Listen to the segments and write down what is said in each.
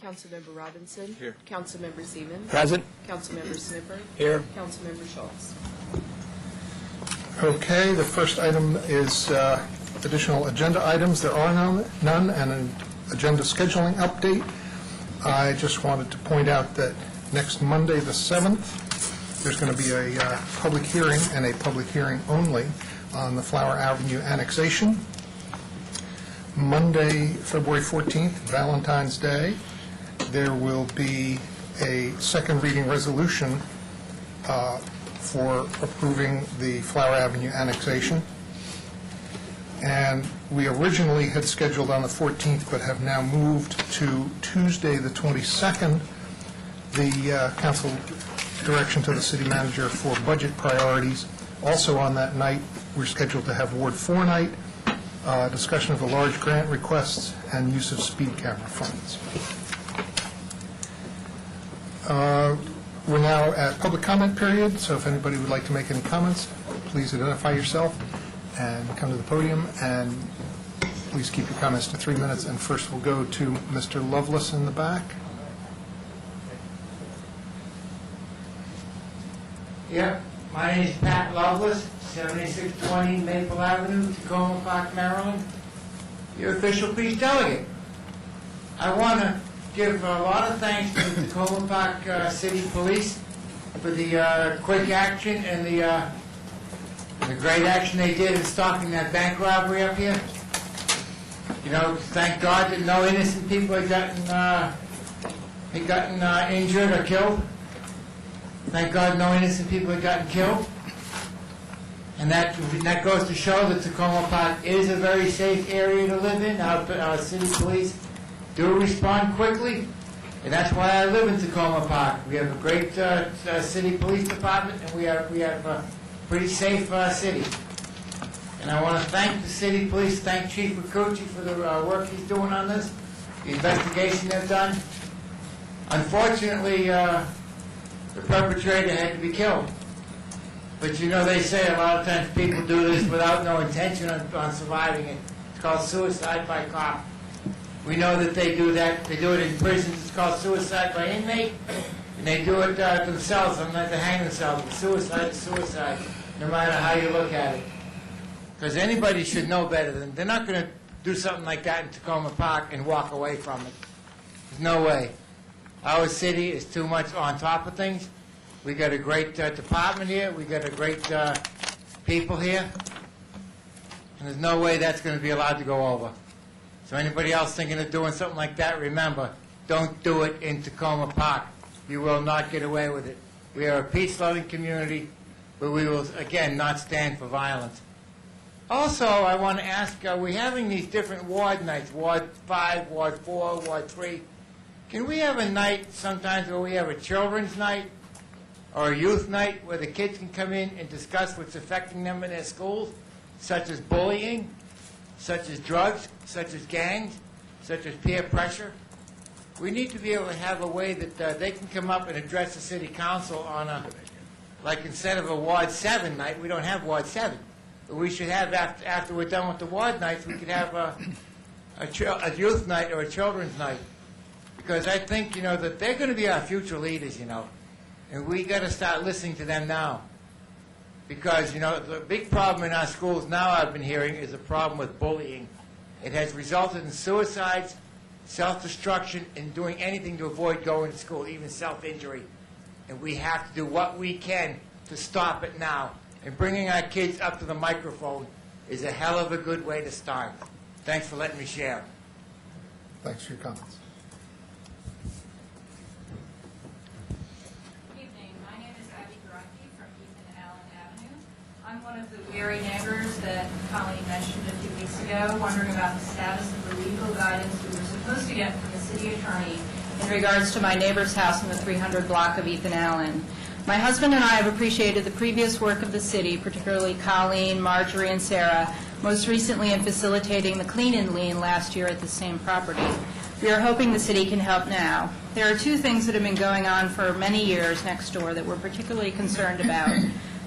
Councilmember Robinson. Here. Councilmember Zeman. Present. Councilmember Snipper. Here. Councilmember Schultz. Okay, the first item is additional agenda items. There are none, and an agenda scheduling update. I just wanted to point out that next Monday, the 7th, there's going to be a public hearing, and a public hearing only, on the Flower Avenue annexation. Monday, February 14th, Valentine's Day, there will be a second reading resolution for approving the Flower Avenue annexation. And we originally had scheduled on the 14th, but have now moved to Tuesday, the 22nd, the council direction to the city manager for budget priorities. Also on that night, we're scheduled to have Ward 4 night, discussion of the large grant requests, and use of speed camera funds. We're now at public comment period, so if anybody would like to make any comments, please identify yourself and come to the podium, and please keep your comments to 3 minutes. And first we'll go to Mr. Lovelace in the back. Yeah, my name is Pat Lovelace, 7620 Maple Avenue, Tacoma Park, Maryland. Your official peace delegate. I want to give a lot of thanks to the Tacoma Park City Police for the quick action and the great action they did in stopping that bank robbery up here. You know, thank God that no innocent people had gotten injured or killed. Thank God no innocent people had gotten killed. And that goes to show that Tacoma Park is a very safe area to live in. Our city police do respond quickly, and that's why I live in Tacoma Park. We have a great city police department, and we have a pretty safe city. And I want to thank the city police, thank Chief Ricucci for the work he's doing on this, the investigation they've done. Unfortunately, the perpetrator had to be killed. But you know, they say a lot of times people do this without no intention on surviving it. It's called suicide by cop. We know that they do that. They do it in prisons. It's called suicide by inmate. And they do it themselves. Sometimes they hang themselves. But suicide is suicide, no matter how you look at it. Because anybody should know better than... They're not going to do something like that in Tacoma Park and walk away from it. There's no way. Our city is too much on top of things. We got a great department here. We got a great people here. And there's no way that's going to be allowed to go over. So anybody else thinking of doing something like that, remember, don't do it in Tacoma Park. You will not get away with it. We are a peace-loving community, but we will, again, not stand for violence. Also, I want to ask, we're having these different ward nights, Ward 5, Ward 4, Ward 3. Can we have a night sometimes where we have a children's night or a youth night where the kids can come in and discuss what's affecting them in their schools, such as bullying, such as drugs, such as gangs, such as peer pressure? We need to be able to have a way that they can come up and address the city council on a, like instead of a Ward 7 night, we don't have Ward 7. But we should have, after we're done with the ward nights, we could have a youth night or a children's night. Because I think, you know, that they're going to be our future leaders, you know. And we got to start listening to them now. Because, you know, the big problem in our schools now, I've been hearing, is a problem with bullying. It has resulted in suicides, self-destruction, and doing anything to avoid going to school, even self-injury. And we have to do what we can to stop it now. And bringing our kids up to the microphone is a hell of a good way to start. Thanks for letting me share. Thanks for your comments. I'm one of the weary neighbors that Colleen mentioned a few weeks ago, wondering about the status of the legal guidance we were supposed to get from the city attorney in regards to my neighbor's house in the 300 block of Ethan Allen. My husband and I have appreciated the previous work of the city, particularly Colleen, Marjorie, and Sarah, most recently in facilitating the clean-in lien last year at the same property. We are hoping the city can help now. There are two things that have been going on for many years next door that we're particularly concerned about.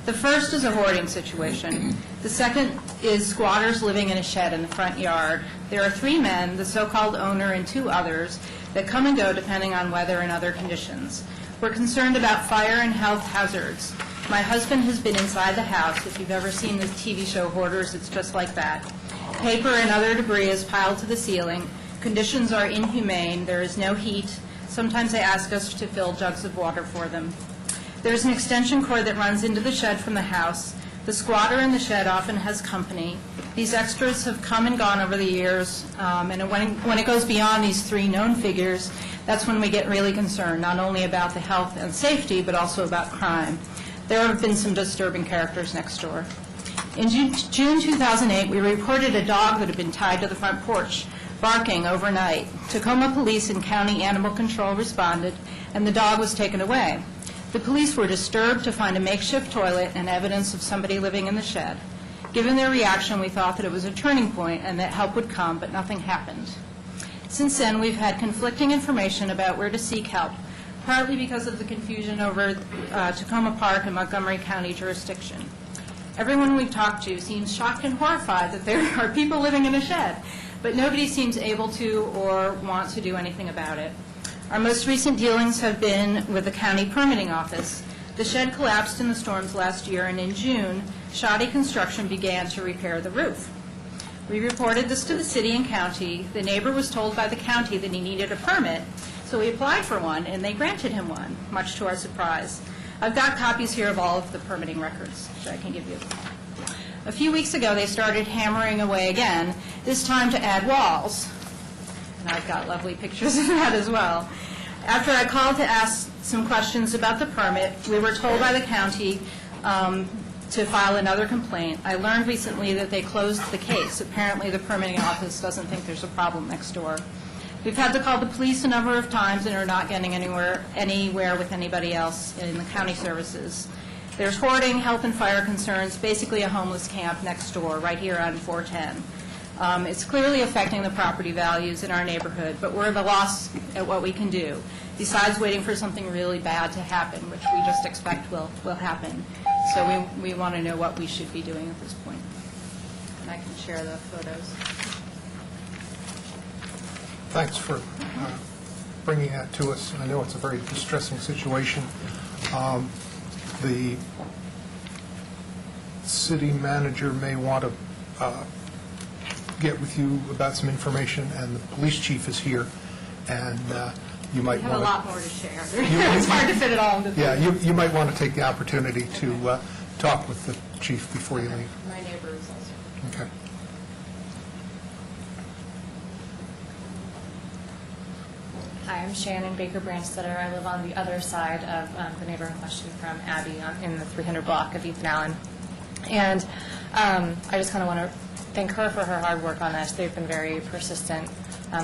The first is a hoarding situation. The second is squatters living in a shed in the front yard. There are 3 men, the so-called owner and 2 others, that come and go depending on weather and other conditions. We're concerned about fire and health hazards. My husband has been inside the house. If you've ever seen the TV show Hoarders, it's just like that. Paper and other debris is piled to the ceiling. Conditions are inhumane. There is no heat. Sometimes they ask us to fill jugs of water for them. There's an extension cord that runs into the shed from the house. The squatter in the shed often has company. These extras have come and gone over the years, and when it goes beyond these three known figures, that's when we get really concerned, not only about the health and safety, but also about crime. There have been some disturbing characters next door. In June 2008, we reported a dog that had been tied to the front porch, barking overnight. Tacoma Police and County Animal Control responded, and the dog was taken away. The police were disturbed to find a makeshift toilet and evidence of somebody living in the shed. Given their reaction, we thought that it was a turning point and that help would come, but nothing happened. Since then, we've had conflicting information about where to seek help, partly because of the confusion over Tacoma Park and Montgomery County jurisdiction. Everyone we've talked to seems shocked and horrified that there are people living in a shed, but nobody seems able to or want to do anything about it. Our most recent dealings have been with the county permitting office. The shed collapsed in the storms last year, and in June, shoddy construction began to repair the roof. We reported this to the city and county. The neighbor was told by the county that he needed a permit, so he applied for one, and they granted him one, much to our surprise. I've got copies here of all of the permitting records, which I can give you. A few weeks ago, they started hammering away again, this time to add walls. And I've got lovely pictures of that as well. After I called to ask some questions about the permit, we were told by the county to file another complaint. I learned recently that they closed the case. Apparently, the permitting office doesn't think there's a problem next door. We've had to call the police a number of times and are not getting anywhere with anybody else in the county services. There's hoarding, health and fire concerns, basically a homeless camp next door, right here on 410. It's clearly affecting the property values in our neighborhood, but we're at a loss at what we can do, besides waiting for something really bad to happen, which we just expect will happen. So we want to know what we should be doing at this point. And I can share the photos. Thanks for bringing that to us. I know it's a very distressing situation. The city manager may want to get with you about some information, and the police chief is here, and you might We want have a lot more to share. It's hard to fit it all into Yeah, you might want to take the opportunity to talk with the chief before you leave. My neighbor is also. Okay. Hi, I'm Shannon Baker Branstetter. I live on the other side of the neighborhood in question from Abby in the 300 block of Ethan Allen. And I just kind of want to thank her for her hard work on this. They've been very persistent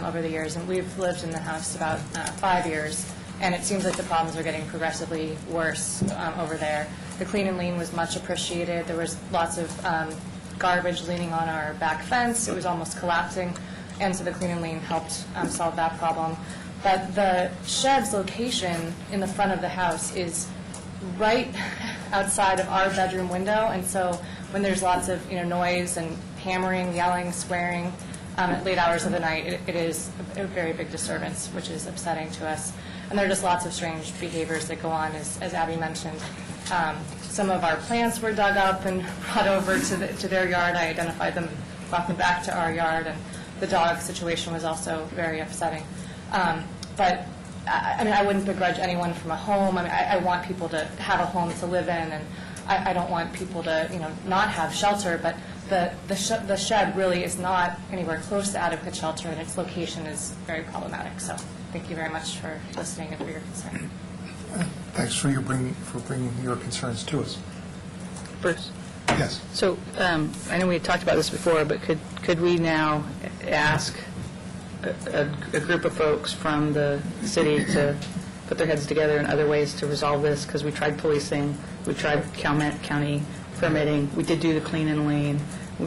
over the years, and we've lived in the house about 5 years, and it seems like the problems are getting progressively worse over there. The clean and lean was much appreciated. There was lots of garbage leaning on our back fence. It was almost collapsing, and so the clean and lean helped solve that problem. But the shed's location in the front of the house is right outside of our bedroom window, and so when there's lots of noise and hammering, yelling, swearing at late hours of the night, it is a very big disturbance, which is upsetting to us. And there are just lots of strange behaviors that go on, as Abby mentioned. Some of our plants were dug up and brought over to their yard. I identified them, brought them back to our yard, and the dog situation was also very upsetting. But I mean, I wouldn't begrudge anyone from a home. I mean, I want people to have a home to live in, and I don't want people to, not have shelter. But the shed really is not anywhere close to adequate shelter, and its location is very problematic. So, thank you very much for listening and for your concern. Thanks for bringing your concerns to us. Bruce? Yes. So I know we had talked about this before, but could we now ask a group of folks from the city to put their heads together in other ways to resolve this? Because we tried policing, we tried county permitting, we did do the clean and lean.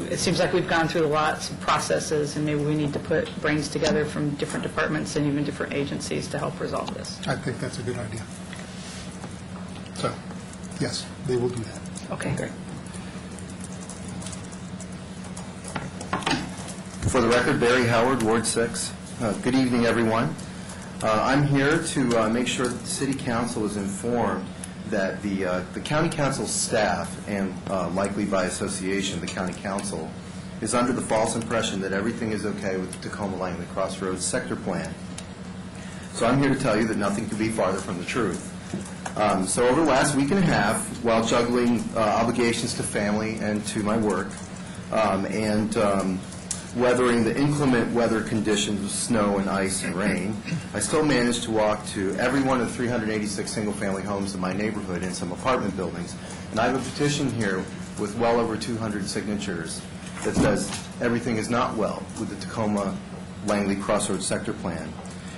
It seems like we've gone through lots of processes, and maybe we need to put brains together from different departments and even different agencies to help resolve this. I think that's a good idea. So, yes, they will do that. Okay, great. For the record, Barry Howard, Ward 6. Good evening, everyone. I'm here to make sure that the City Council is informed that the County Council staff, and likely by association, the County Council, is under the false impression that everything is okay with the Tacoma-Langley Crossroads sector plan. So I'm here to tell you that nothing could be farther from the truth. So over the last week and a half, while juggling obligations to family and to my work, and weathering the inclement weather conditions of snow and ice and rain, I still managed to walk to every one of 386 single-family homes in my neighborhood and some apartment buildings. And I have a petition here with well over 200 signatures that says everything is not well with the Tacoma-Langley Crossroads sector plan.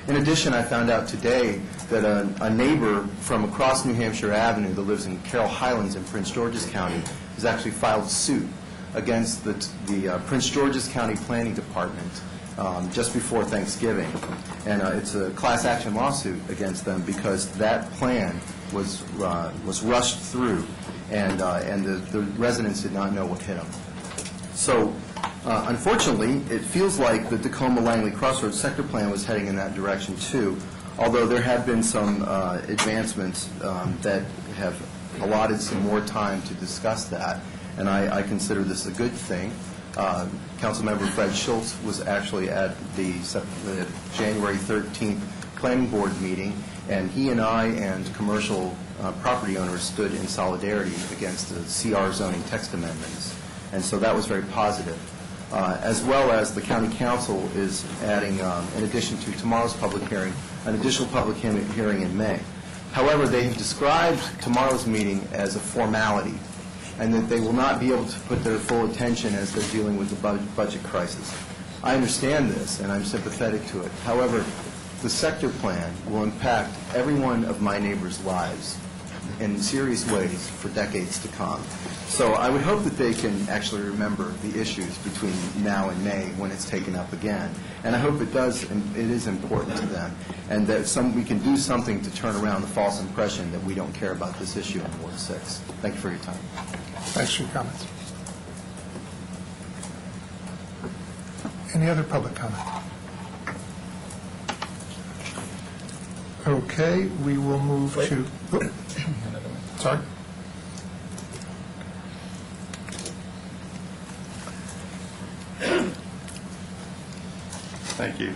In addition, I found out today that a neighbor from across New Hampshire Avenue that lives in Carroll Highlands in Prince George's County has actually filed suit against the Prince George's County Planning Department just before Thanksgiving. And it's a class action lawsuit against them because that plan was rushed through, and the residents did not know what hit them. So, unfortunately, it feels like the Tacoma-Langley Crossroads sector plan was heading in that direction too, although there have been some advancements that have allotted some more time to discuss that, and I consider this a good thing. Councilmember Fred Schultz was actually at the January 13th Planning Board meeting, and he and I and commercial property owners stood in solidarity against the CR zoning text amendments. And so that was very positive. As well as the County Council is adding, in addition to tomorrow's public hearing, an additional public hearing in May. However, they have described tomorrow's meeting as a formality, and that they will not be able to put their full attention as they're dealing with the budget crisis. I understand this, and I'm sympathetic to it. However, the sector plan will impact every one of my neighbors' lives in serious ways for decades to come. So I would hope that they can actually remember the issues between now and May when it's taken up again. And I hope it does, and it is important to them, and that we can do something to turn around the false impression that we don't care about this issue in Ward 6. Thank you for your time. Thanks for your comments. Any other public comment? Okay, we will move to... Sorry? Thank you.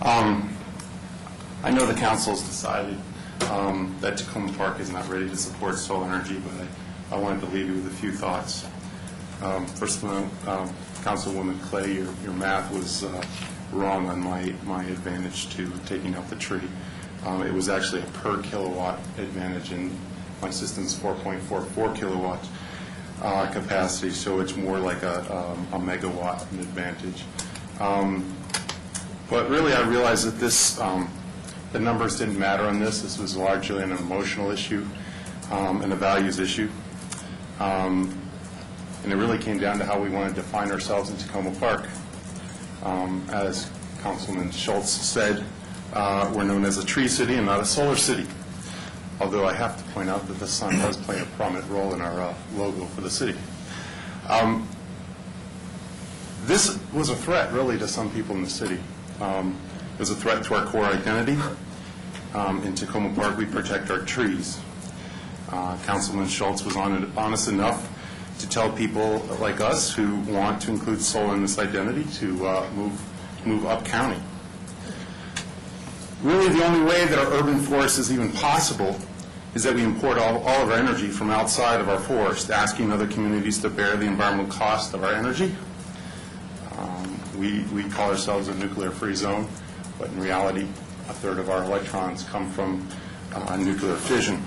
I know the council's decided that Tacoma Park is not ready to support solar energy, but I wanted to leave you with a few thoughts. First of all, Councilwoman Clay, your math was wrong on my advantage to taking out the tree. It was actually a per kilowatt advantage, and my system's 4.44 kilowatt capacity, so it's more like a megawatt advantage. But really, I realized that the numbers didn't matter on this. This was largely an emotional issue and a values issue. And it really came down to how we wanted to define ourselves in Tacoma Park. As Councilman Schultz said, we're known as a tree city and not a solar city. Although I have to point out that the sun does play a prominent role in our logo for the city. This was a threat, really, to some people in the city. It was a threat to our core identity. In Tacoma Park, we protect our trees. Councilman Schultz was honest enough to tell people like us who want to include solar in this identity to move up county. Really, the only way that our urban forest is even possible is that we import all of our energy from outside of our forest, asking other communities to bear the environmental cost of our energy. We call ourselves a nuclear-free zone, but in reality, a third of our electrons come from nuclear fission.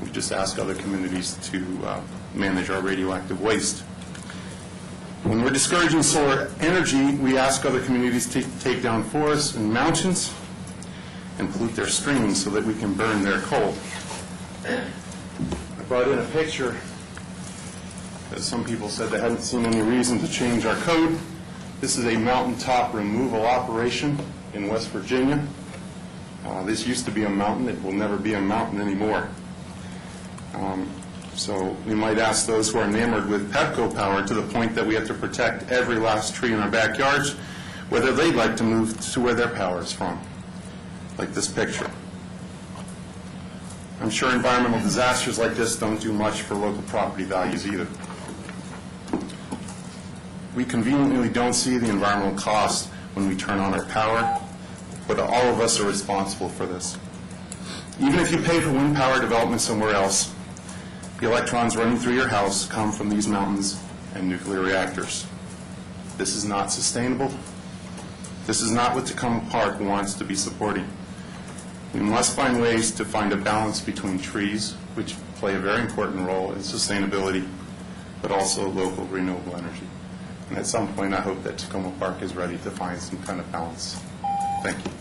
We just ask other communities to manage our radioactive waste. When we're discouraging solar energy, we ask other communities to take down forests and mountains and pollute their streams so that we can burn their coal. I brought in a picture, as some people said they hadn't seen any reason to change our code. This is a mountaintop removal operation in West Virginia. This used to be a mountain. It will never be a mountain anymore. So we might ask those who are enamored with Pepco power to the point that we have to protect every last tree in our backyards, whether they'd like to move to where their power is from. like this picture. I'm sure environmental disasters like this don't do much for local property values either. We conveniently don't see the environmental cost when we turn on our power, but all of us are responsible for this. Even if you pay for wind power development somewhere else, the electrons running through your house come from these mountains and nuclear reactors. This is not sustainable. This is not what Tacoma Park wants to be supporting. We must find ways to find a balance between trees, which play a very important role in sustainability, but also local renewable energy. And at some point, I hope that Tacoma Park is ready to find some kind of balance. Thank you.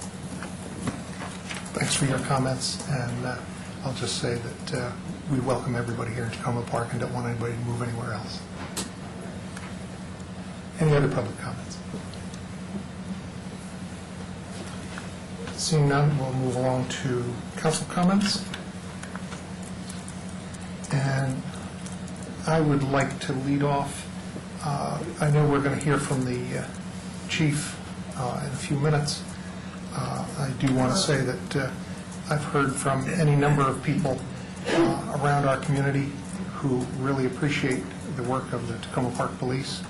Thanks for your comments, and I'll just say that we welcome everybody here in Tacoma Park and don't want anybody to move anywhere else. Any other public comments? Seeing none, we'll move along to council comments. And I would like to lead off. I know we're going to hear from the chief in a few minutes. I do want to say that I've heard from any number of people around our community who really appreciate the work of the Tacoma Park Police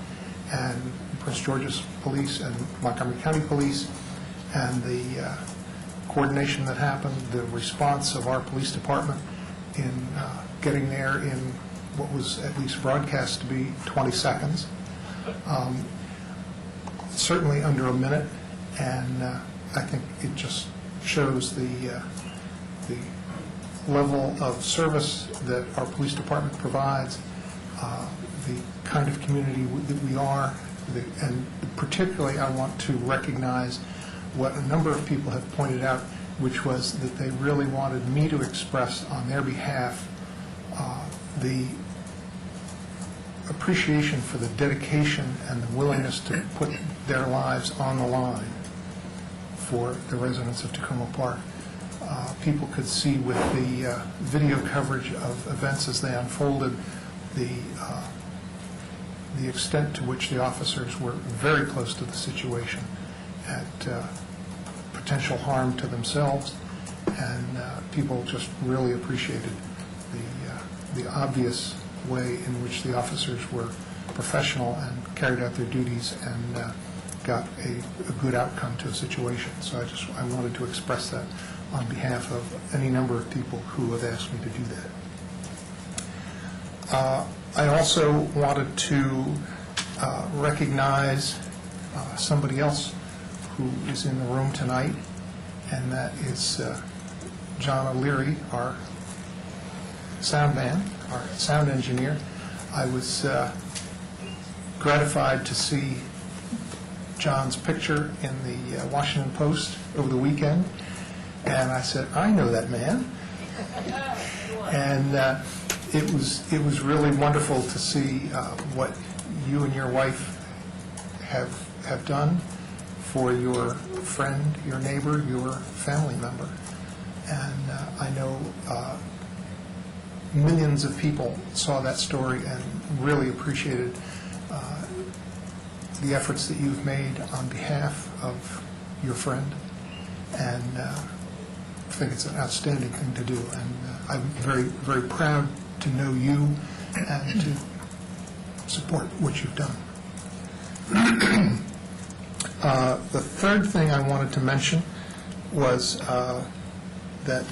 and Prince George's Police and Montgomery County Police, and the coordination that happened, the response of our police department in getting there in what was at least broadcast to be 20 seconds. Certainly under a minute, and I think it just shows the level of service that our police department provides, the kind of community that we are, and particularly I want to recognize what a number of people have pointed out, which was that they really wanted me to express on their behalf the appreciation for the dedication and the willingness to put their lives on the line for the residents of Tacoma Park. People could see with the video coverage of events as they unfolded the extent to which the officers were very close to the situation at potential harm to themselves, and people just really appreciated the obvious way in which the officers were professional and carried out their duties and got a good outcome to a situation. So I wanted to express that on behalf of any number of people who have asked me to do that. I also wanted to recognize somebody else who is in the room tonight, and that is John O'Leary, our sound man, our sound engineer. I was gratified to see John's picture in the Washington Post over the weekend, and I said, I know that man. And it was really wonderful to see what you and your wife have done for your friend, your neighbor, your family member. And I know millions of people saw that story and really appreciated the efforts that you've made on behalf of your friend. And I think it's an outstanding thing to do. And I'm very, very proud to know you and to support what you've done. The third thing I wanted to mention was that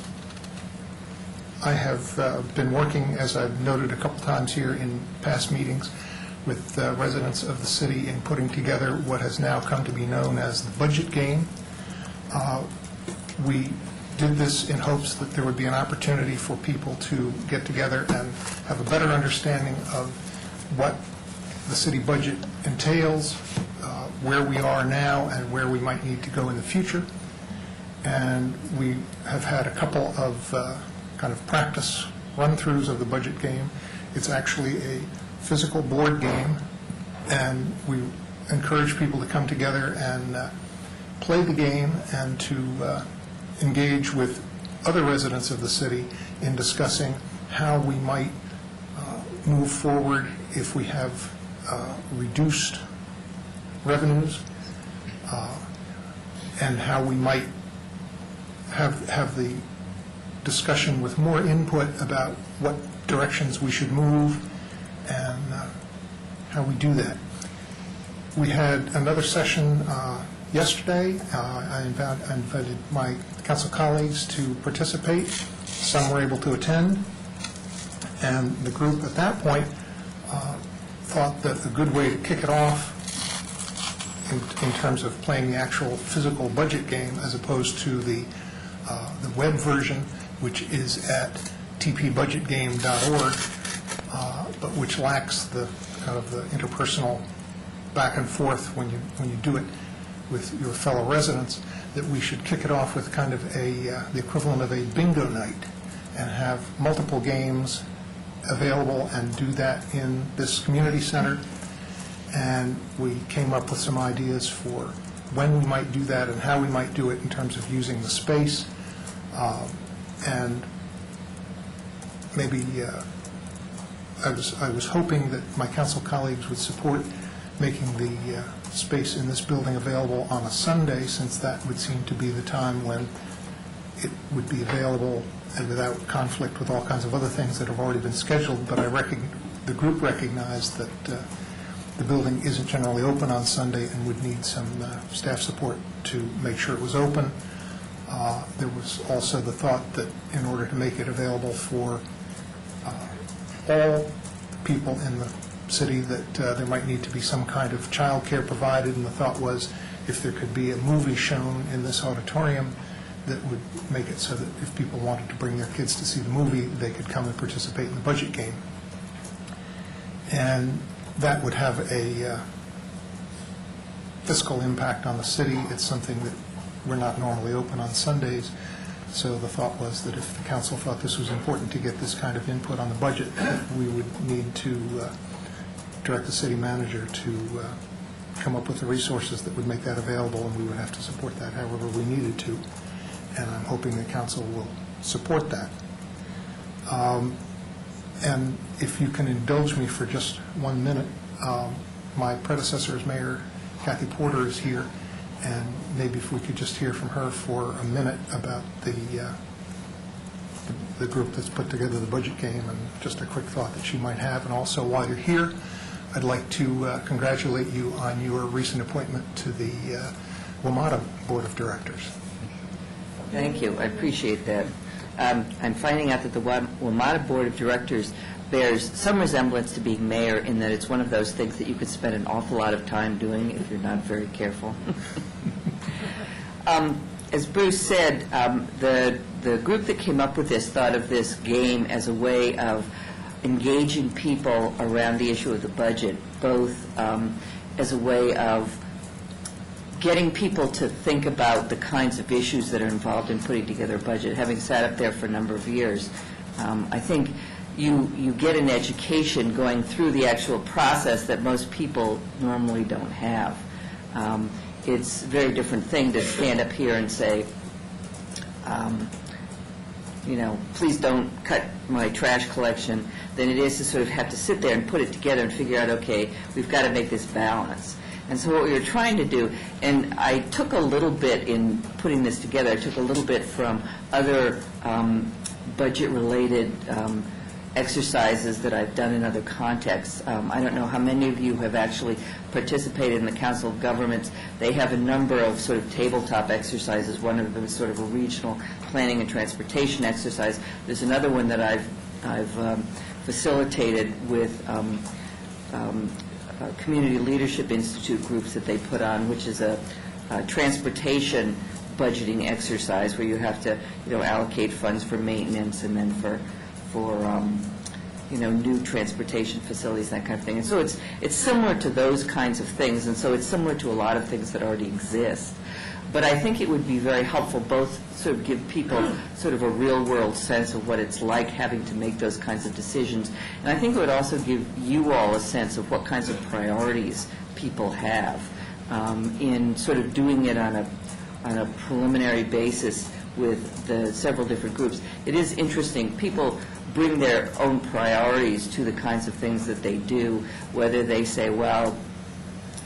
I have been working, as I've noted a couple times here in past meetings, with residents of the city in putting together what has now come to be known as the budget game. We did this in hopes that there would be an opportunity for people to get together and have a better understanding of what the city budget entails, where we are now and where we might need to go in the future. And we have had a couple of kind of practice run-throughs of the budget game. It's actually a physical board game, and we encourage people to come together and play the game and to engage with other residents of the city in discussing how we might move forward if we have reduced revenues, and how we might have the discussion with more input about what directions we should move and how we do that. We had another session yesterday. I invited my council colleagues to participate. Some were able to attend. And the group at that point thought that a good way to kick it off in terms of playing the actual physical budget game as opposed to the web version, which is at tpbudgetgame.org, but which lacks the kind of the interpersonal back and forth when you do it with your fellow residents, that we should kick it off with kind of the equivalent of a bingo night and have multiple games available and do that in this community center. And we came up with some ideas for when we might do that and how we might do it in terms of using the space. And maybe I was hoping that my council colleagues would support making the space in this building available on a Sunday, since that would seem to be the time when it would be available and without conflict with all kinds of other things that have already been scheduled. But the group recognized that the building isn't generally open on Sunday and would need some staff support to make sure it was open. There was also the thought that in order to make it available for all people in the city, that there might need to be some kind of child care provided, and the thought was if there could be a movie shown in this auditorium that would make it so that if people wanted to bring their kids to see the movie, they could come and participate in the budget game. And that would have a fiscal impact on the city. It's something that we're not normally open on Sundays, so the thought was that if the council thought this was important to get this kind of input on the budget, we would need to direct the city manager to come up with the resources that would make that available, and we would have to support that however we needed to. And I'm hoping the council will support that. And if you can indulge me for just 1 minute, my predecessor as mayor, Kathy Porter, is here, and maybe if we could just hear from her for a minute about the group that's put together the budget game, and just a quick thought that she might have. And also, while you're here, I'd like to congratulate you on your recent appointment to the WMATA Board of Directors. Thank you. I appreciate that. I'm finding out that the WMATA Board of Directors bears some resemblance to being mayor in that it's one of those things that you could spend an awful lot of time doing if you're not very careful. As Bruce said, the group that came up with this thought of this game as a way of engaging people around the issue of the budget, both as a way of getting people to think about the kinds of issues that are involved in putting together a budget. Having sat up there for a number of years, I think you get an education going through the actual process that most people normally don't have. It's a very different thing to stand up here and say, please don't cut my trash collection, than it is to sort of have to sit there and put it together and figure out, okay, we've got to make this balance. And so what we were trying to do, and I took a little bit in putting this together, I took a little bit from other budget-related exercises that I've done in other contexts. I don't know how many of you have actually participated in the Council of Governments. They have a number of sort of tabletop exercises. One of them is sort of a regional planning and transportation exercise. There's another one that I've facilitated with Community Leadership Institute groups that they put on, which is a transportation budgeting exercise where you have to, allocate funds for maintenance and then for new transportation facilities, that kind of thing. And so it's similar to those kinds of things, and so it's similar to a lot of things that already exist. But I think it would be very helpful both sort of give people sort of a real-world sense of what it's like having to make those kinds of decisions. And I think it would also give you all a sense of what kinds of priorities people have in sort of doing it on a preliminary basis with the several different groups. It is interesting. People bring their own priorities to the kinds of things that they do, whether they say, well,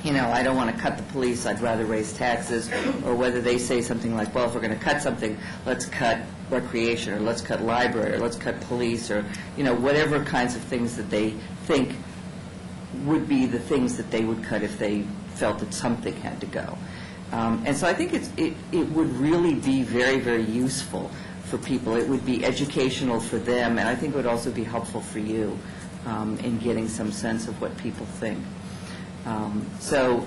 I don't want to cut the police, I'd rather raise taxes, or whether they say something like, well, if we're going to cut something, let's cut recreation, or let's cut library, or let's cut police, or, whatever kinds of things that they think would be the things that they would cut if they felt that something had to go. And so I think it would really be very, very useful for people. It would be educational for them, and I think it would also be helpful for you in getting some sense of what people think. So,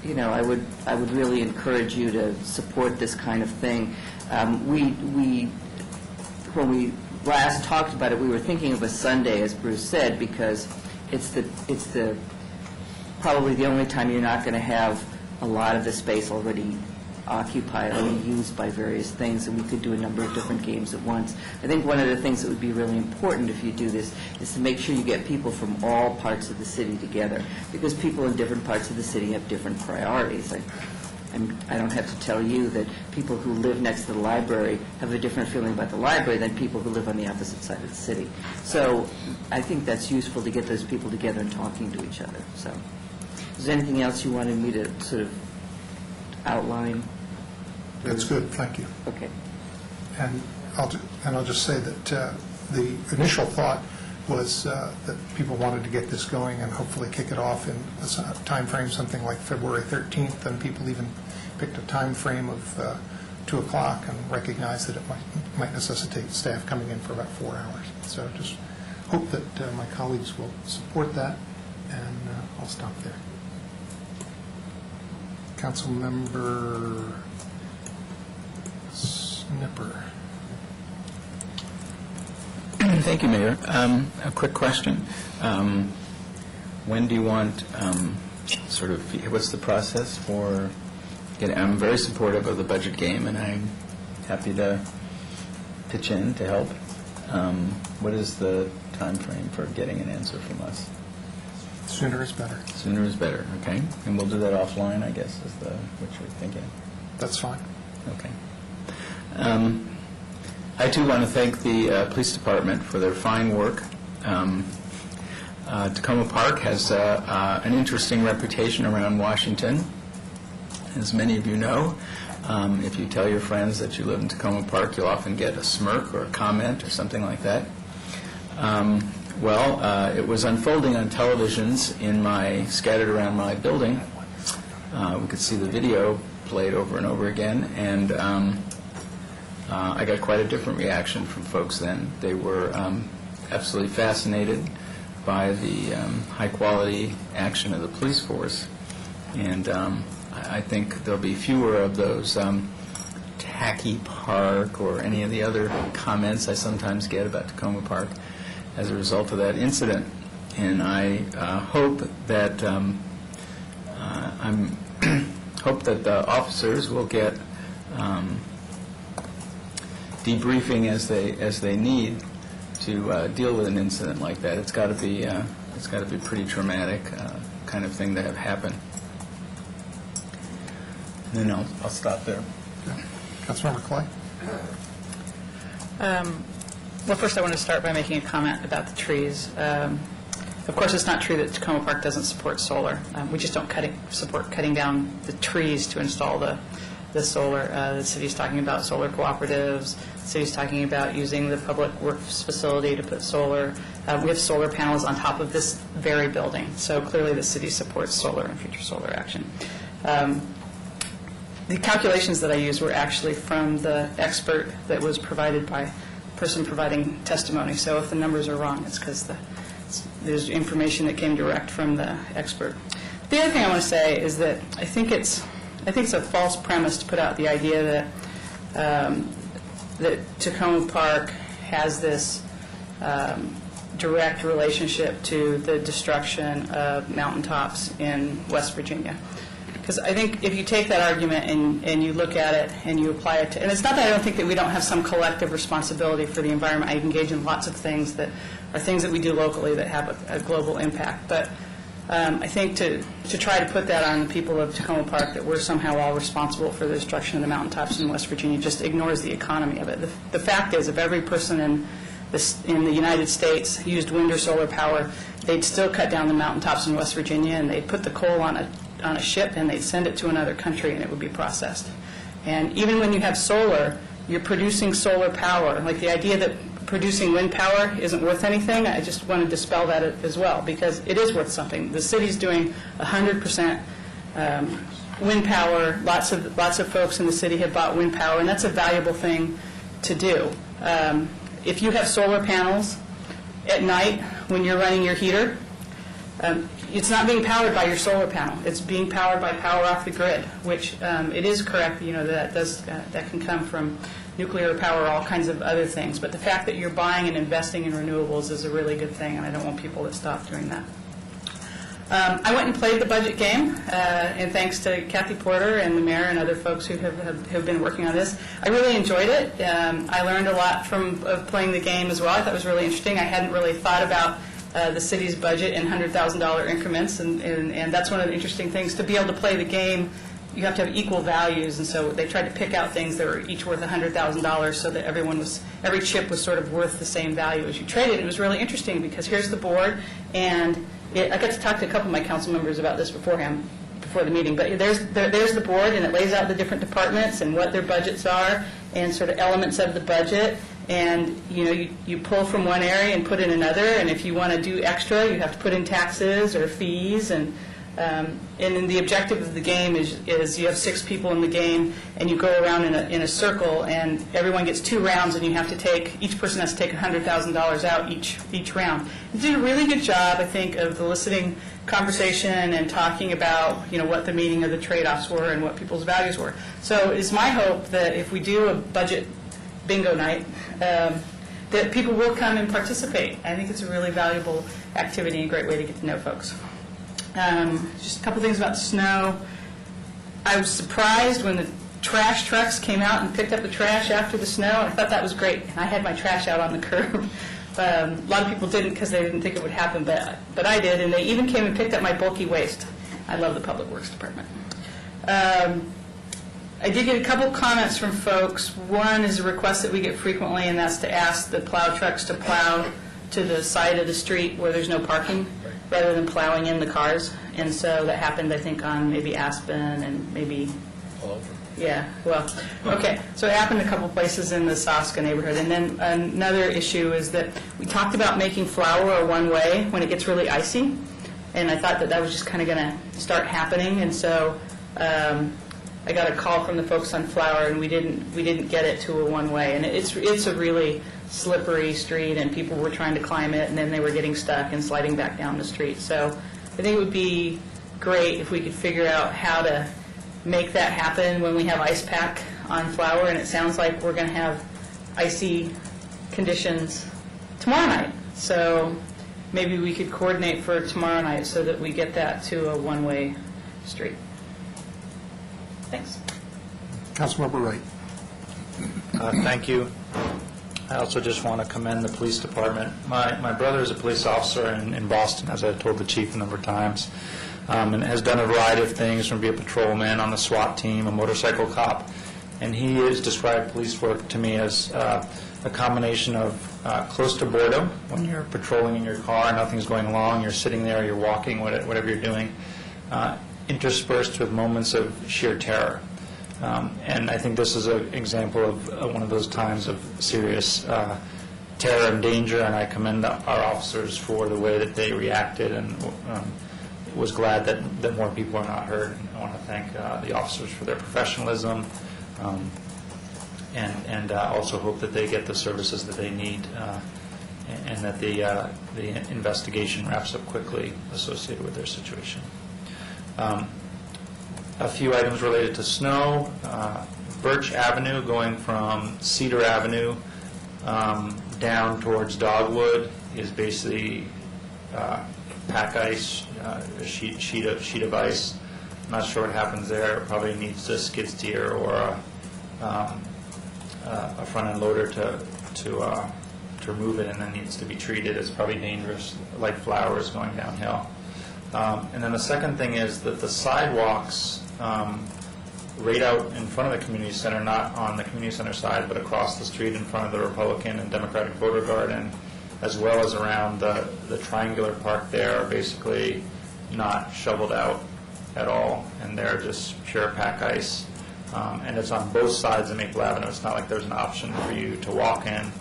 I would really encourage you to support this kind of thing. When we last talked about it, we were thinking of a Sunday, as Bruce said, because it's probably the only time you're not going to have a lot of the space already occupied or used by various things, and we could do a number of different games at once. I think one of the things that would be really important if you do this is to make sure you get people from all parts of the city together, because people in different parts of the city have different priorities. I don't have to tell you that people who live next to the library have a different feeling about the library than people who live on the opposite side of the city. So I think that's useful to get those people together and talking to each other. So is there anything else you wanted me to sort of outline? That's good, thank you. Okay. And I'll just say that the initial thought was that people wanted to get this going and hopefully kick it off in a time frame, something like February 13th, and people even picked a time frame of 2 o'clock and recognized that it might necessitate staff coming in for about 4 hours. So just hope that my colleagues will support that, and I'll stop there. Councilmember Snipper. Thank you, Mayor. A quick question. When do you want, what's the process for I'm very supportive of the budget game, and I'm happy to pitch in to help. What is the time frame for getting an answer from us? Sooner is better. Sooner is better, okay. And we'll do that offline, I guess, is what you're thinking. That's fine. Okay. I, too, want to thank the police department for their fine work. Tacoma Park has an interesting reputation around Washington, as many of you know. If you tell your friends that you live in Tacoma Park, you'll often get a smirk or a comment or something like that. It was unfolding on televisions scattered around my building. We could see the video played over and over again, and I got quite a different reaction from folks then. They were absolutely fascinated by the high-quality action of the police force, and I think there'll be fewer of those tacky park or any of the other comments I sometimes get about Tacoma Park as a result of that incident. And I hope that hope that the officers will get debriefing as they need to deal with an incident like that. It's got to be pretty traumatic kind of thing to have happen. And then I'll stop there. Councilmember Clay? Well, first I want to start by making a comment about the trees. Of course, it's not true that Tacoma Park doesn't support solar. We just don't support cutting down the trees to install the solar. The city's talking about solar cooperatives. The city's talking about using the public works facility to put solar. We have solar panels on top of this very building, so clearly the city supports solar and future solar action. The calculations that I used were actually from the expert that was provided by the person providing testimony. So if the numbers are wrong, it's because there's information that came direct from the expert. The other thing I want to say is that I think it's a false premise to put out the idea that Tacoma Park has this direct relationship to the destruction of mountaintops in West Virginia. Because I think if you take that argument and you look at it and you apply it to, and it's not that I don't think that we don't have some collective responsibility for the environment. I engage in lots of things that are things that we do locally that have a global impact. But I think to try to put that on the people of Tacoma Park, that we're somehow all responsible for the destruction of the mountaintops in West Virginia, just ignores the economy of it. The fact is, if every person in the United States used wind or solar power, they'd still cut down the mountaintops in West Virginia, and they'd put the coal on on a ship and they'd send it to another country and it would be processed. And even when you have solar, you're producing solar power. Like the idea that producing wind power isn't worth anything, I just want to dispel that as well, because it is worth something. The city's doing 100% wind power. Lots of folks in the city have bought wind power, and that's a valuable thing to do. If you have solar panels at night when you're running your heater, it's not being powered by your solar panel. It's being powered by power off the grid, which it is correct, that can come from nuclear power, all kinds of other things. But the fact that you're buying and investing in renewables is a really good thing, and I don't want people to stop doing that. I went and played the budget game, and thanks to Kathy Porter and the mayor and other folks who have been working on this. I really enjoyed it. I learned a lot from playing the game as well. I thought it was really interesting. I hadn't really thought about the city's budget in $100,000 increments, and that's one of the interesting things. To be able to play the game, you have to have equal values, and so they tried to pick out things that were each worth $100,000 so that every chip was sort of worth the same value as you traded. It was really interesting because here's the board, and I got to talk to a couple of my council members about this before the meeting, but there's the board, and it lays out the different departments and what their budgets are and sort of elements of the budget. And you pull from one area and put in another, and if you want to do extra, you have to put in taxes or fees. And then the objective of the game is you have 6 people in the game, and you go around in a circle, and everyone gets 2 rounds, and each person has to take $100,000 out each round. You did a really good job, I think, of eliciting conversation and talking about what the meaning of the trade-offs were and what people's values were. So it's my hope that if we do a budget bingo night, that people will come and participate. I think it's a really valuable activity and a great way to get to know folks. Just a couple things about snow. I was surprised when the trash trucks came out and picked up the trash after the snow. I thought that was great. And I had my trash out on the curb. A lot of people didn't because they didn't think it would happen, but I did. And they even came and picked up my bulky waste. I love the Public Works Department. I did get a couple comments from folks. One is a request that we get frequently, and that's to ask the plow trucks to plow to the side of the street where there's no parking, rather than plowing in the cars. And so that happened, I think, on maybe Aspen and maybe... all over. Yeah, well, okay. So it happened a couple places in the Saska neighborhood. And then another issue is that we talked about making Flower a one-way when it gets really icy. And I thought that was just kind of going to start happening. And so I got a call from the folks on Flower, and we didn't get it to a one-way. And it's a really slippery street, and people were trying to climb it, and then they were getting stuck and sliding back down the street. So I think it would be great if we could figure out how to make that happen when we have ice pack on Flower, and it sounds like we're going to have icy conditions tomorrow night. So maybe we could coordinate for tomorrow night so that we get that to a one-way street. Thanks. Councilmember Wright. Thank you. I also just want to commend the police department. My brother is a police officer in Boston, as I told the chief a number of times, and has done a variety of things, from being a patrolman on the SWAT team, a motorcycle cop. And he has described police work to me as a combination of close to boredom, when you're patrolling in your car, nothing's going along, you're sitting there, you're walking, whatever you're doing, interspersed with moments of sheer terror. And I think this is an example of one of those times of serious terror and danger, and I commend our officers for the way that they reacted, and was glad that more people are not hurt. And I want to thank the officers for their professionalism, and also hope that they get the services that they need, and that the investigation wraps up quickly associated with their situation. A few items related to snow. Birch Avenue, going from Cedar Avenue down towards Dogwood, is basically pack ice, a sheet of ice. I'm not sure what happens there. It probably needs a skid steer or a front-end loader to remove it, and then needs to be treated. It's probably dangerous, like flowers going downhill. And then the second thing is that the sidewalks right out in front of the community center, not on the community center side, but across the street in front of the Republican and Democratic Voter Garden, as well as around the triangular park there, are basically not shoveled out. at all, and they're just pure pack ice. And it's on both sides of Maple Avenue. It's not like there's an option for you to walk in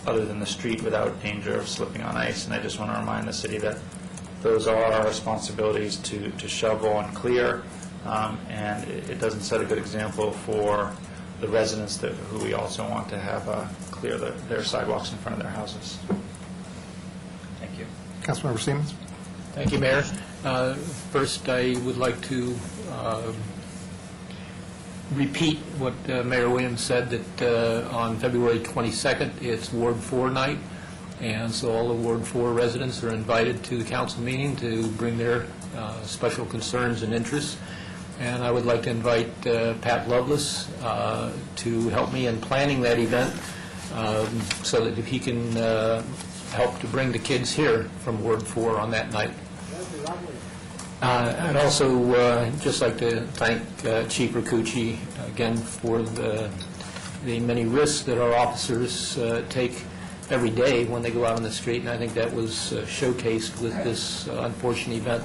other than the street without danger of slipping on ice. And I just want to remind the city that those are our responsibilities to shovel and clear, and it doesn't set a good example for the residents who we also want to have clear their sidewalks in front of their houses. Thank you. Councilmember Siemens? Thank you, Mayor. First, I would like to repeat what Mayor Williams said, that on February 22nd, it's Ward 4 night, and so all the Ward 4 residents are invited to the council meeting to bring their special concerns and interests. And I would like to invite Pat Lovelace to help me in planning that event, so that if he can help to bring the kids here from Ward 4 on that night. I'd also just like to thank Chief Rakucci again for the many risks that our officers take every day when they go out on the street, and I think that was showcased with this unfortunate event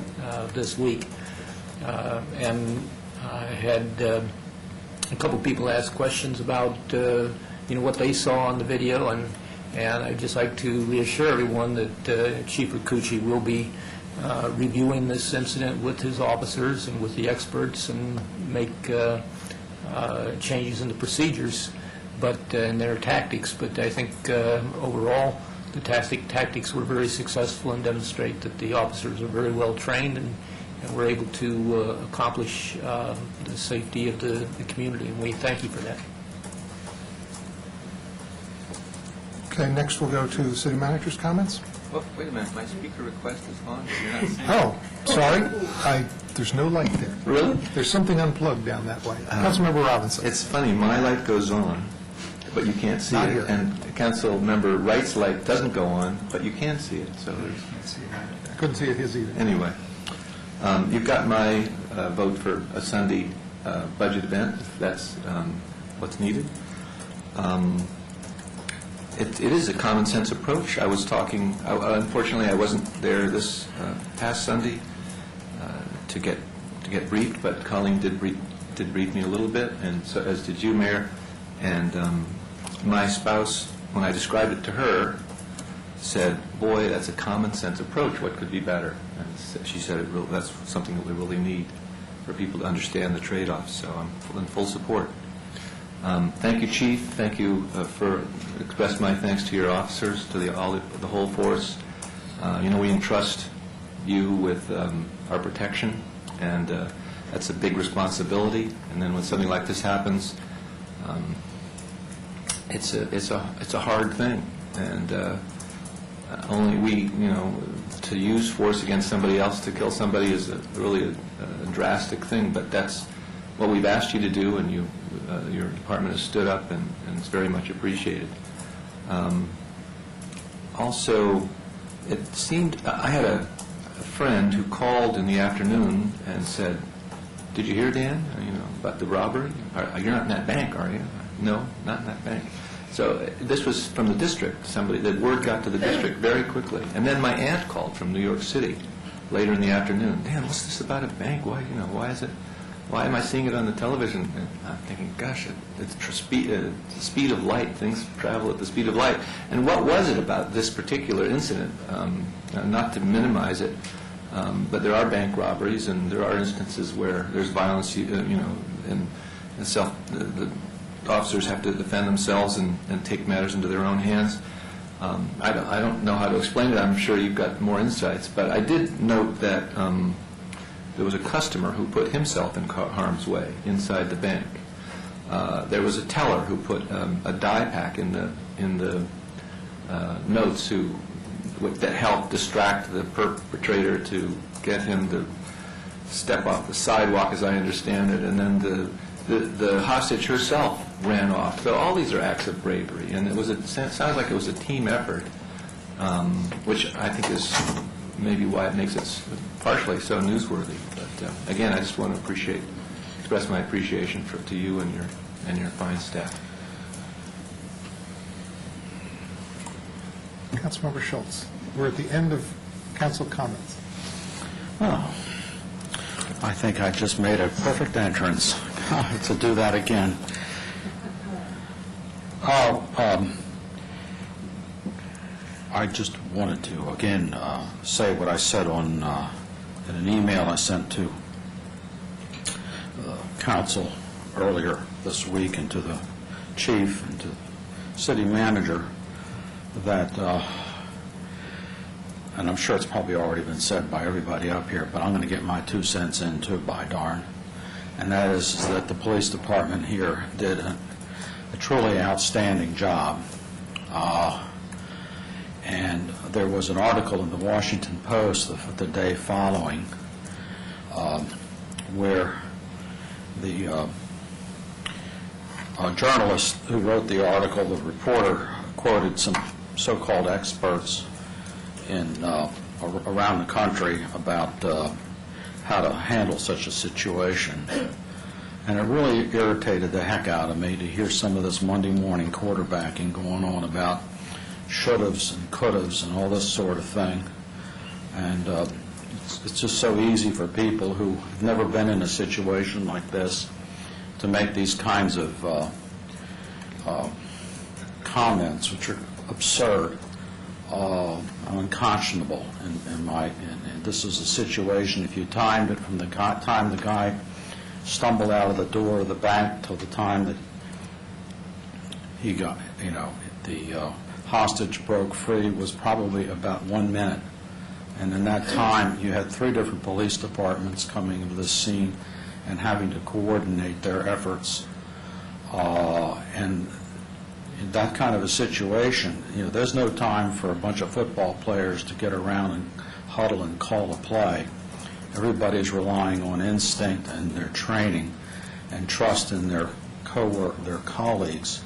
this week. And I had a couple people ask questions about what they saw on the video, and I'd just like to reassure everyone that Chief Rakucci will be reviewing this incident with his officers and with the experts and make changes in the procedures, but in their tactics. But I think overall the tactics were very successful and demonstrate that the officers are very well trained and were able to accomplish the safety of the community, and we thank you for that. Okay, next we'll go to the city manager's comments. Well, wait a minute, my speaker request is on. You're not saying. Oh, sorry. There's no light there. Really? There's something unplugged down that way. Councilmember Robinson. It's funny, my light goes on, but you can't see Not it. here. And Councilmember Wright's light doesn't go on, but you can see it, so there's... Couldn't see it his either. Anyway, you've got my vote for a Sunday budget event, if that's what's needed. It is a common sense approach. I was talking, unfortunately I wasn't there this past Sunday to get briefed, but Colleen did brief me a little bit, and so as did you, Mayor. And my spouse, when I described it to her, said, "Boy, that's a common sense approach. What could be better?" And she said, "That's something that we really need for people to understand the trade-offs." So I'm in full support. Thank you, Chief. Thank you for express my thanks to your officers, to the whole force. We entrust you with our protection, and that's a big responsibility. And then when something like this happens, it's a hard thing, and only we, to use force against somebody else to kill somebody is really a drastic thing. But that's what we've asked you to do, and your department has stood up, and it's very much appreciated. Also, it seemed, I had a friend who called in the afternoon and said, "Did you hear, Dan, about the robbery? You're not in that bank, are you?" "No, not in that bank." So this was from the district. The word got to the district very quickly. And then my aunt called from New York City later in the afternoon. "Dan, what's this about a bank? Why is it? Why am I seeing it on the television?" And I'm thinking, gosh, it's the speed of light. Things travel at the speed of light. And what was it about this particular incident? Not to minimize it, but there are bank robberies, and there are instances where there's violence, and the officers have to defend themselves and take matters into their own hands. I don't know how to explain it. I'm sure you've got more insights. But I did note that there was a customer who put himself in harm's way inside the bank. There was a teller who put a die pack in the notes that helped distract the perpetrator to get him to step off the sidewalk, as I understand it, and then the hostage herself ran off. So all these are acts of bravery, and it sounds like it was a team effort, which I think is maybe why it makes it partially so newsworthy. But again, I just want to express my appreciation to you and your fine staff. Councilmember Schultz. We're at the end of council comments. Oh. I think I just made a perfect entrance to do that again. I just wanted to, again, say what I said on in an email I sent to council earlier this week and to the chief and to the city manager, that, and I'm sure it's probably already been said by everybody up here, but I'm going to get my 2 cents in too, by darn, and that is that the police department here did a truly outstanding job. And there was an article in the Washington Post the day following where the journalist who wrote the article, the reporter, quoted some so-called experts in around the country about how to handle such a situation. And it really irritated the heck out of me to hear some of this Monday morning quarterbacking going on about should-haves and could-haves and all this sort of thing. And it's just so easy for people who have never been in a situation like this to make these kinds of comments, which are absurd, unconscionable. And this is a situation, if you timed it from the time the guy stumbled out of the door of the bank till the time that he got, the hostage broke free, was probably about 1 minute. And in that time, you had 3 different police departments coming into this scene and having to coordinate their efforts. And in that kind of a situation, there's no time for a bunch of football players to get around and huddle and call a play. Everybody's relying on instinct and their training and trust in their colleagues,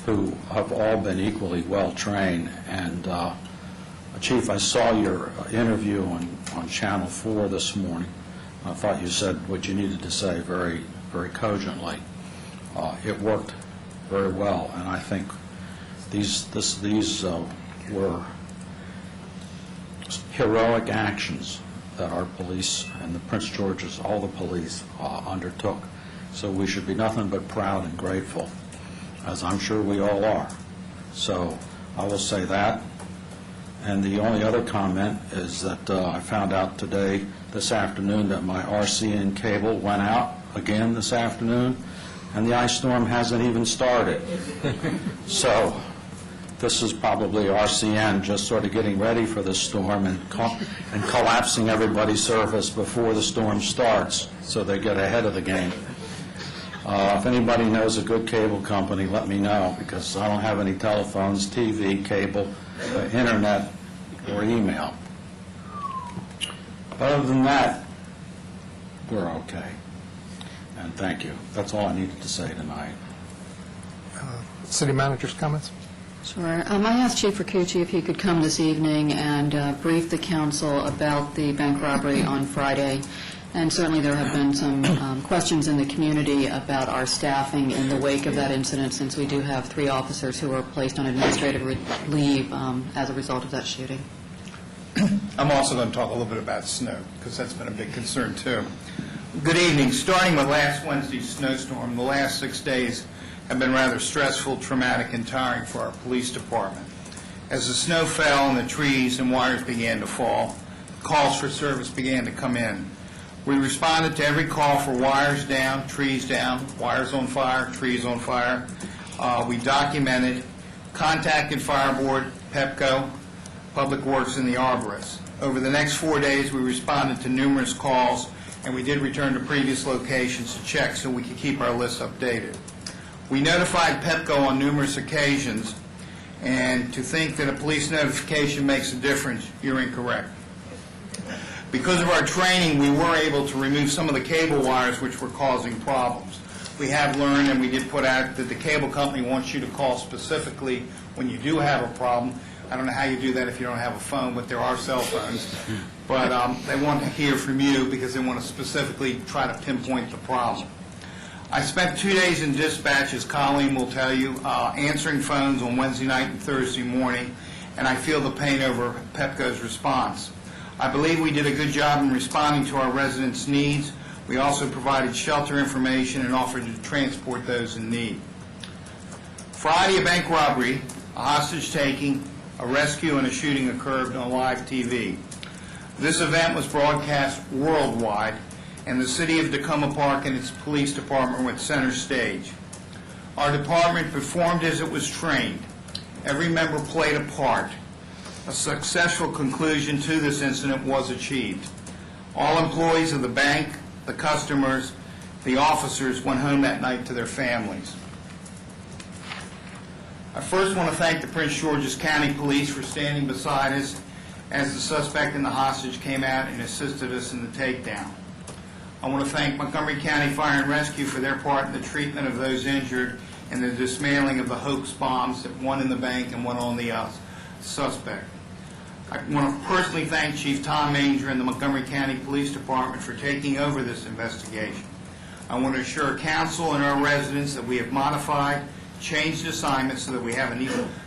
who have all been equally well trained. And Chief, I saw your interview on Channel 4 this morning. I thought you said what you needed to say very, very cogently. It worked very well, and I think these were heroic actions that our police and the Prince George's, all the police, undertook. So we should be nothing but proud and grateful, as I'm sure we all are. So I will say that. And the only other comment is that I found out this afternoon, that my RCN cable went out again this afternoon, and the ice storm hasn't even started. So this is probably RCN just sort of getting ready for the storm and collapsing everybody's service before the storm starts, so they get ahead of the game. If anybody knows a good cable company, let me know, because I don't have any telephones, TV, cable, internet, or email. Other than that, we're okay. And thank you. That's all I needed to say tonight. City manager's comments? Sure. I asked Chief Rakucci if he could come this evening and brief the council about the bank robbery on Friday. And certainly there have been some questions in the community about our staffing in the wake of that incident, since we do have 3 officers who were placed on administrative leave as a result of that shooting. I'm also going to talk a little bit about snow, because that's been a big concern, too. Good evening. Starting with last Wednesday's snowstorm, the last 6 days have been rather stressful, traumatic, and tiring for our police department. As the snow fell and the trees and wires began to fall, calls for service began to come in. We responded to every call for wires down, trees down, wires on fire, trees on fire. We documented, contacted Fire Board, PEPCO, Public Works, and the arborists. Over the next 4 days, we responded to numerous calls, and we did return to previous locations to check so we could keep our list updated. We notified PEPCO on numerous occasions, and to think that a police notification makes a difference, you're incorrect. Because of our training, we were able to remove some of the cable wires which were causing problems. We have learned, and we did put out, that the cable company wants you to call specifically when you do have a problem. I don't know how you do that if you don't have a phone, but there are cell phones. But they want to hear from you because they want to specifically try to pinpoint the problem. I spent 2 days in dispatch, as Colleen will tell you, answering phones on Wednesday night and Thursday morning, and I feel the pain over PEPCO's response. I believe we did a good job in responding to our residents' needs. We also provided shelter information and offered to transport those in need. Friday, a bank robbery, a hostage-taking, a rescue, and a shooting occurred on live TV. This event was broadcast worldwide, and the city of Tacoma Park and its police department were at center stage. Our department performed as it was trained. Every member played a part. A successful conclusion to this incident was achieved. All employees of the bank, the customers, the officers went home that night to their families. I first want to thank the Prince George's County Police for standing beside us as the suspect and the hostage came out and assisted us in the takedown. I want to thank Montgomery County Fire and Rescue for their part in the treatment of those injured and the dismantling of the hoax bombs, one in the bank and one on the suspect. I want to personally thank Chief Tom Manger and the Montgomery County Police Department for taking over this investigation. I want to assure council and our residents that we have modified, changed assignments so that we have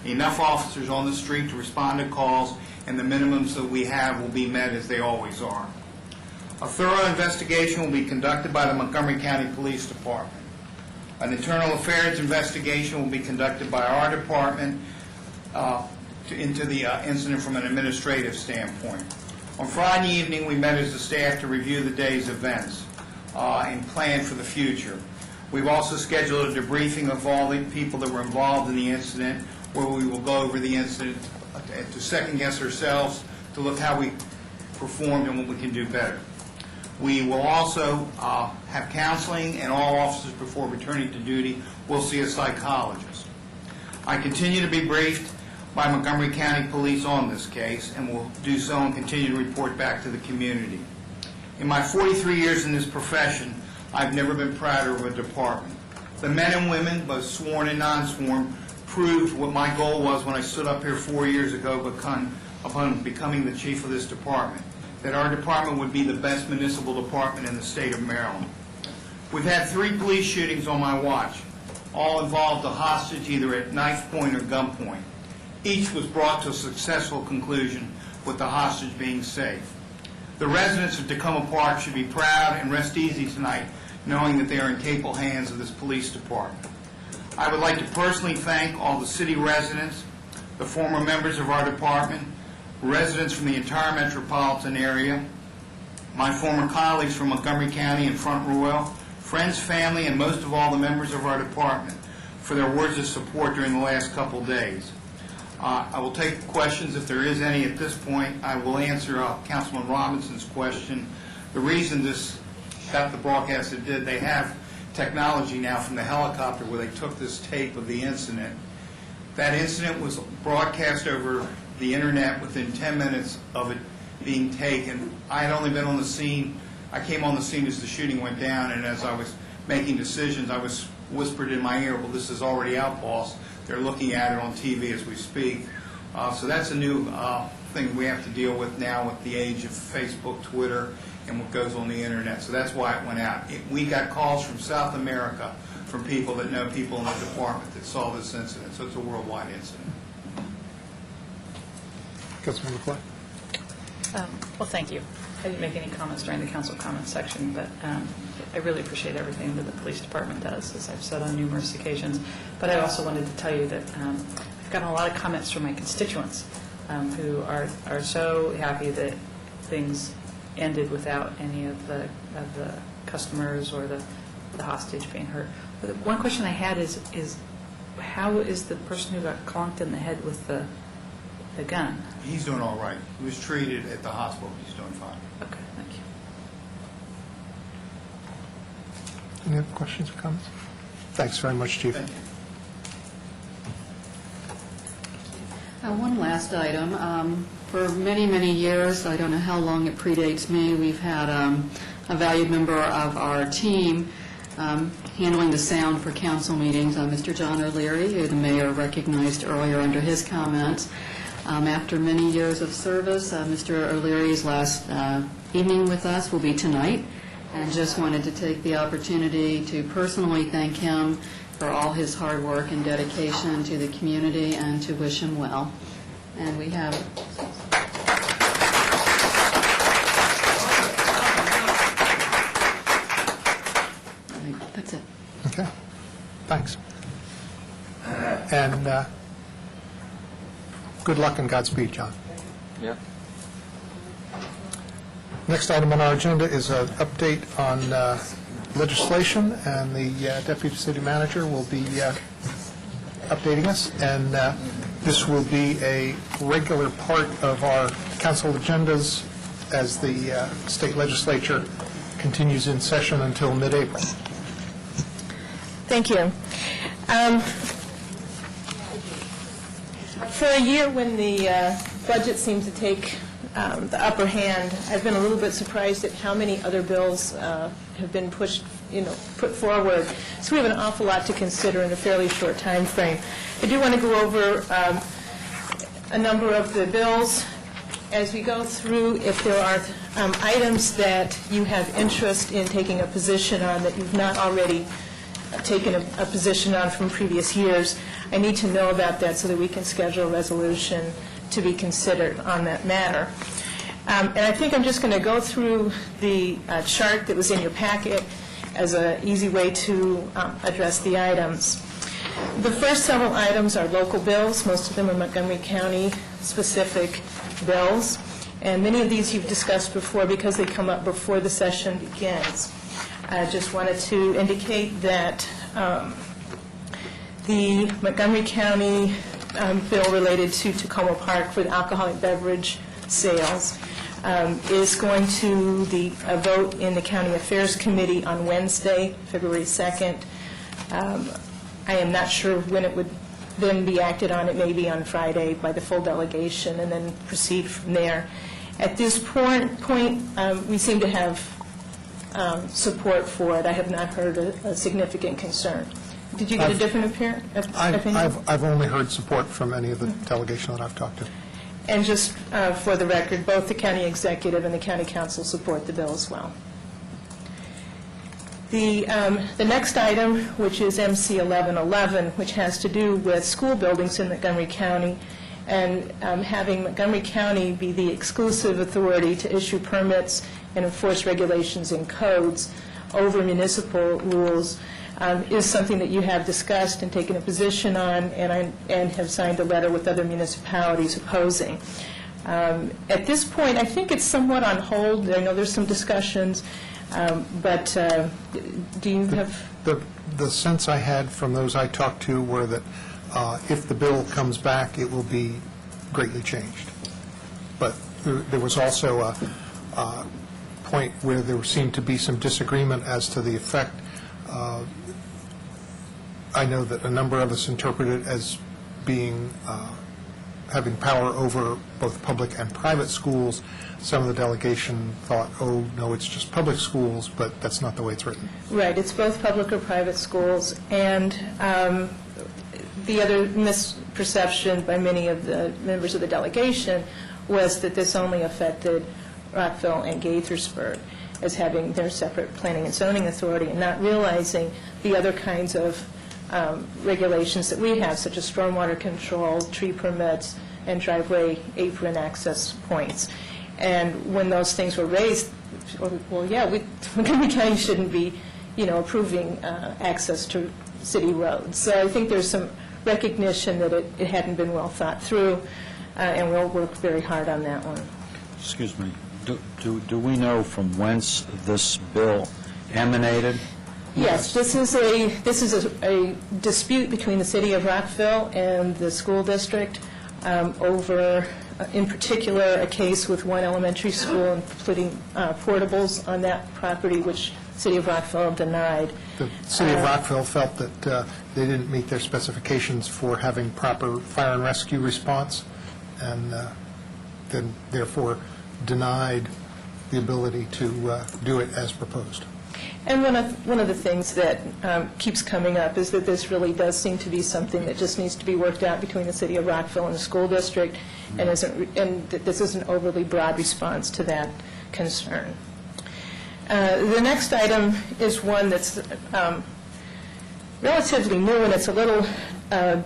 enough officers on the street to respond to calls, and the minimums that we have will be met as they always are. A thorough investigation will be conducted by the Montgomery County Police Department. An internal affairs investigation will be conducted by our department into the incident from an administrative standpoint. On Friday evening, we met as a staff to review the day's events and plan for the future. We've also scheduled a debriefing of all the people that were involved in the incident, where we will go over the incident to second-guess ourselves, to look how we performed and what we can do better. We will also have counseling, and all officers before returning to duty will see a psychologist. I continue to be briefed by Montgomery County Police on this case, and will do so and continue to report back to the community. In my 43 years in this profession, I've never been prouder of a department. The men and women, both sworn and non-sworn, proved what my goal was when I stood up here 4 years ago upon becoming the chief of this department, that our department would be the best municipal department in the state of Maryland. We've had 3 police shootings on my watch. All involved a hostage either at knife point or gunpoint. Each was brought to a successful conclusion with the hostage being safe. The residents of Tacoma Park should be proud and rest easy tonight knowing that they are in capable hands of this police department. I would like to personally thank all the city residents, the former members of our department, residents from the entire metropolitan area, my former colleagues from Montgomery County and Front Royal, friends, family, and most of all the members of our department for their words of support during the last couple days. I will take questions if there is any at this point. I will answer Councilman Robinson's question. The reason this got the broadcast it did, they have technology now from the helicopter where they took this tape of the incident. That incident was broadcast over the internet within 10 minutes of it being taken. I had only been on the scene. I came on the scene as the shooting went down, and as I was making decisions, I was whispered in my ear, well, this is already out, boss. They're looking at it on TV as we speak. So that's a new thing we have to deal with now with the age of Facebook, Twitter, and what goes on the internet. So that's why it went out. We got calls from South America from people that know people in the department that saw this incident. So it's a worldwide incident. Councilmember Clay. Well, thank you. I didn't make any comments during the council comments section, but I really appreciate everything that the police department does, as I've said on numerous occasions. But I also wanted to tell you that I've gotten a lot of comments from my constituents who are so happy that things ended without any of the customers or the hostage being hurt. But one question I had is how is the person who got conked in the head with the gun? He's doing all right. He was treated at the hospital. He's doing fine. Okay, thank you. Any other questions or comments? Thanks very much, Chief. Thank you. One last item. For many, many years, I don't know how long it predates me, we've had a valued member of our team handling the sound for council meetings, Mr. John O'Leary, who the mayor recognized earlier under his comments. After many years of service, Mr. O'Leary's last evening with us will be tonight, and just wanted to take the opportunity to personally thank him for all his hard work and dedication to the community and to wish him well. And we have... That's it. Okay, thanks. And good luck and Godspeed, John. Yeah. Next item on our agenda is an update on legislation, and the Deputy City Manager will be updating us, and this will be a regular part of our council agendas as the state legislature continues in session until mid-April. Thank you. For a year when the budget seemed to take the upper hand, I've been a little bit surprised at how many other bills have been pushed, put forward. So we have an awful lot to consider in a fairly short time frame. I do want to go over a number of the bills. As we go through, if there are items that you have interest in taking a position on that you've not already taken a position on from previous years, I need to know about that so that we can schedule a resolution to be considered on that matter. And I think I'm just going to go through the chart that was in your packet as an easy way to address the items. The first several items are local bills. Most of them are Montgomery County specific bills. And many of these you've discussed before because they come up before the session begins. I just wanted to indicate that the Montgomery County bill related to Tacoma Park for the alcoholic beverage sales is going to a vote in the County Affairs Committee on Wednesday, February 2nd. I am not sure when it would then be acted on. It may be on Friday by the full delegation and then proceed from there. At this point, we seem to have support for it. I have not heard a significant concern. Did you get a different opinion? I've only heard support from any of the delegation that I've talked to. And just for the record, both the county executive and the county council support the bill as well. The next item, which is MC 1111, which has to do with school buildings in Montgomery County, and having Montgomery County be the exclusive authority to issue permits and enforce regulations and codes over municipal rules, is something that you have discussed and taken a position on, and have signed a letter with other municipalities opposing. At this point, I think it's somewhat on hold. I know there's some discussions, but do you have... The sense I had from those I talked to were that if the bill comes back, it will be greatly changed. But there was also a point where there seemed to be some disagreement as to the effect. I know that a number of us interpret it as being having power over both public and private schools. Some of the delegation thought, oh, no, it's just public schools, but that's not the way it's written. Right. It's both public or private schools. And the other misperception by many of the members of the delegation was that this only affected Rockville and Gaithersburg as having their separate planning and zoning authority, and not realizing the other kinds of regulations that we have, such as stormwater control, tree permits, and driveway apron access points. And when those things were raised, well, yeah, Montgomery County shouldn't be, approving access to city roads. So I think there's some recognition that it hadn't been well thought through, and we'll work very hard on that one. Excuse me. Do we know from whence this bill emanated? Yes, this is a dispute between the city of Rockville and the school district over, in particular, a case with one elementary school and putting portables on that property, which the city of Rockville denied. The city of Rockville felt that they didn't meet their specifications for having proper fire and rescue response, and then therefore denied the ability to do it as proposed. And one of the things that keeps coming up is that this really does seem to be something that just needs to be worked out between the city of Rockville and the school district, and that this is an overly broad response to that concern. The next item is one that's relatively new, and it's a little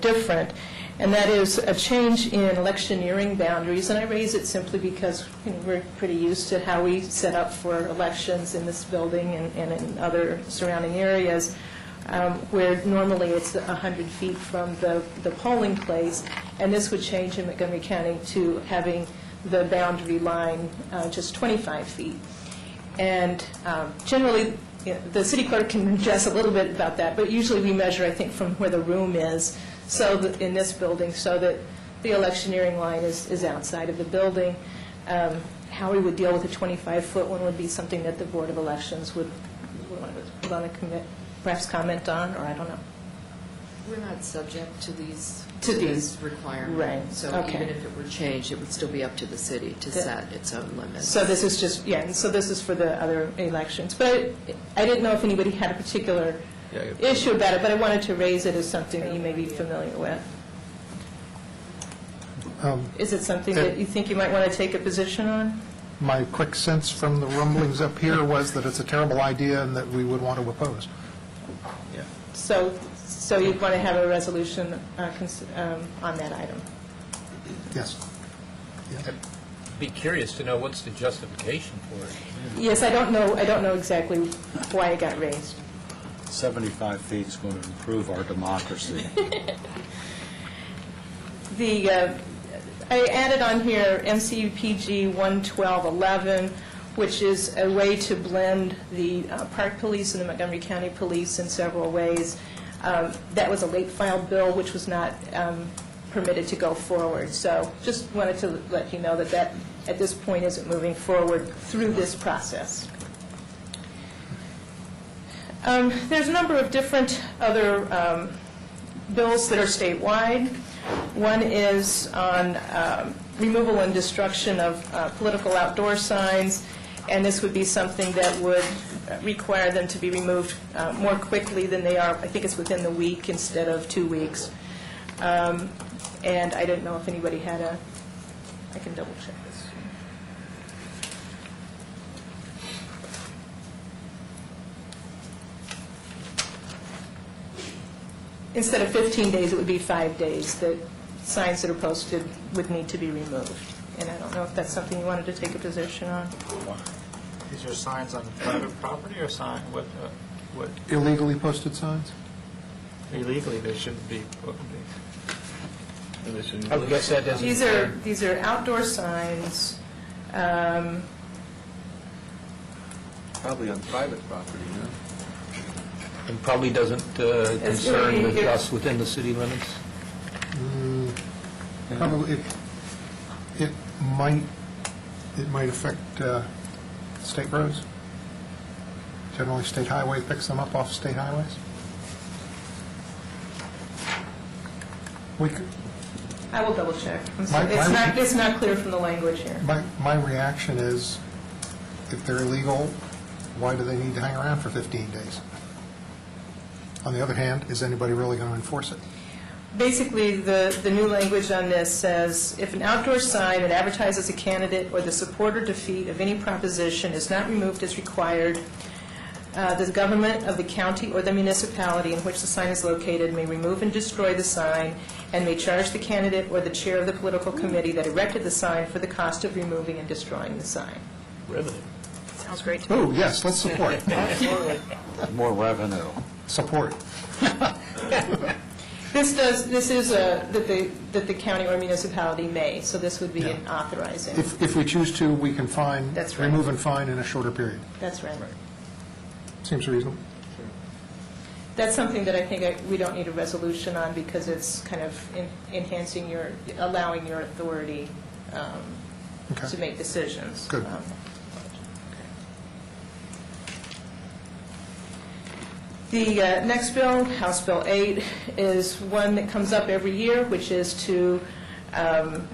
different. and that is a change in electioneering boundaries. And I raise it simply because we're pretty used to how we set up for elections in this building and in other surrounding areas, where normally it's 100 feet from the polling place, and this would change in Montgomery County to having the boundary line just 25 feet. And generally, the city clerk can address a little bit about that, but usually we measure, I think, from where the room is, so that in this building, so that the electioneering line is outside of the building. How we would deal with a 25-foot one would be something that the Board of Elections would want to perhaps comment on, or I don't know. We're not subject to these requirements. Right. So Okay. even if it were changed, it would still be up to the city to set its own limits. So this is just, and so this is for the other elections. But I didn't know if anybody had a particular issue about it, but I wanted to raise it as something that you may be familiar with. Is it something that you think you might want to take a position on? My quick sense from the rumblings up here was that it's a terrible idea and that we would want to oppose. So you'd want to have a resolution on that item? Yes. I'd be curious to know what's the justification for it. Yes, I don't know exactly why it got raised. 75 feet is going to improve our democracy. I added on here MCPG 11211, which is a way to blend the Park Police and the Montgomery County Police in several ways. That was a late filed bill, which was not permitted to go forward. So just wanted to let you know that at this point isn't moving forward through this process. There's a number of different other bills that are statewide. One is on removal and destruction of political outdoor signs, and this would be something that would require them to be removed more quickly than they are. I think it's within the week instead of 2 weeks. And I didn't know if anybody had I can double check this. Instead of 15 days, it would be 5 days that signs that are posted would need to be removed. And I don't know if that's something you wanted to take a position on. These are signs on private property or what? Illegally posted signs? Illegally, they shouldn't be. I would guess that doesn't. These are outdoor signs. Probably on private property, no? And probably doesn't concern with us within the city limits? Probably, it might affect state roads. Generally, state highway picks them up off state highways. We could, I will double check. It's not clear from the language here. my reaction is, if they're illegal, why do they need to hang around for 15 days? On the other hand, is anybody really going to enforce it? Basically, the new language on this says, if an outdoor sign that advertises a candidate or the support or defeat of any proposition is not removed as required, the government of the county or the municipality in which the sign is located may remove and destroy the sign and may charge the candidate or the chair of the political committee that erected the sign for the cost of removing and destroying the sign. Revenue. Sounds great to me. Oh, yes, let's support. More revenue. Support. This is that the county or municipality may, so this would be an authorizing. If we choose to, we can fine, That's right. remove and fine in a shorter period. That's right. Seems reasonable. That's something that I think we don't need a resolution on because it's kind of enhancing allowing your authority to make decisions. Good. The next bill, House Bill 8, is one that comes up every year, which is to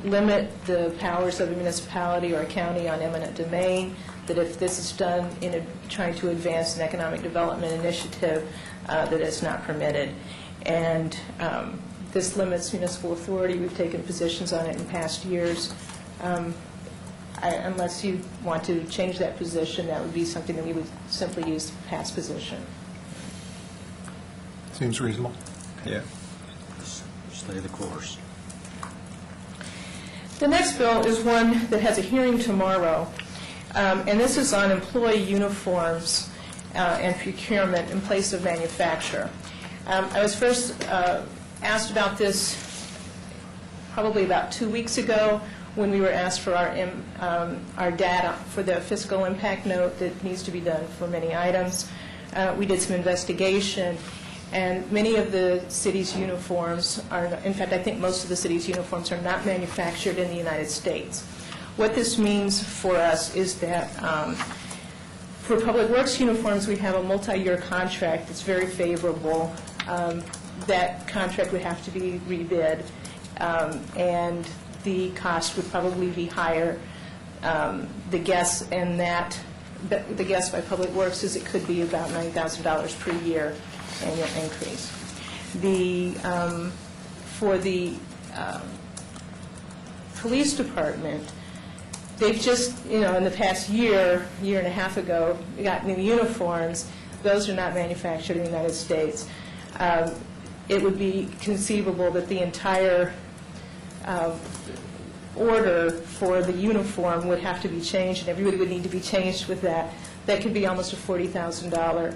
limit the powers of a municipality or a county on eminent domain, that if this is done in trying to advance an economic development initiative, that it's not permitted. And this limits municipal authority. We've taken positions on it in past years. Unless you want to change that position, that would be something that we would simply use the past position. Seems reasonable. Yeah. Stay the course. The next bill is one that has a hearing tomorrow, and this is on employee uniforms and procurement in place of manufacture. I was first asked about this probably about 2 weeks ago when we were asked for our data for the fiscal impact note that needs to be done for many items. We did some investigation, and many of the city's uniforms are, in fact, I think most of the city's uniforms are not manufactured in the United States. What this means for us is that for Public Works uniforms, we have a multi-year contract that's very favorable. That contract would have to be rebid, and the cost would probably be higher. The guess by Public Works is it could be about $9,000 per year annual increase. For the police department, they've just, in the past year and a half ago, got new uniforms. Those are not manufactured in the United States. It would be conceivable that the entire order for the uniform would have to be changed, and everybody would need to be changed with that. That could be almost a $40,000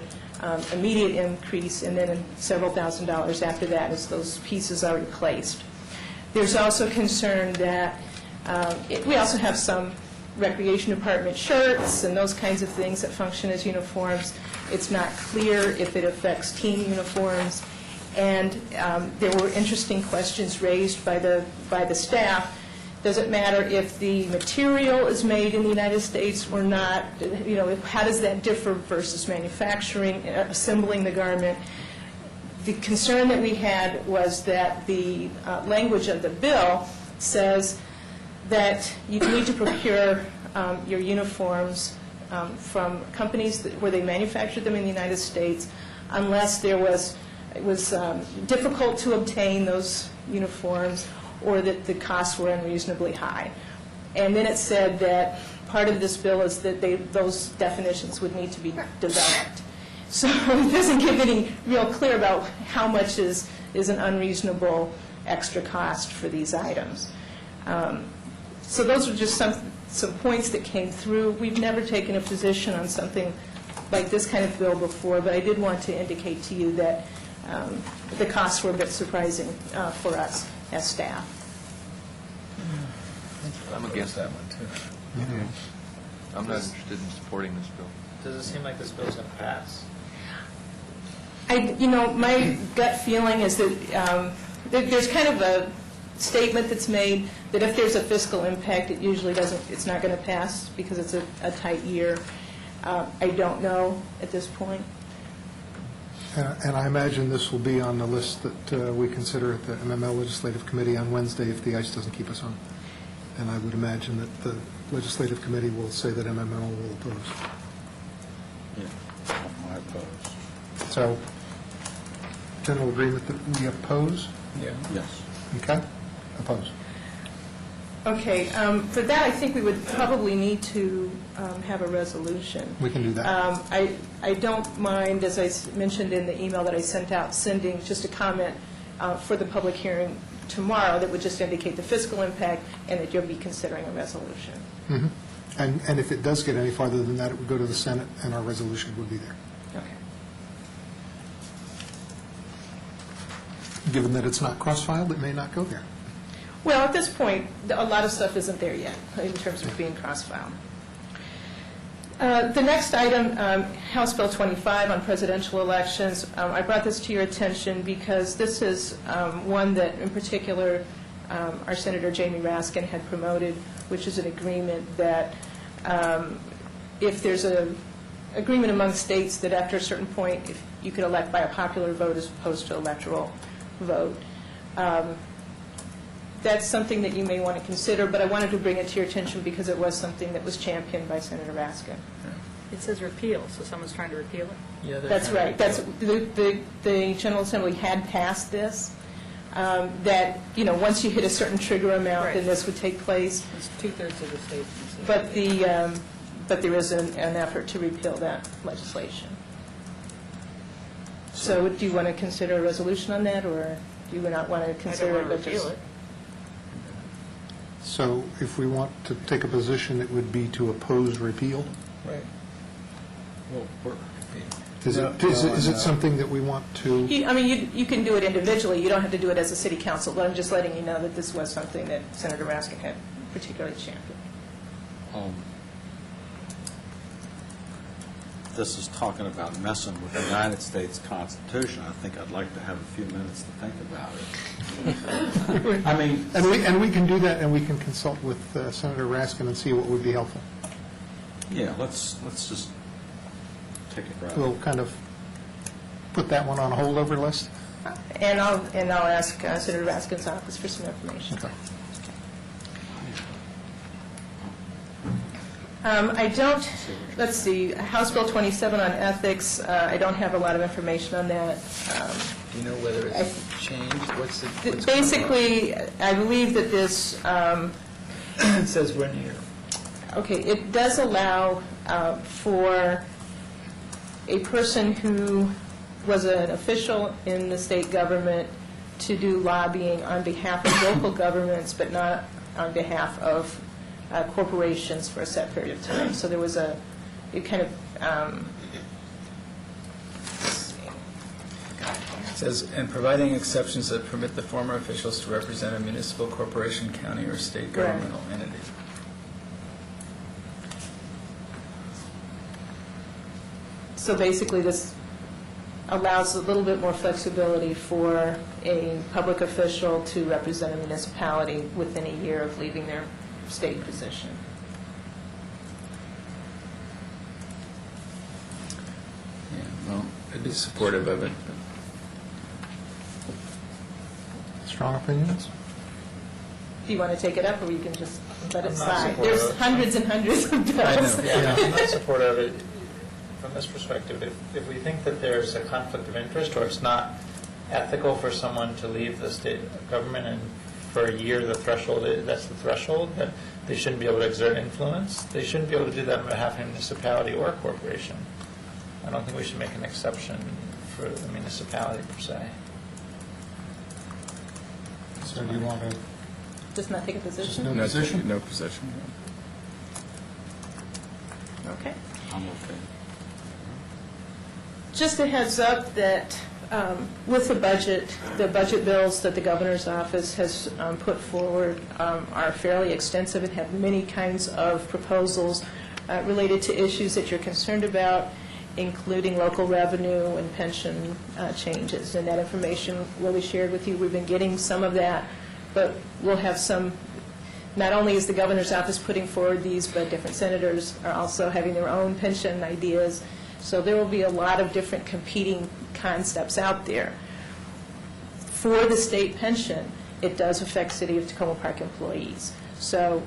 immediate increase, and then several $1,000s after that as those pieces are replaced. There's also concern that we also have some recreation department shirts and those kinds of things that function as uniforms. It's not clear if it affects team uniforms, and there were interesting questions raised by the staff. Does it matter if the material is made in the United States or not? How does that differ versus manufacturing, assembling the garment? The concern that we had was that the language of the bill says that you need to procure your uniforms from companies where they manufacture them in the United States unless it was difficult to obtain those uniforms or that the costs were unreasonably high. And then it said that part of this bill is that those definitions would need to be developed. So it doesn't give any real clear about how much is an unreasonable extra cost for these items. So those are just some points that came through. We've never taken a position on something like this kind of bill before, but I did want to indicate to you that the costs were a bit surprising for us as staff. I'm against that one, too. I'm not interested in supporting this bill. Does it seem like this bill's going to pass? My gut feeling is that there's kind of a statement that's made that if there's a fiscal impact, it usually it's not going to pass because it's a tight year. I don't know at this point. And I imagine this will be on the list that we consider at the MML Legislative Committee on Wednesday if the ice doesn't keep us on. And I would imagine that the Legislative Committee will say that MML will oppose. Yeah, I oppose. So, general agreement that we oppose? Yeah. Yes. Okay. Oppose. Okay. For that, I think we would probably need to have a resolution. We can do that. I don't mind, as I mentioned in the email that I sent out, sending just a comment for the public hearing tomorrow that would just indicate the fiscal impact and that you'll be considering a resolution. Mm-hmm. And if it does get any farther than that, it would go to the Senate and our resolution would be there. Okay. Given that it's not cross-filed, it may not go there. Well, at this point, a lot of stuff isn't there yet in terms of being cross-filed. The next item, House Bill 25 on presidential elections. I brought this to your attention because this is one that, in particular, our Senator Jamie Raskin had promoted, which is an agreement that if there's an agreement among states that after a certain point, if you could elect by a popular vote as opposed to electoral vote. That's something that you may want to consider, but I wanted to bring it to your attention because it was something that was championed by Senator Raskin. It says repeal, so someone's trying to repeal it? Yeah, that's right. That's the General Assembly had passed this, that, once you hit a certain trigger amount, then this would take place. It's two-thirds of the states. But there is an effort to repeal that legislation. So do you want to consider a resolution on that, or do you not want to consider I don't want to repeal it. So if we want to take a position, it would be to oppose repeal? Right. Well, Is it something that we want to? You can do it individually, you don't have to do it as a city council, but I'm just letting you know that this was something that Senator Raskin had particularly championed. This is talking about messing with the United States Constitution. I think I'd like to have a few minutes to think about it. I mean... And we can do that, and we can consult with Senator Raskin and see what would be helpful. Yeah, let's just take a breath. We'll kind of put that one on a holdover list. And I'll ask Senator Raskin's office for some information. Okay. I don't, let's see, House Bill 27 on ethics, I don't have a lot of information on that. Do you know whether it's changed? Basically, I believe that this... It says we're near. Okay, it does allow for a person who was an official in the state government to do lobbying on behalf of local governments, but not on behalf of corporations for a set period of time. So there was it kind of, It says, and providing exceptions that permit the former officials to represent a municipal, corporation, county, or state governmental entity. so basically this allows a little bit more flexibility for a public official to represent a municipality within a year of leaving their state position. Yeah, well, I'd be supportive of it. Strong opinions? Do you want to take it up, or you can just let it I'm not slide? supportive There's of it. hundreds and hundreds of bills. I know, yeah, I'm not supportive of it from this perspective. If we think that there's a conflict of interest, or it's not ethical for someone to leave the state government and for a year the threshold, that's the threshold, that they shouldn't be able to exert influence, they shouldn't be able to do that on behalf of a municipality or a corporation. I don't think we should make an exception for the municipality per se. So do you want to? Just not take a position? No position? No position. Okay. I'm okay. Just a heads up that with the budget bills that the governor's office has put forward are fairly extensive and have many kinds of proposals related to issues that you're concerned about, including local revenue and pension changes. And that information will be shared with you. We've been getting some of that, but we'll have some. Not only is the governor's office putting forward these, but different senators are also having their own pension ideas. So there will be a lot of different competing concepts out there. For the state pension, it does affect City of Tacoma Park employees. So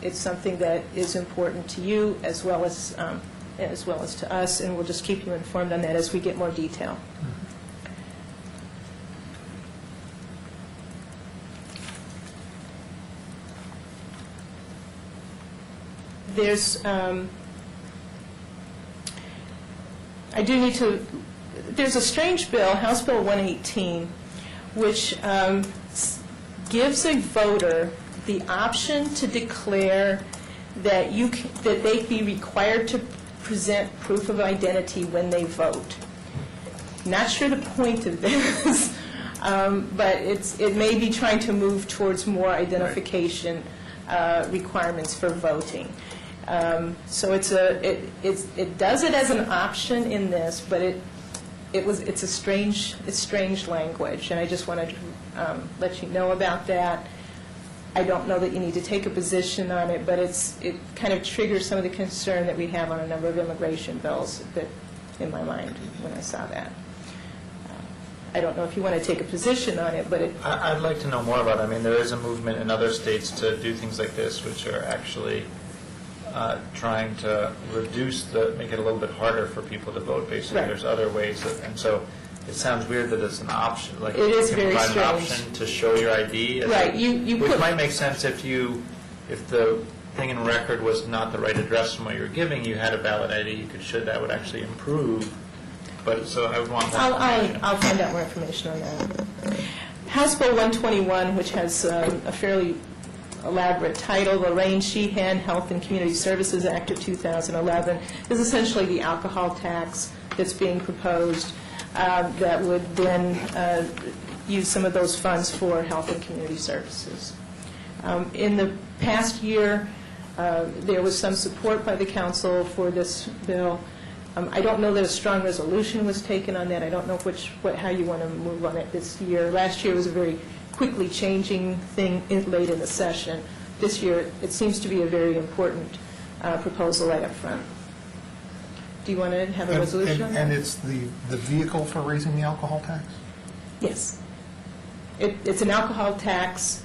it's something that is important to you as well as to us, and we'll just keep you informed on that as we get more detail. There's, there's a strange bill, House Bill 118, which gives a voter the option to declare that that they be required to present proof of identity when they vote. Not sure the point of this, but it may be trying to move towards more identification requirements for voting. So it does it as an option in this, but it's strange language, and I just wanted to let you know about that. I don't know that you need to take a position on it, but it kind of triggers some of the concern that we have on a number of immigration bills that in my mind when I saw that. I don't know if you want to take a position on it, but I'd like to know more about it. I mean, there is a movement in other states to do things like this, which are actually trying to make it a little bit harder for people to vote, basically. Right. There's other ways, and so it sounds weird that it's an option. Like, it is you can very provide strange. an option to show your ID. Right, which might make sense if the thing in record was not the right address from what you were giving, you had a valid ID, you could show that would actually improve. But, so I would want more information. I'll find out more information on that. House Bill 121, which has a fairly elaborate title, Lorraine Sheehan, Health and Community Services Act of 2011, is essentially the alcohol tax that's being proposed that would then use some of those funds for health and community services. In the past year, there was some support by the council for this bill. I don't know that a strong resolution was taken on that. I don't know how you want to move on it this year. Last year was a very quickly changing thing late in the session. This year, it seems to be a very important proposal right up front. Do you want to have a resolution on that? And it's the vehicle for raising the alcohol tax? Yes. It's an alcohol tax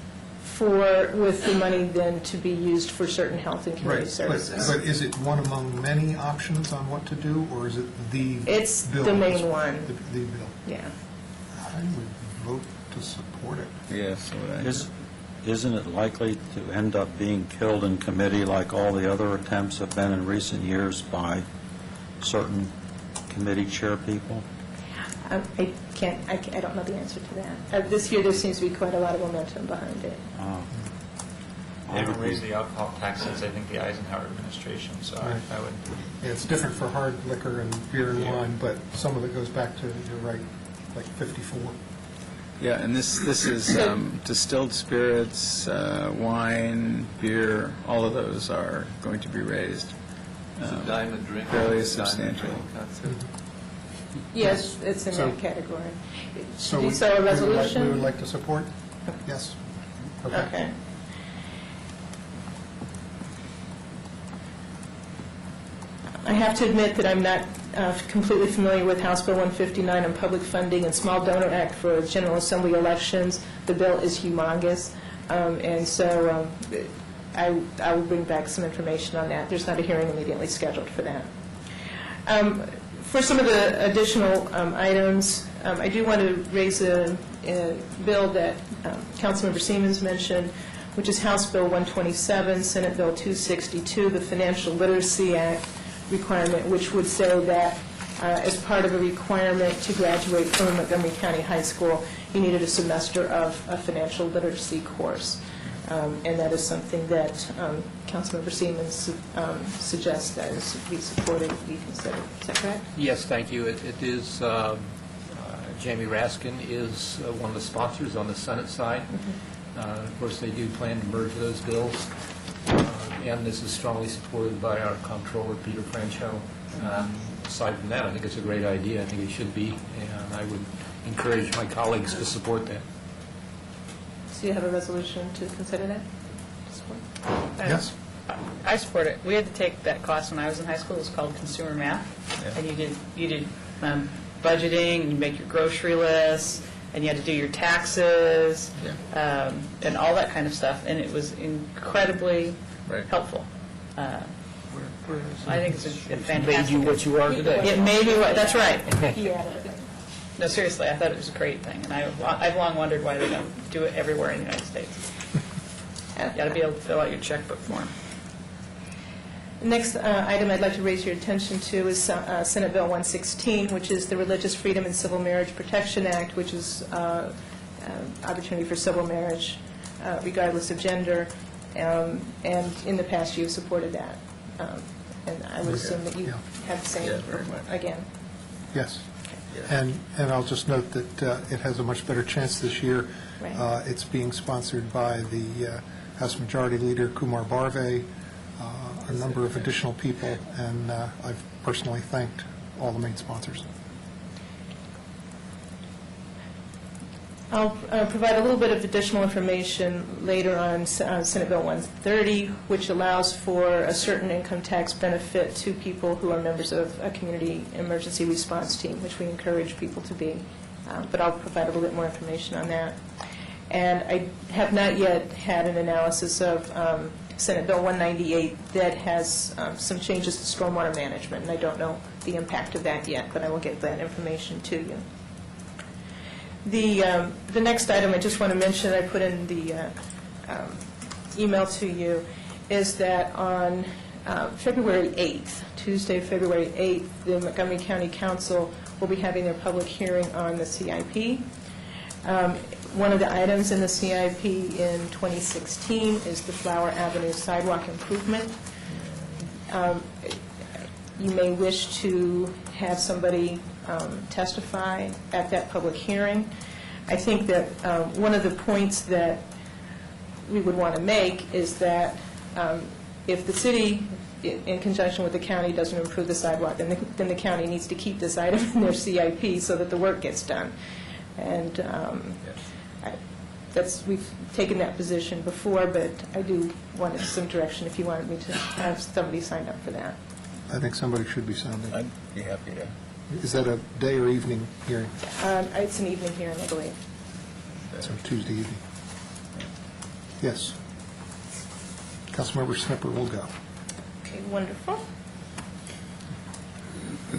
with the money then to be used for certain health and community services. But is it one among many options on what to do, or is it the bill? It's the main one. The bill? Yeah. I would vote to support it. Yes. Isn't it likely to end up being killed in committee like all the other attempts have been in recent years by certain committee chair people? I don't know the answer to that. This year, there seems to be quite a lot of momentum behind it. They haven't raised the alcohol tax since, I think, the Eisenhower administration, so Right. I would... Yeah, it's different for hard liquor and beer and wine, but some of it goes back to, you're right, like 54. Yeah, and this is distilled spirits, wine, beer, all of those are going to be raised. Diamond drink. Fairly substantial. Yes, it's in So- that category. So Do you we- sell a we would like- resolution? We would like to support? Yes. Okay. I have to admit that I'm not completely familiar with House Bill 159 on public funding and Small Donor Act for General Assembly elections. The bill is humongous, and so I will bring back some information on that. There's not a hearing immediately scheduled for that. For some of the additional items, I do want to raise a bill that Councilmember Siemens mentioned, which is House Bill 127, Senate Bill 262, the Financial Literacy Act requirement, which would say that as part of a requirement to graduate from Montgomery County High School, you needed a semester of a financial literacy course. And that is something that Councilmember Siemens suggests that is be supported, be considered. Is that correct? Yes, thank you. It is, Jamie Raskin is one of the sponsors on the Senate side. Of course, they do plan to merge those bills, and this is strongly supported by our comptroller, Peter Francho. Aside from that, I think it's a great idea. I think it should be, and I would encourage my colleagues to support that. So you have a resolution to consider that? Yes. I support it. We had to take that class when I was in high school. It was called consumer math. And you did budgeting, and you make your grocery lists, and you had to do your taxes, and all that kind of stuff. And it was incredibly helpful. I think it's a fantastic. Made you what you are today. It made me what, that's right. Yeah. No, seriously, I thought it was a great thing. And I've long wondered why they don't do it everywhere in the United States. You got to be able to fill out your checkbook form. The next item I'd like to raise your attention to is Senate Bill 116, which is the Religious Freedom and Civil Marriage Protection Act, which is opportunity for civil marriage regardless of gender. And in the past, you've supported that. And I would assume that you have the same again. Yes. And I'll just note that it has a much better chance this year. Right. It's being sponsored by the House Majority Leader Kumar Barve, a number of additional people, and I've personally thanked all the main sponsors. I'll provide a little bit of additional information later on Senate Bill 130, which allows for a certain income tax benefit to people who are members of a community emergency response team, which we encourage people to be. But I'll provide a little bit more information on that. And I have not yet had an analysis of Senate Bill 198 that has some changes to stormwater management, and I don't know the impact of that yet, but I will get that information to you. The next item I just want to mention, I put in the email to you, is that on February 8th, Tuesday, February 8th, the Montgomery County Council will be having their public hearing on the CIP. One of the items in the CIP in 2016 is the Flower Avenue sidewalk improvement. You may wish to have somebody testify at that public hearing. I think that one of the points that we would want to make is that if the city, in conjunction with the county, doesn't improve the sidewalk, then the county needs to keep this item in their CIP so that the work gets done. And we've taken that position before, but I do want some direction if you wanted me to have somebody sign up for that. I think somebody should be sounding. I'd be happy to. Is that a day or evening hearing? It's an evening hearing, I believe. So Tuesday evening. Yes. Councilmember Snipper will go. Okay, wonderful.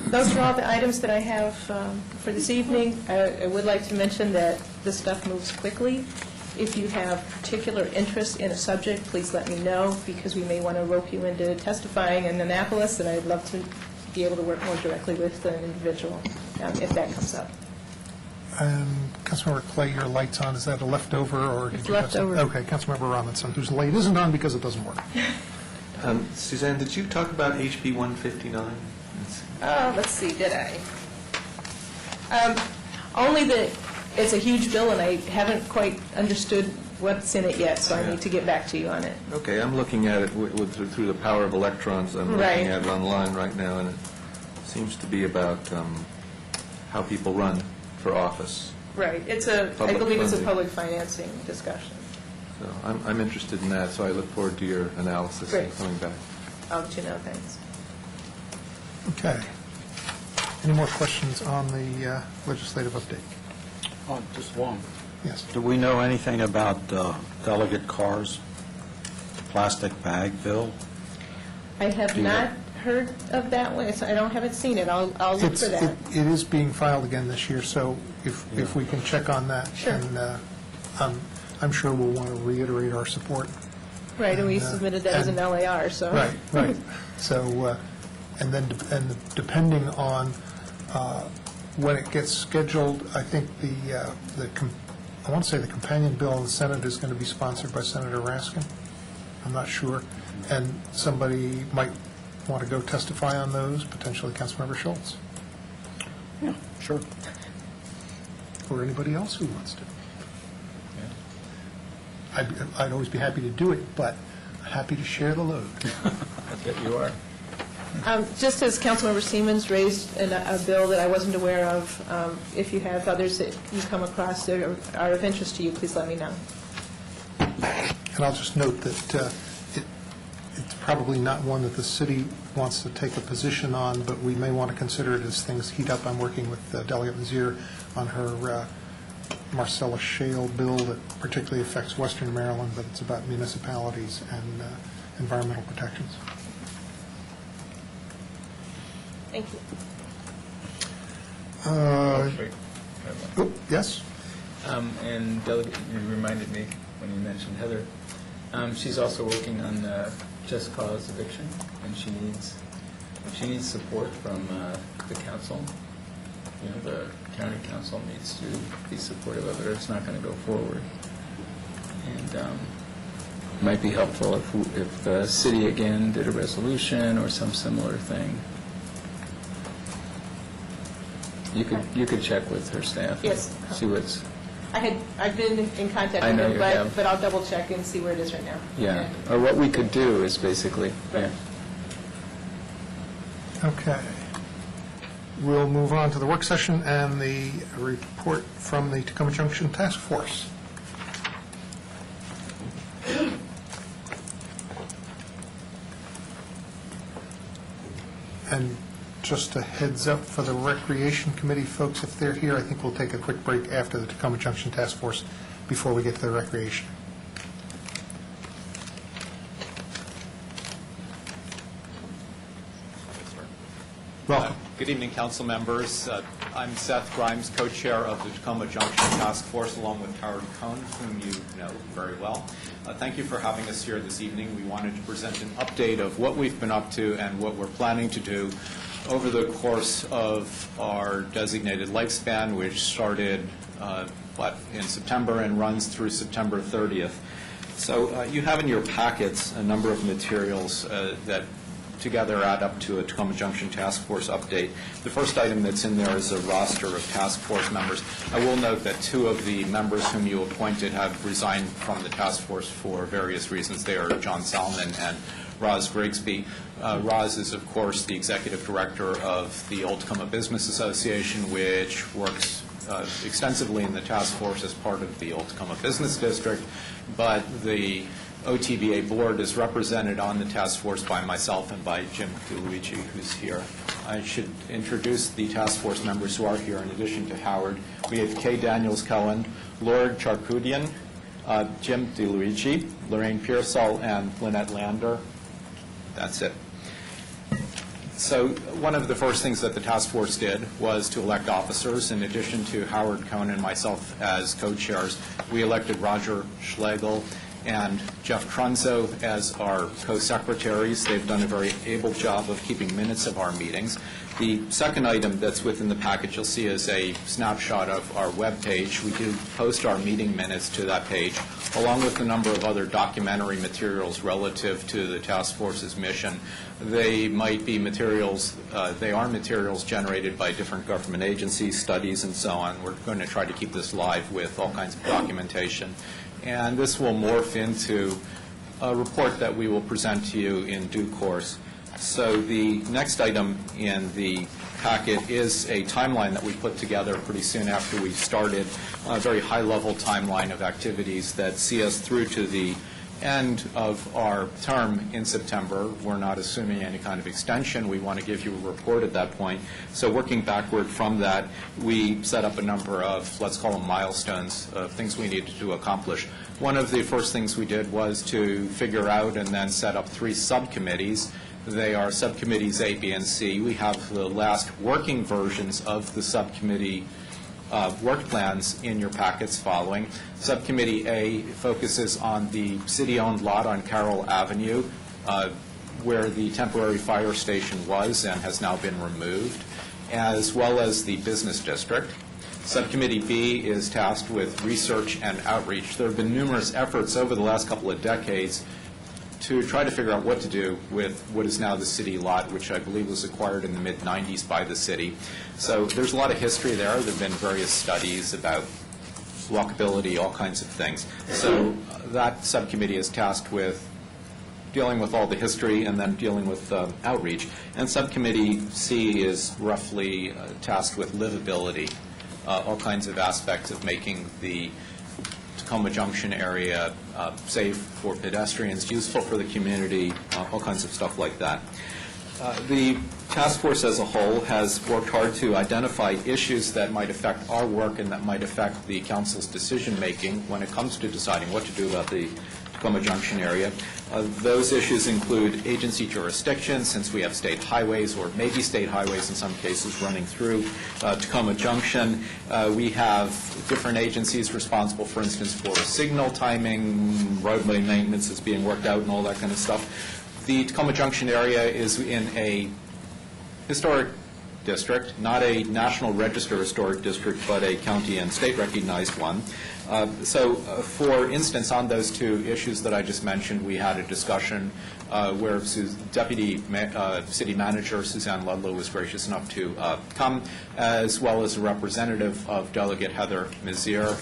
Those are all the items that I have for this evening. I would like to mention that this stuff moves quickly. If you have particular interest in a subject, please let me know, because we may want to rope you into testifying in Annapolis, and I'd love to be able to work more directly with an individual if that comes up. Councilmember Clay, your light's on. Is that a leftover or? It's leftover. Okay, Councilmember Robinson, whose light isn't on because it doesn't work. Suzanne, did you talk about HB 159? Let's see, did I? Only that it's a huge bill, and I haven't quite understood what's in it yet, so I need to get back to you on it. Okay, I'm looking at it through the power of electrons. I'm looking at it online right now, and it seems to be about how people run for office. Right. I believe it's a public financing discussion. So I'm interested in that, so I look forward to your analysis and coming back. I'll let you know. Thanks. Okay. Any more questions on the legislative update? Oh, just one. Yes. Do we know anything about delegate cars, plastic bag bill? I have not heard of that one. I haven't seen it. I'll look for that. It is being filed again this year, so if we can check on that. Sure. And I'm sure we'll want to reiterate our support. Right, and we submitted that as an LAR, so. Right. So, and depending on when it gets scheduled, I think I want to say the companion bill in the Senate is going to be sponsored by Senator Raskin. I'm not sure. And somebody might want to go testify on those, potentially Councilmember Schultz. Yeah, sure. Or anybody else who wants to. I'd always be happy to do it, but I'm happy to share the load. I bet you are. Just as Councilmember Siemens raised a bill that I wasn't aware of, if you have others that you come across that are of interest to you, please let me know. And I'll just note that it's probably not one that the city wants to take a position on, but we may want to consider it as things heat up. I'm working with Delegate Mazier on her Marcellus Shale bill that particularly affects Western Maryland, but it's about municipalities and environmental protections. Thank you. Yes? And Delegate, you reminded me when you mentioned Heather. She's also working on just cause eviction, and she needs support from the council. You know, the county council needs to be supportive of it, or it's not going to go forward. And it might be helpful if the city again did a resolution or some similar thing. You could check with her staff. Yes. And see what's. I've been in contact I with know you them, have. but I'll double check and see where it is right now. Yeah. Or what we could do is basically. Right. Yeah. Okay. We'll move on to the work session and the report from the Tacoma Junction Task Force. And just a heads up for the Recreation Committee folks, if they're here, I think we'll take a quick break after the Tacoma Junction Task Force before we get to the recreation. Welcome. Good evening, council members. I'm Seth Grimes, co-chair of the Tacoma Junction Task Force, along with Tara Cohn, whom you know very well. Thank you for having us here this evening. We wanted to present an update of what we've been up to and what we're planning to do over the course of our designated lifespan, which started in September and runs through September 30th. So you have in your packets a number of materials that together add up to a Tacoma Junction Task Force update. The first item that's in there is a roster of task force members. I will note that 2 of the members whom you appointed have resigned from the task force for various reasons. They are John Salmon and Roz Grigsby. Roz is, of course, the executive director of the Old Tacoma Business Association, which works extensively in the task force as part of the Old Tacoma Business District, but the OTBA board is represented on the task force by myself and by Jim DeLuigi, who's here. I should introduce the task force members who are here in addition to Howard. We have Kay Daniels Cohen, Lord Charkudian, Jim DeLuigi, Lorraine Pearsall, and Lynette Lander. That's it. So one of the first things that the task force did was to elect officers. In addition to Howard Cohen and myself as co-chairs, we elected Roger Schlegel and Jeff Trunzo as our co-secretaries. They've done a very able job of keeping minutes of our meetings. The second item that's within the package you'll see is a snapshot of our web page. We do post our meeting minutes to that page, along with a number of other documentary materials relative to the task force's mission. They might be materials, they are materials generated by different government agencies, studies, and so on. We're going to try to keep this live with all kinds of documentation. And this will morph into a report that we will present to you in due course. So the next item in the packet is a timeline that we put together pretty soon after we started, a very high-level timeline of activities that see us through to the end of our term in September. We're not assuming any kind of extension. We want to give you a report at that point. So working backward from that, we set up a number of, let's call them milestones, of things we needed to accomplish. One of the first things we did was to figure out and then set up 3 subcommittees. They are subcommittees A, B, and C. We have the last working versions of the subcommittee work plans in your packets following. Subcommittee A focuses on the city-owned lot on Carroll Avenue, where the temporary fire station was and has now been removed, as well as the business district. Subcommittee B is tasked with research and outreach. There have been numerous efforts over the last couple of decades to try to figure out what to do with what is now the city lot, which I believe was acquired in the mid-'90s by the city. So there's a lot of history there. There have been various studies about walkability, all kinds of things. So that subcommittee is tasked with dealing with all the history and then dealing with outreach. And Subcommittee C is roughly tasked with livability, all kinds of aspects of making the Tacoma Junction area safe for pedestrians, useful for the community, all kinds of stuff like that. The task force as a whole has worked hard to identify issues that might affect our work and that might affect the council's decision-making when it comes to deciding what to do about the Tacoma Junction area. Those issues include agency jurisdiction, since we have state highways, or maybe state highways in some cases, running through Tacoma Junction. We have different agencies responsible, for instance, for signal timing, roadway maintenance is being worked out, and all that kind of stuff. The Tacoma Junction area is in a historic district, not a National Register historic district, but a county and state recognized one. For instance, on those 2 issues that I just mentioned, we had a discussion where Deputy City Manager Suzanne Ludlow was gracious enough to come, as well as a representative of Delegate Heather Mazier,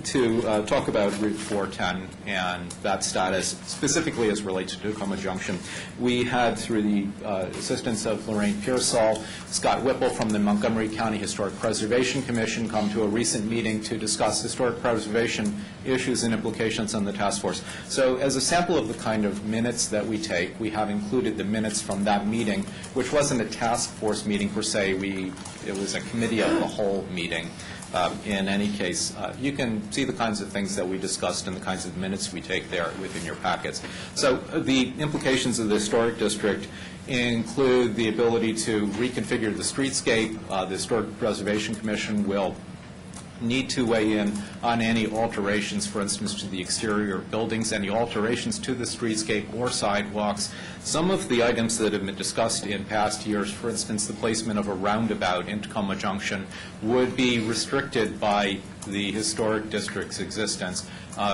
to talk about Route 410 and that status, specifically as relates to Tacoma Junction. We had, through the assistance of Lorraine Pearsall, Scott Whipple from the Montgomery County Historic Preservation Commission come to a recent meeting to discuss historic preservation issues and implications on the task force. So as a sample of the kind of minutes that we take, we have included the minutes from that meeting, which wasn't a task force meeting per se. It was a committee of the whole meeting. In any case, you can see the kinds of things that we discussed and the kinds of minutes we take there within your packets. So the implications of the historic district include the ability to reconfigure the streetscape. The Historic Preservation Commission will need to weigh in on any alterations, for instance, to the exterior of buildings, any alterations to the streetscape or sidewalks. Some of the items that have been discussed in past years, for instance, the placement of a roundabout in Tacoma Junction, would be restricted by the historic district's existence.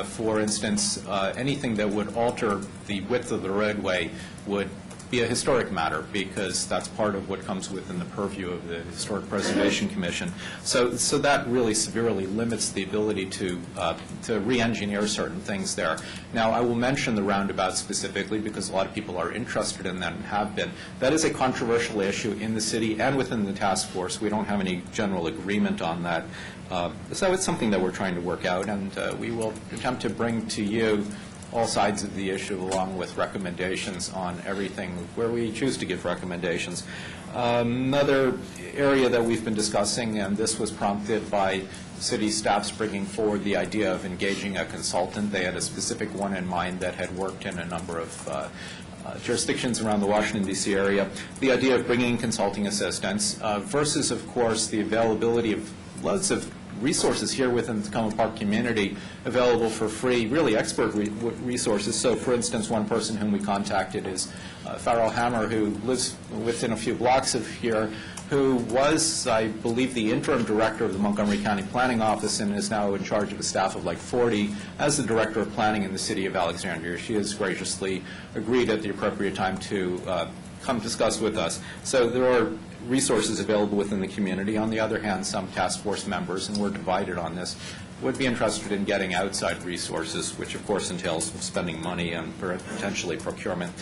For instance, anything that would alter the width of the roadway would be a historic matter, because that's part of what comes within the purview of the Historic Preservation Commission. So that really severely limits the ability to re-engineer certain things there. Now, I will mention the roundabout specifically because a lot of people are interested in that and have been. That is a controversial issue in the city and within the task force. We don't have any general agreement on that. So it's something that we're trying to work out, and we will attempt to bring to you all sides of the issue along with recommendations on everything where we choose to give recommendations. Another area that we've been discussing, and this was prompted by city staffs bringing forward the idea of engaging a consultant. They had a specific one in mind that had worked in a number of jurisdictions around the Washington, D.C. area. The idea of bringing consulting assistance versus, of course, the availability of lots of resources here within the Tacoma Park community available for free, really expert resources. So, for instance, one person whom we contacted is Farrell Hammer, who lives within a few blocks of here, who was, I believe, the interim director of the Montgomery County Planning Office and is now in charge of a staff of like 40 as the director of planning in the city of Alexandria. She has graciously agreed at the appropriate time to come discuss with us. So there are resources available within the community. On the other hand, some task force members, and we're divided on this, would be interested in getting outside resources, which of course entails spending money and potentially procurement.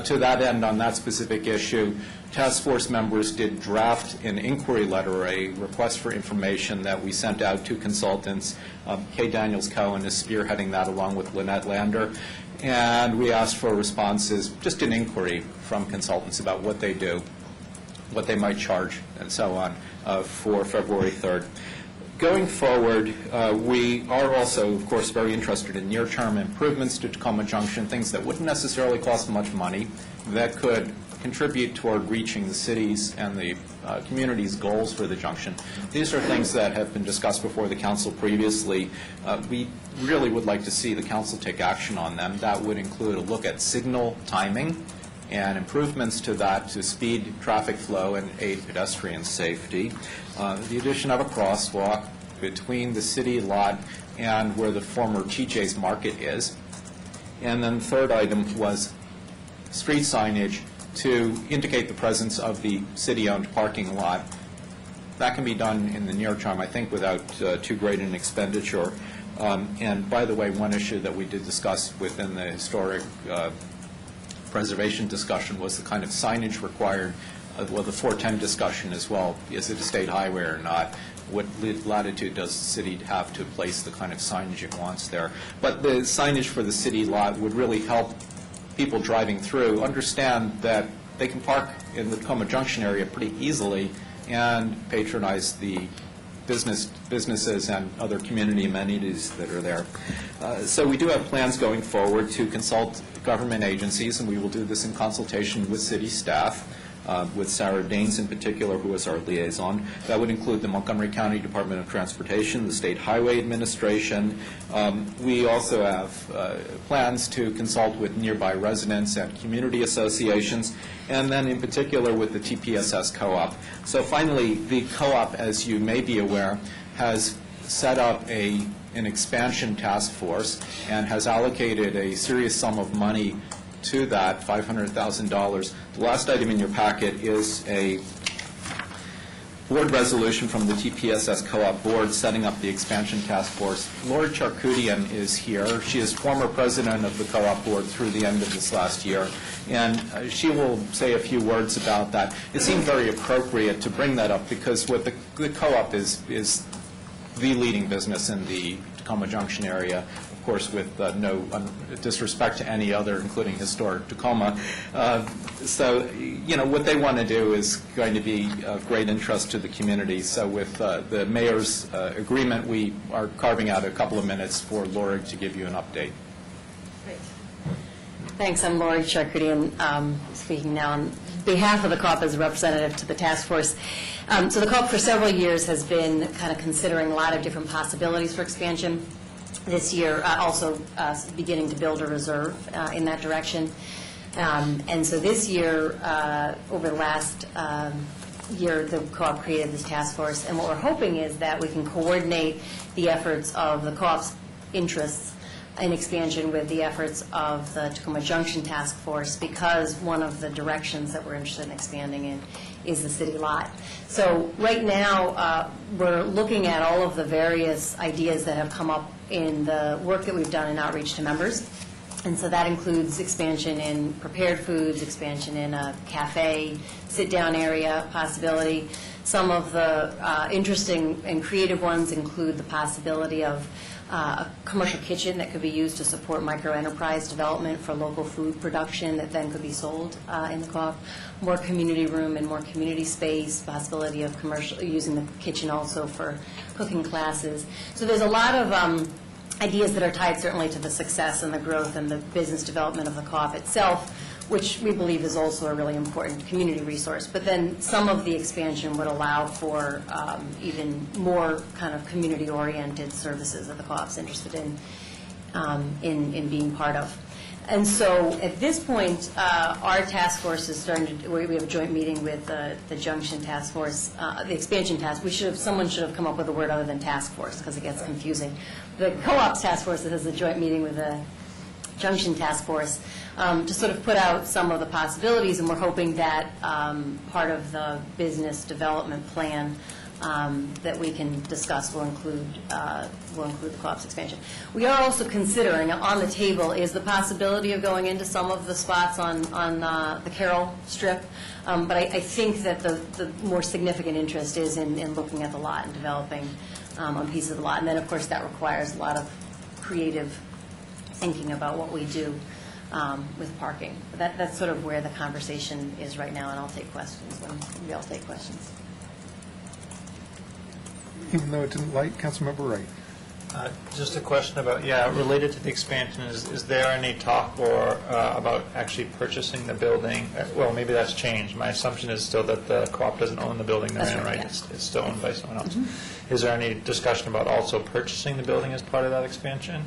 To that end, on that specific issue, task force members did draft an inquiry letter, a request for information that we sent out to consultants. Kay Daniels-Cohen is spearheading that along with Lynette Lander. And we asked for responses, just an inquiry from consultants about what they do, what they might charge, and so on, for February 3rd. Going forward, we are also, of course, very interested in near-term improvements to Tacoma Junction, things that wouldn't necessarily cost much money, that could contribute toward reaching the city's and the community's goals for the junction. These are things that have been discussed before the council previously. We really would like to see the council take action on them. That would include a look at signal timing and improvements to that to speed traffic flow and aid pedestrian safety. The addition of a crosswalk between the city lot and where the former TJ's Market is. And then the third item was street signage to indicate the presence of the city-owned parking lot. That can be done in the near term, I think, without too great an expenditure. And by the way, one issue that we did discuss within the historic preservation discussion was the kind of signage required, well, the 410 discussion as well. Is it a state highway or not? What latitude does the city have to place the kind of signage it wants there? But the signage for the city lot would really help people driving through understand that they can park in the Tacoma Junction area pretty easily and patronize the businesses and other community amenities that are there. So we do have plans going forward to consult government agencies, and we will do this in consultation with city staff, with Sarah Daines in particular, who is our liaison. That would include the Montgomery County Department of Transportation, the State Highway Administration. We also have plans to consult with nearby residents and community associations, and then in particular with the TPSS co-op. So finally, the co-op, as you may be aware, has set up an expansion task force and has allocated a serious sum of money to that, $500,000. The last item in your packet is a board resolution from the TPSS Co-op Board setting up the expansion task force. Lori Charkoudian is here. She is former president of the Co-op Board through the end of this last year, and she will say a few words about that. It seemed very appropriate to bring that up because what the Co-op is the leading business in the Tacoma Junction area, of course, with no disrespect to any other, including historic Tacoma. So, you know, what they want to do is going to be of great interest to the community. So with the mayor's agreement, we are carving out a couple of minutes for Lori to give you an update. Great. Thanks. I'm Lori Charkoudian, speaking now on behalf of the co-op as a representative to the task force. So the co-op for several years has been kind of considering a lot of different possibilities for expansion. This year, also beginning to build a reserve in that direction. And so this year, over the last year, the co-op created this task force. And what we're hoping is that we can coordinate the efforts of the co-op's interests in expansion with the efforts of the Tacoma Junction Task Force, because one of the directions that we're interested in expanding in is the city lot. So right now, we're looking at all of the various ideas that have come up in the work that we've done in outreach to members. And so that includes expansion in prepared foods, expansion in a cafe, sit-down area possibility. Some of the interesting and creative ones include the possibility of a commercial kitchen that could be used to support micro-enterprise development for local food production that then could be sold in the co-op. More community room and more community space, possibility of commercial, using the kitchen also for cooking classes. So there's a lot of ideas that are tied certainly to the success and the growth and the business development of the co-op itself, which we believe is also a really important community resource. But then some of the expansion would allow for even more kind of community-oriented services that the co-op's interested in being part of. And so at this point, our task force is starting to, we have a joint meeting with the Junction Task Force, the expansion task. Someone should have come up with a word other than task force, because it gets confusing. The co-op's task force has a joint meeting with the Junction Task Force to sort of put out some of the possibilities, and we're hoping that part of the business development plan that we can discuss will include the co-op's expansion. We are also considering, on the table, is the possibility of going into some of the spots on the Carroll Strip, but I think that the more significant interest is in looking at the lot and developing on pieces of the lot. And then, of course, that requires a lot of creative thinking about what we do with parking. That's sort of where the conversation is right now, and I'll take questions when we all take questions. Even though it didn't light, Councilmember Wright. Just a question about, related to the expansion, is there any talk or about actually purchasing the building? Well, maybe that's changed. My assumption is still that the co-op doesn't own the building they're in, right? Yeah. It's still owned by someone else. Mm-hmm. Is there any discussion about also purchasing the building as part of that expansion?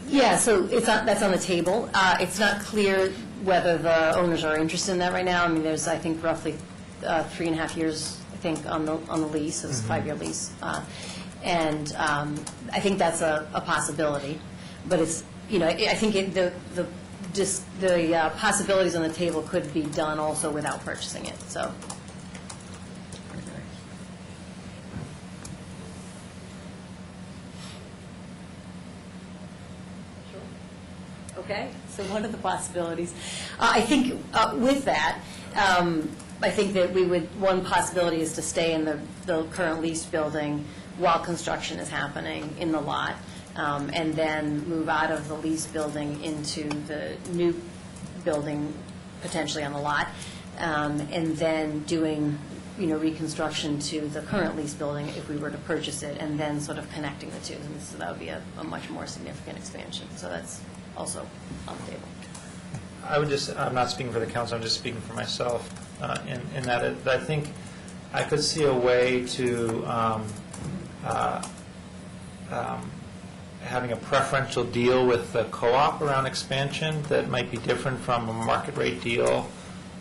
Yeah, so that's on the table. It's not clear whether the owners are interested in that right now. I mean, there's, I think, roughly 3.5 years, I think, on the lease. It's a 5-year lease. And I think that's a possibility. But it's, I think the possibilities on the table could be done also without purchasing it, so. Okay, so what are the possibilities? I think with that, I think that one possibility is to stay in the current leased building while construction is happening in the lot, and then move out of the leased building into the new building potentially on the lot, and then doing reconstruction to the current leased building if we were to purchase it, and then sort of connecting the two. And so that would be a much more significant expansion. So that's also on the table. I'm not speaking for the council, I'm just speaking for myself, in that I think I could see a way to having a preferential deal with the co-op around expansion that might be different from a market rate deal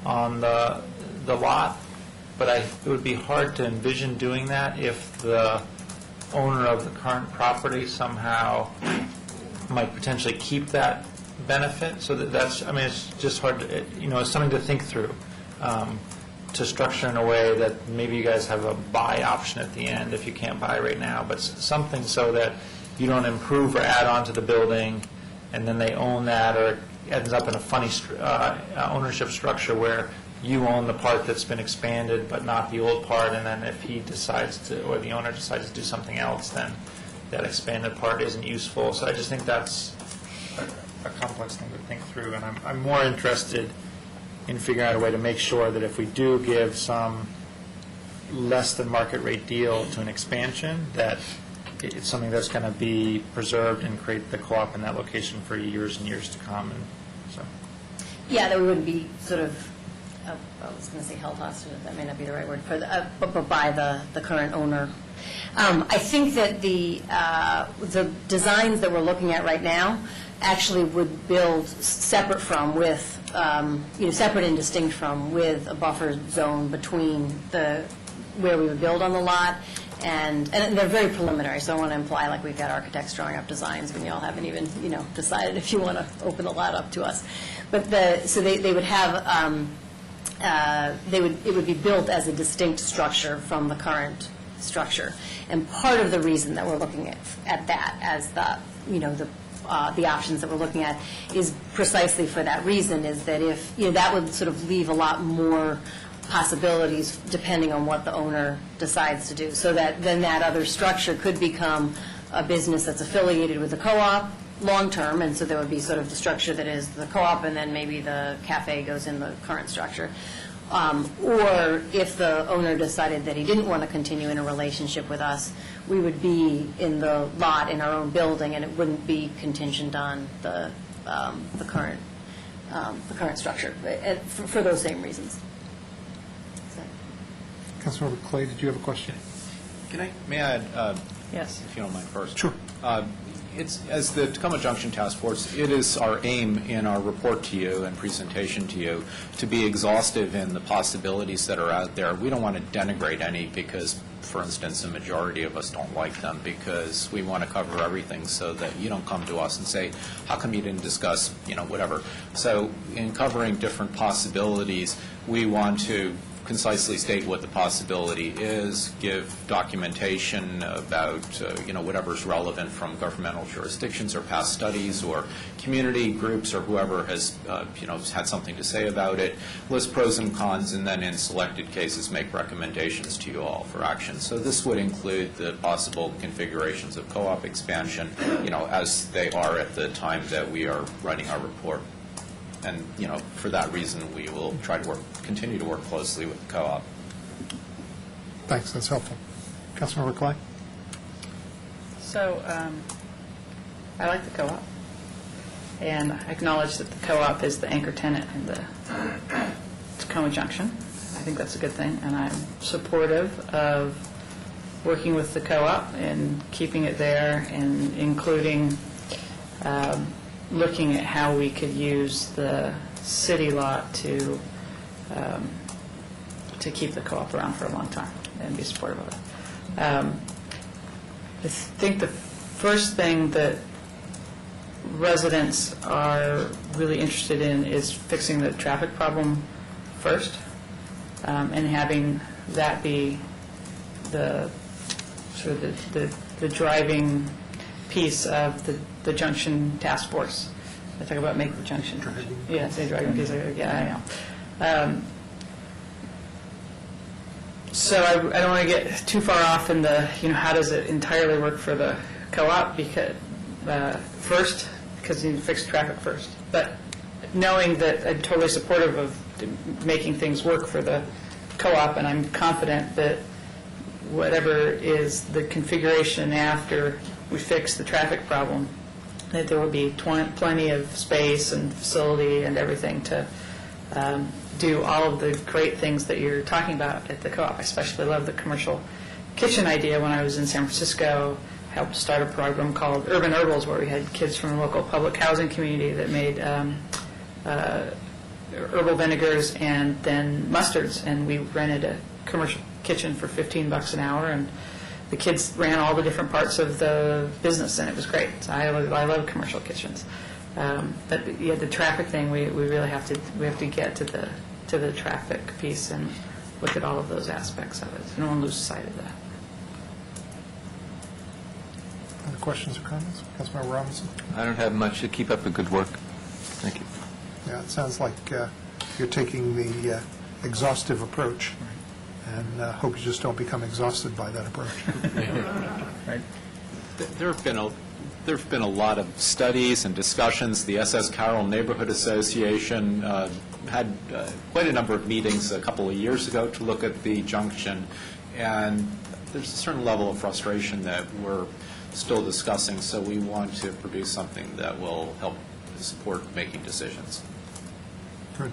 on the lot, but it would be hard to envision doing that if the owner of the current property somehow might potentially keep that benefit. So it's just hard to, it's something to think through, to structure in a way that maybe you guys have a buy option at the end if you can't buy right now, but something so that you don't improve or add on to the building and then they own that, or it ends up in a funny ownership structure where you own the part that's been expanded but not the old part, and then if he decides to, or the owner decides to do something else, then that expanded part isn't useful. So I just think that's a complex thing to think through, and I'm more interested in figuring out a way to make sure that if we do give some less than market rate deal to an expansion, that it's something that's going to be preserved and create the co-op in that location for years and years to come. And so, yeah, that we wouldn't be sort of I was going to say held hostage, that may not be the right word, but by the current owner. I think that the designs that we're looking at right now actually would build separate from, with, separate and distinct from, with a buffer zone between where we would build on the lot, and they're very preliminary, so I don't want to imply like we've got architects drawing up designs when you all haven't even, decided if you want to open the lot up to us. But so they would have, it would be built as a distinct structure from the current structure. And part of the reason that we're looking at that as the options that we're looking at is precisely for that reason, is that if, that would sort of leave a lot more possibilities depending on what the owner decides to do. So that then that other structure could become a business that's affiliated with the co-op long-term, and so there would be sort of the structure that is the co-op, and then maybe the cafe goes in the current structure. Or if the owner decided that he didn't want to continue in a relationship with us, we would be in the lot in our own building, and it wouldn't be contingent on the current structure for those same reasons. Councilmember Clay, did you have a question? May I add? Yes. If you don't mind first. Sure. As the Tacoma Junction Task Force, it is our aim in our report to you and presentation to you to be exhaustive in the possibilities that are out there. We don't want to denigrate any because, for instance, a majority of us don't like them, because we want to cover everything so that you don't come to us and say, how come you didn't discuss, whatever. So in covering different possibilities, we want to concisely state what the possibility is, give documentation about, whatever's relevant from governmental jurisdictions or past studies or community groups or whoever has, had something to say about it, list pros and cons, and then in selected cases make recommendations to you all for action. So this would include the possible configurations of co-op expansion, as they are at the time that we are writing our report. And, for that reason, we will try to continue to work closely with the co-op. Thanks, that's helpful. Councilmember Clay? So, I like the co-op, and I acknowledge that the co-op is the anchor tenant in the Tacoma Junction. I think that's a good thing, and I'm supportive of working with the co-op and keeping it there, and including looking at how we could use the city lot to keep the co-op around for a long time and be supportive of it. I think the first thing that residents are really interested in is fixing the traffic problem first, and having that be the sort of the driving piece of the Junction Task Force. I talk about make the Junction. Yeah, say driving piece. Yeah, I know. So I don't want to get too far off in the, how does it entirely work for the co-op, because first, because you need to fix traffic first. But knowing that I'm totally supportive of making things work for the co-op, and I'm confident that whatever is the configuration after we fix the traffic problem, that there will be plenty of space and facility and everything to do all of the great things that you're talking about at the co-op. I especially love the commercial kitchen idea. When I was in San Francisco, I helped start a program called Urban Herbals, where we had kids from the local public housing community that made herbal vinegars and then mustards, and we rented a commercial kitchen for $15 an hour, and the kids ran all the different parts of the business, and it was great. So I love commercial kitchens. But yeah, the traffic thing, we really have to get to the traffic piece and look at all of those aspects of it. So no one loses sight of that. Other questions or comments? Councilmember Robinson? I don't have much. Keep up the good work. Thank you. Yeah, it sounds like you're taking the exhaustive approach, and hope you just don't become exhausted by that approach. Right. There have been a lot of studies and discussions. The S.S. Carroll Neighborhood Association had quite a number of meetings a couple of years ago to look at the junction, and there's a certain level of frustration that we're still discussing, so we want to produce something that will help support making decisions. Good.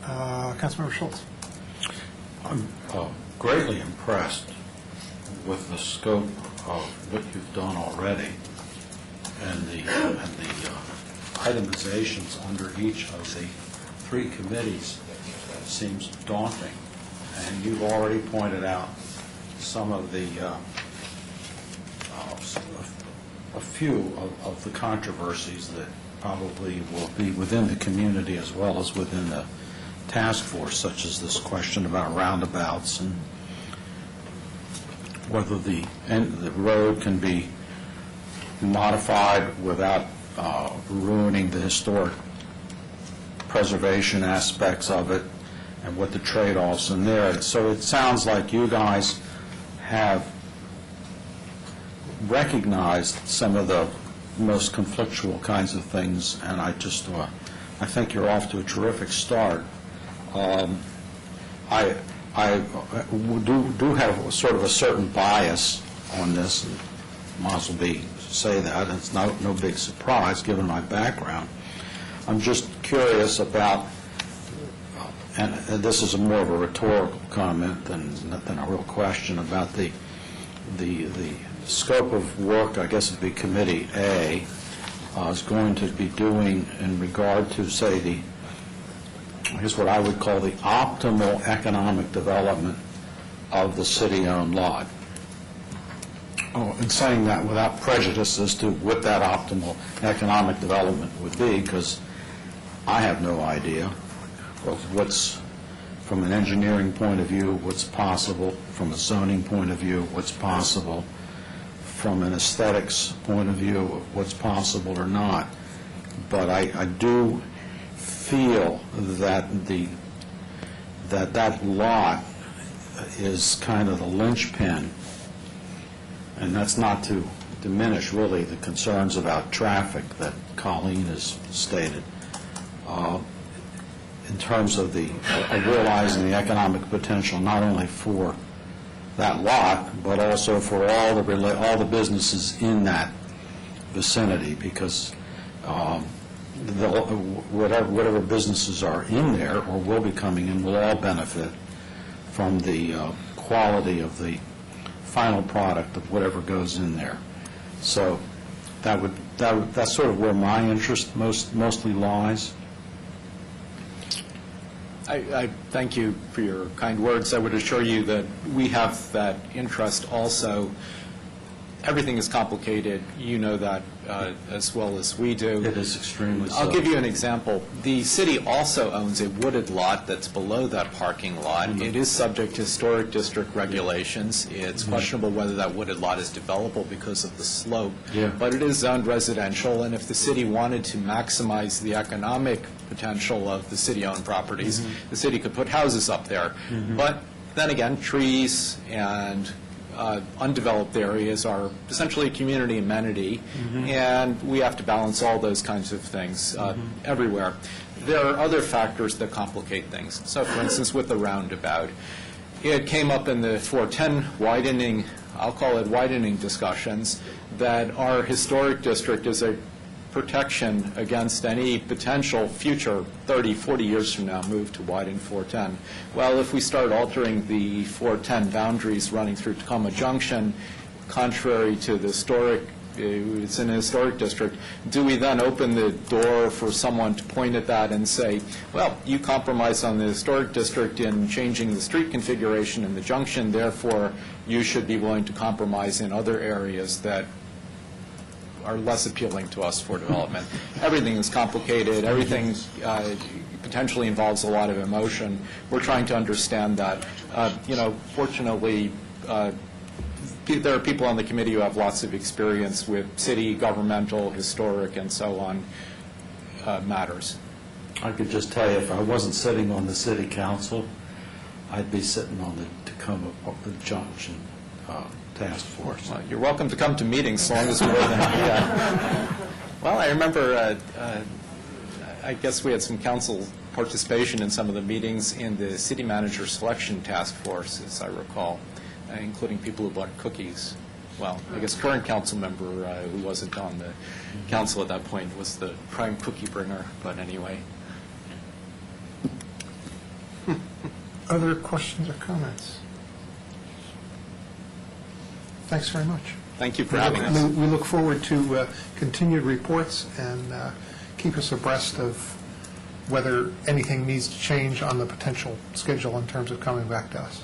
Councilmember Schultz. I'm greatly impressed with the scope of what you've done already and the itemizations under each of the three committees seems daunting. And you've already pointed out some of the, a few of the controversies that probably will be within the community as well as within the task force, such as this question about roundabouts and whether the road can be modified without ruining the historic preservation aspects of it, and what the trade-offs in there. So it sounds like you guys have recognized some of the most conflictual kinds of things, and I think you're off to a terrific start. I do have sort of a certain bias on this, and might as well say that. It's no big surprise given my background. I'm just curious about, and this is more of a rhetorical comment than a real question, about the scope of work, I guess it'd be Committee A, is going to be doing in regard to, say, here's what I would call the optimal economic development of the city-owned lot. And saying that without prejudice as to what that optimal economic development would be, because I have no idea of what's, from an engineering point of view, what's possible, from a zoning point of view, what's possible, from an aesthetics point of view, what's possible or not. But I do feel that that lot is kind of the linchpin, and that's not to diminish really the concerns about traffic that Colleen has stated, in terms of realizing the economic potential not only for that lot, but also for all the businesses in that vicinity, because whatever businesses are in there or will be coming in will all benefit from the quality of the final product of whatever goes in there. So that's sort of where my interest mostly lies. I thank you for your kind words. I would assure you that we have that interest also. Everything is complicated. You know that as well as we do. It is extremely so. I'll give you an example. The city also owns a wooded lot that's below that parking lot. It is subject to historic district regulations. It's questionable whether that wooded lot is developable because of the slope. Yeah. But it is zoned residential, and if the city wanted to maximize the economic potential of the city-owned properties, the city could put houses up there. But then again, trees and undeveloped areas are essentially a community amenity, and we have to balance all those kinds of things everywhere. There are other factors that complicate things. So, for instance, with the roundabout, it came up in the 410 widening, I'll call it widening discussions, that our historic district is a protection against any potential future 30, 40 years from now move to widen 410. Well, if we start altering the 410 boundaries running through Tacoma Junction, contrary to the historic, it's in a historic district, do we then open the door for someone to point at that and say, well, you compromised on the historic district in changing the street configuration in the junction, therefore you should be willing to compromise in other areas that are less appealing to us for development. Everything is complicated. Everything potentially involves a lot of emotion. We're trying to understand that. Fortunately, there are people on the committee who have lots of experience with city, governmental, historic, and so on matters. I could just tell you, if I wasn't sitting on the city council, I'd be sitting on the Tacoma Junction task force. Well, you're welcome to come to meetings as long as we're there. Well, I remember, I guess we had some council participation in some of the meetings in the city manager selection task force, as I recall, including people who bought cookies. Well, I guess current council member who wasn't on the council at that point was the prime cookie bringer, but anyway. other questions or comments? Thanks very much. Thank you for having us. We look forward to continued reports, and keep us abreast of whether anything needs to change on the potential schedule in terms of coming back to us.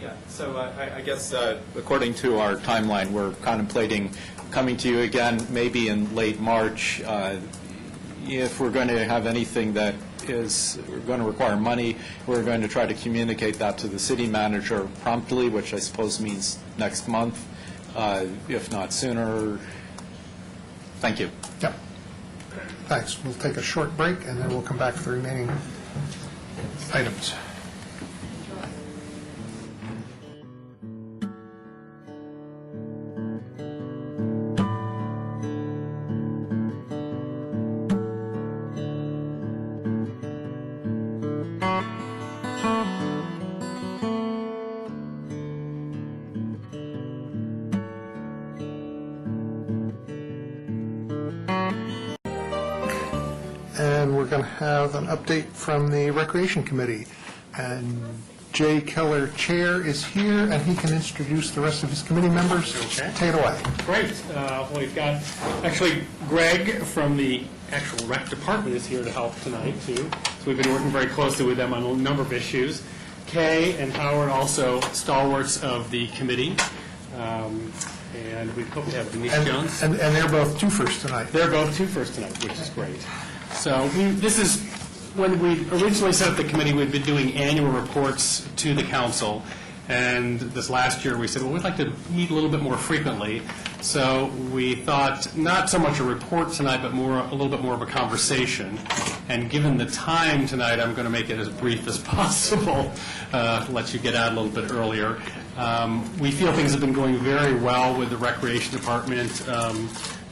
Yeah, so I guess according to our timeline, we're contemplating coming to you again maybe in late March. If we're going to have anything that is going to require money, we're going to try to communicate that to the city manager promptly, which I suppose means next month, if not sooner. Thank you. Yep. Thanks. We'll take a short break, and then we'll come back for the remaining items. And we're going to have an update from the Recreation Committee. And Jay Keller, Chair, is here, and he can introduce the rest of his committee members. Okay. Take it away. Great. Well, we've got, actually, Greg from the actual rec department is here to help tonight, too. So we've been working very closely with them on a number of issues. Kay and Howard also stalwarts of the committee. And we hope we have Denise Jones. And they're both two-first tonight. They're both two-first tonight, which is great. So this is, when we originally set up the committee, we'd been doing annual reports to the council. And this last year, we said, well, we'd like to meet a little bit more frequently. So we thought not so much a report tonight, but a little bit more of a conversation. And given the time tonight, I'm going to make it as brief as possible, let you get out a little bit earlier. We feel things have been going very well with the Recreation Department.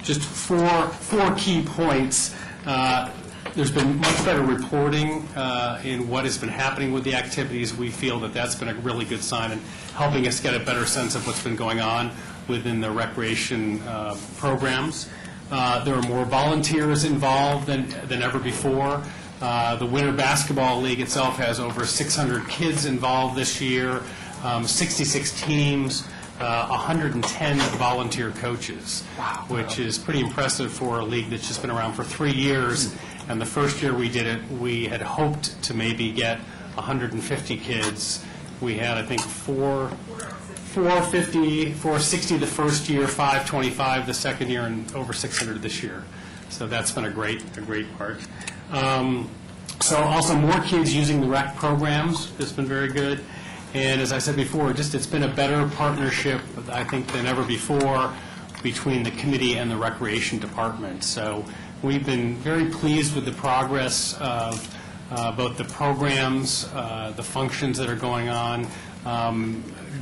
Just four key points. There's been much better reporting in what has been happening with the activities. We feel that that's been a really good sign in helping us get a better sense of what's been going on within the recreation programs. There are more volunteers involved than ever before. The Winter Basketball League itself has over 600 kids involved this year, 66 teams, 110 volunteer coaches, which is pretty impressive for a league that's just been around for 3 years. And the first year we did it, we had hoped to maybe get 150 kids. We had, I think, 460 the first year, 525 the second year, and over 600 this year. So that's been a great part. So also more kids using the rec programs. That's been very good. And as I said before, it's been a better partnership, I think, than ever before between the committee and the Recreation Department. So we've been very pleased with the progress of both the programs, the functions that are going on.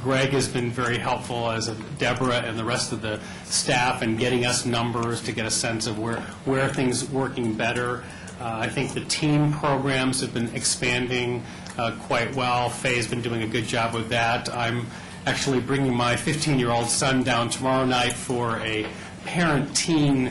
Greg has been very helpful, as Deborah and the rest of the staff, in getting us numbers to get a sense of where things are working better. I think the team programs have been expanding quite well. Faye's been doing a good job with that. I'm actually bringing my 15-year-old son down tomorrow night for a parent-teen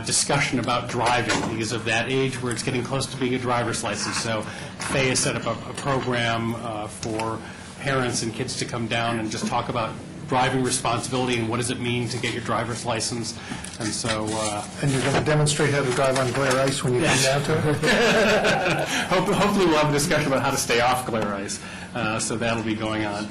discussion about driving. He's of that age where it's getting close to being a driver's license. So Faye has set up a program for parents and kids to come down and just talk about driving responsibility and what does it mean to get your driver's license. And so... and you're going to demonstrate how to drive on glare ice when you come down to it? Hopefully we'll have a discussion about how to stay off glare ice. So that'll be going on.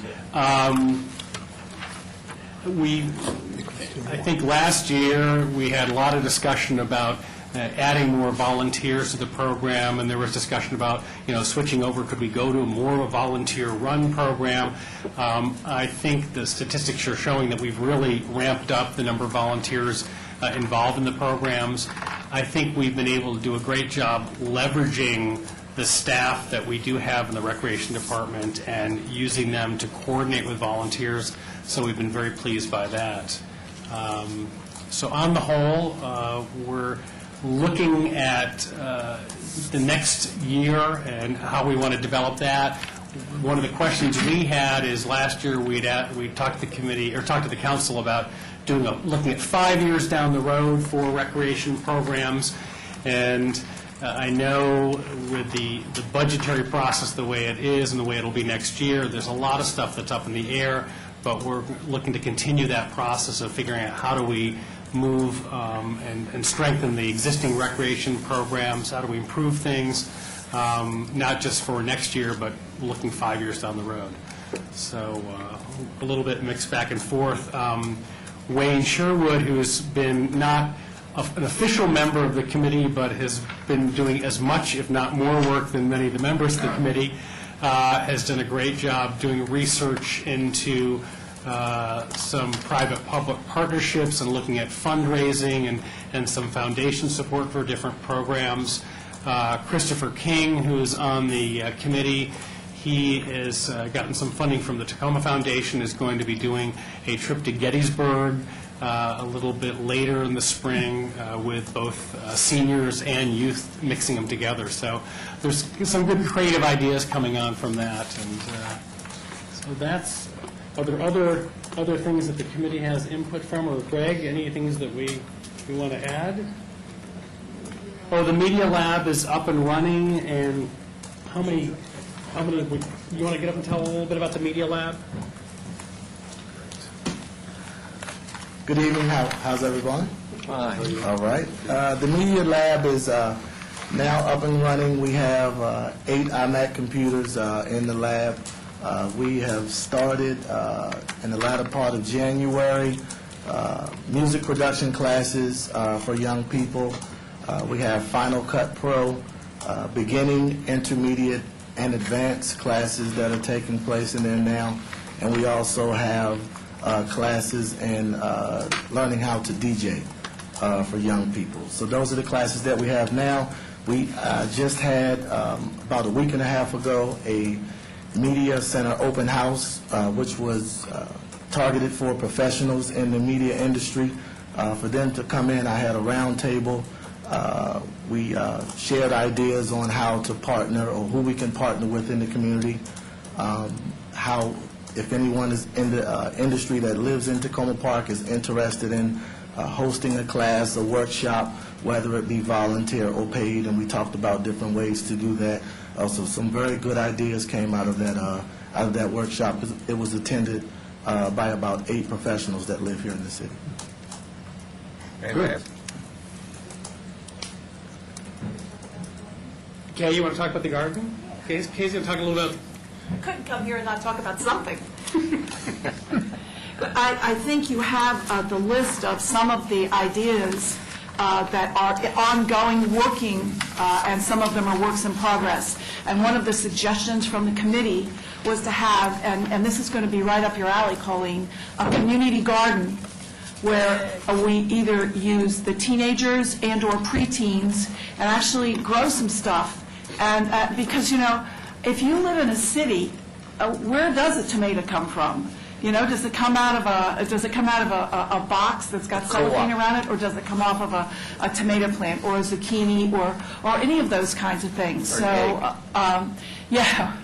I think last year we had a lot of discussion about adding more volunteers to the program, and there was discussion about, switching over, could we go to more of a volunteer-run program? I think the statistics are showing that we've really ramped up the number of volunteers involved in the programs. I think we've been able to do a great job leveraging the staff that we do have in the Recreation Department and using them to coordinate with volunteers, so we've been very pleased by that. So on the whole, we're looking at the next year and how we want to develop that. One of the questions we had is last year we talked to the committee, or talked to the council about looking at 5 years down the road for recreation programs, and I know with the budgetary process the way it is and the way it'll be next year, there's a lot of stuff that's up in the air, but we're looking to continue that process of figuring out how do we move and strengthen the existing recreation programs, how do we improve things, not just for next year, but looking 5 years down the road. So a little bit mixed back and forth. Wayne Sherwood, who's been not an official member of the committee, but has been doing as much, if not more work than many of the members of the committee, has done a great job doing research into some private-public partnerships and looking at fundraising and some foundation support for different programs. Christopher King, who is on the committee, he has gotten some funding from the Tacoma Foundation, is going to be doing a trip to Gettysburg a little bit later in the spring with both seniors and youth, mixing them together. So there's some good creative ideas coming on from that. And so that's, are there other things that the committee has input from? Or Greg, any things that we want to add? Oh, the Media Lab is up and running, and how many, you want to get up and tell a little bit about the Media Lab? Good evening. How's everyone? Fine. All right. The Media Lab is now up and running. We have 8 iMac computers in the lab. We have started in the latter part of January music production classes for young people. We have Final Cut Pro, beginning, intermediate, and advanced classes that are taking place in there now. And we also have classes in learning how to DJ for young people. So those are the classes that we have now. We just had, about a week and a half ago, a Media Center open house, which was targeted for professionals in the media industry. For them to come in, I had a round table. We shared ideas on how to partner or who we can partner with in the community, how, if anyone is in the industry that lives in Tacoma Park is interested in hosting a class, a workshop, whether it be volunteer or paid, and we talked about different ways to do that. Also, some very good ideas came out of that workshop, because it was attended by about 8 professionals that live here in the city. Good. Kay, you want to talk about the garden? Kay's going to talk a little about... I couldn't come here and not talk about something. But I think you have the list of some of the ideas that are ongoing, working, and some of them are works in progress. And one of the suggestions from the committee was to have, and this is going to be right up your alley, Colleen, a community garden where we either use the teenagers and or preteens and actually grow some stuff. And because, you know, if you live in a city, where does a tomato come from? You know, does it come out of a box that's got cellophane around it, or does it come off of a tomato plant or a zucchini or any of those kinds of things? So, yeah.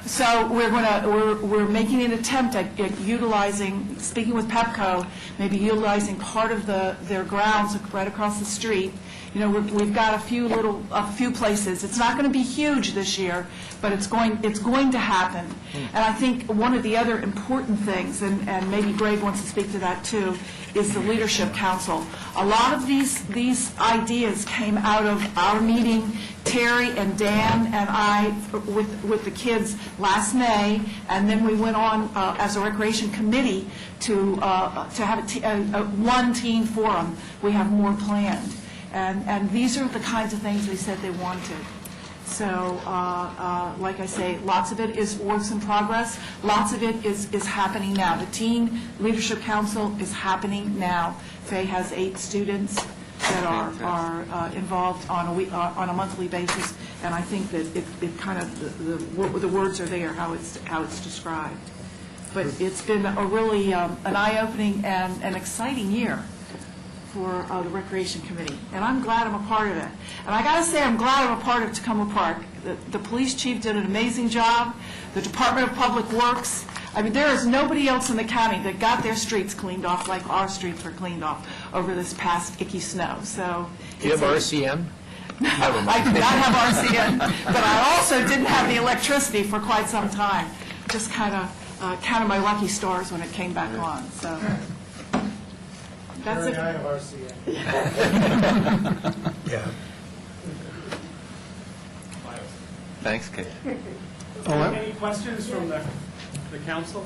So we're making an attempt at utilizing, speaking with Pepco, maybe utilizing part of their grounds right across the street. You know, we've got a few places. It's not going to be huge this year, but it's going to happen. And I think one of the other important things, and maybe Greg wants to speak to that too, is the Leadership Council. A lot of these ideas came out of our meeting, Terry and Dan and I, with the kids last May, and then we went on as a recreation committee to have one teen forum. We have more planned. And these are the kinds of things they said they wanted. So, like I say, lots of it is works in progress. Lots of it is happening now. The Teen Leadership Council is happening now. Faye has 8 students that are involved on a monthly basis, and I think that it kind of the words are there how it's described. But it's been a really an eye-opening and an exciting year for the Recreation Committee, and I'm glad I'm a part of it. And I got to say, I'm glad I'm a part of Tacoma Park. The police chief did an amazing job. The Department of Public Works. I mean, there is nobody else in the county that got their streets cleaned off like our streets were cleaned off over this past icky snow. So, do you have RCM? I did not have RCN, but I also didn't have the electricity for quite some time. Just kind of counted my lucky stars when it came back on, so. That's it. I have RCN. Yeah. Thanks, Kate. Any questions from the council?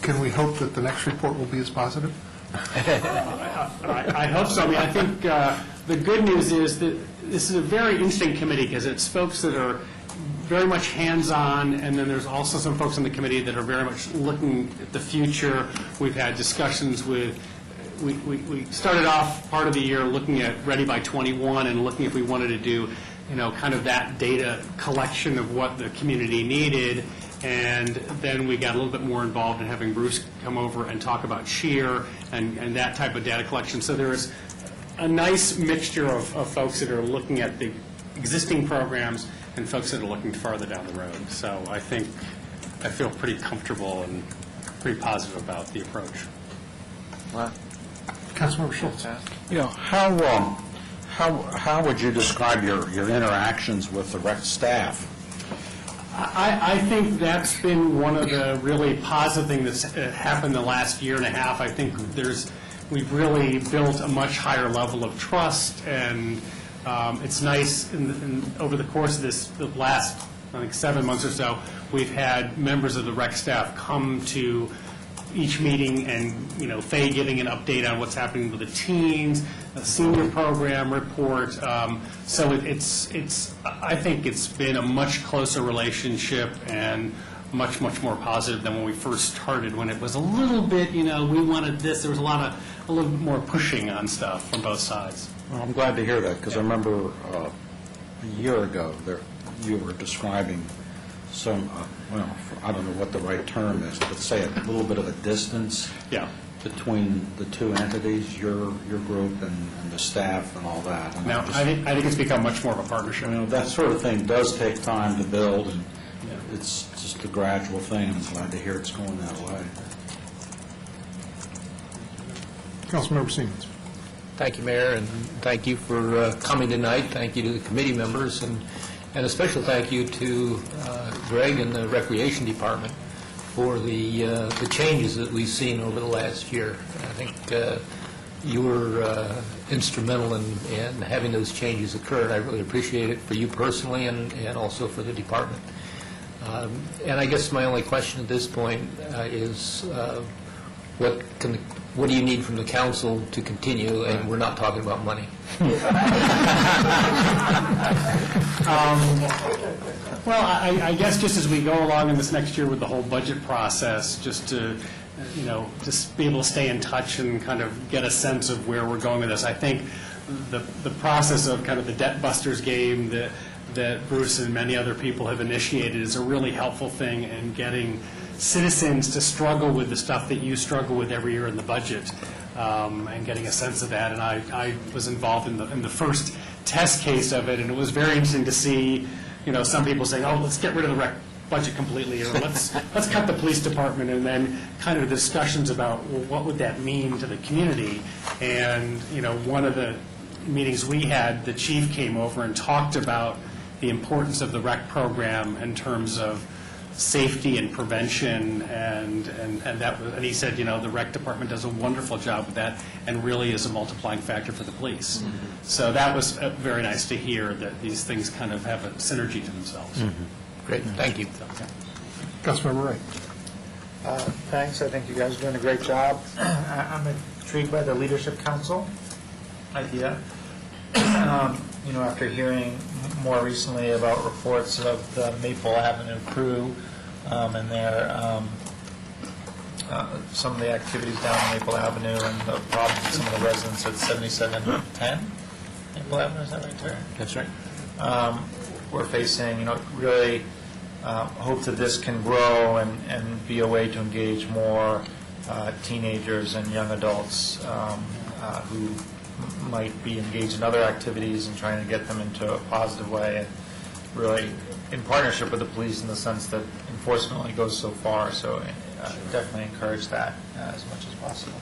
Can we hope that the next report will be as positive? I hope so. I mean, I think the good news is that this is a very interesting committee because it's folks that are very much hands-on, and then there's also some folks on the committee that are very much looking at the future. We've had discussions with, we started off part of the year looking at Ready by 21 and looking if we wanted to do, kind of that data collection of what the community needed. And then we got a little bit more involved in having Bruce come over and talk about SHEER and that type of data collection. So there is a nice mixture of folks that are looking at the existing programs and folks that are looking farther down the road. So I feel pretty comfortable and pretty positive about the approach. Wow. Councilmember Schultz. How would you describe your interactions with the rec staff? I think that's been one of the really positive things that's happened the last year and a half. I think we've really built a much higher level of trust, and it's nice over the course of the last, I think, 7 months or so, we've had members of the rec staff come to each meeting and, Faye giving an update on what's happening with the teens, a senior program report. So I think it's been a much closer relationship and much, much more positive than when we first started, when it was a little bit, we wanted this. There was a little bit more pushing on stuff from both sides. Well, I'm glad to hear that, because I remember a year ago, you were describing some, I don't know what the right term is, but say a little bit of a distance between the two entities, your group and the staff and all that. And now, I think it's become much more of a partnership. That sort of thing does take time to build, and it's just a gradual thing. I'm glad to hear it's going that way. Councilmember Siemens. Thank you, Mayor, and thank you for coming tonight. Thank you to the committee members, and a special thank you to Greg and the Recreation Department for the changes that we've seen over the last year. I think you were instrumental in having those changes occur, and I really appreciate it for you personally and also for the department. And I guess my only question at this point is what do you need from the council to continue? And we're not talking about money. Well, I guess just as we go along in this next year with the whole budget process, just to, just be able to stay in touch and kind of get a sense of where we're going with this. I think the process of kind of the Debt Busters game that Bruce and many other people have initiated is a really helpful thing in getting citizens to struggle with the stuff that you struggle with every year in the budget, and getting a sense of that. And I was involved in the first test case of it, and it was very interesting to see, some people saying, "Oh, let's get rid of the rec budget completely," or let's cut the police department, and then kind of discussions about, well, what would that mean to the community? And one of the meetings we had, the chief came over and talked about the importance of the rec program in terms of safety and prevention, and he said, the rec department does a wonderful job with that and really is a multiplying factor for the police. Mm-hmm. So that was very nice to hear that these things kind of have a synergy to themselves. Mm-hmm. Great, thank you. Councilmember Wright. Thanks. I think you guys are doing a great job. I'm intrigued by the Leadership Council idea. After hearing more recently about reports of the Maple Avenue crew and their some of the activities down Maple Avenue and the problems with some of the residents at 7710 Maple Avenue, is that right, Terry? That's right. We're facing, really hope that this can grow and be a way to engage more teenagers and young adults who might be engaged in other activities and trying to get them into a positive way, and really in partnership with the police in the sense that enforcement only goes so far. So definitely encourage that as much as possible.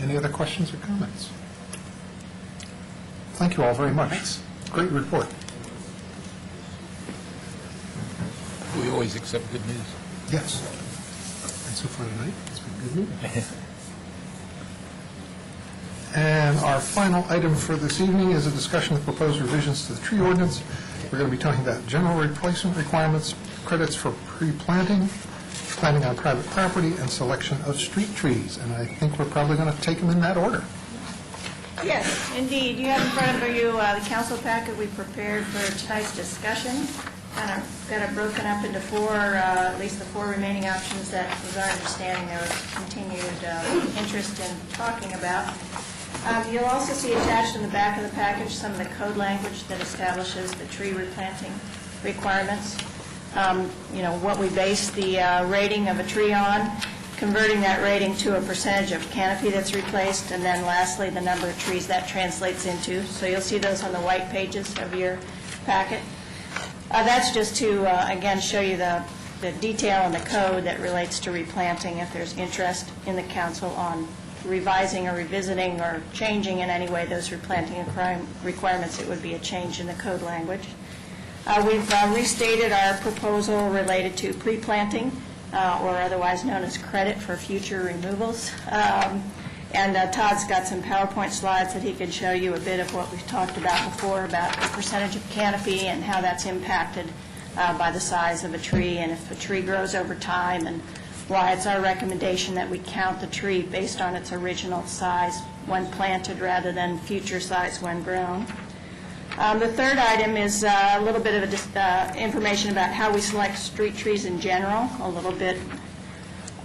Any other questions or comments? Thank you all very much. Great report. We always accept good news. Yes. And so far tonight, it's been good news. And our final item for this evening is a discussion of proposed revisions to the tree ordinance. We're going to be talking about general replacement requirements, credits for pre-planting, planting on private property, and selection of street trees. And I think we're probably going to take them in that order. Yes, indeed. You have in front of you the council packet we prepared for tonight's discussion. Kind of got it broken up into four, at least the four remaining options that was our understanding there was continued interest in talking about. You'll also see attached in the back of the package some of the code language that establishes the tree replanting requirements. What we base the rating of a tree on, converting that rating to a percentage of canopy that's replaced, and then lastly, the number of trees that translates into. So you'll see those on the white pages of your packet. That's just to, again, show you the detail in the code that relates to replanting if there's interest in the council on revising or revisiting or changing in any way those replanting requirements. It would be a change in the code language. We've restated our proposal related to pre-planting, or otherwise known as credit for future removals. And Todd's got some PowerPoint slides that he could show you a bit of what we've talked about before about the percentage of canopy and how that's impacted by the size of a tree and if a tree grows over time, and why it's our recommendation that we count the tree based on its original size when planted rather than future size when grown. The third item is a little bit of information about how we select street trees in general, a little bit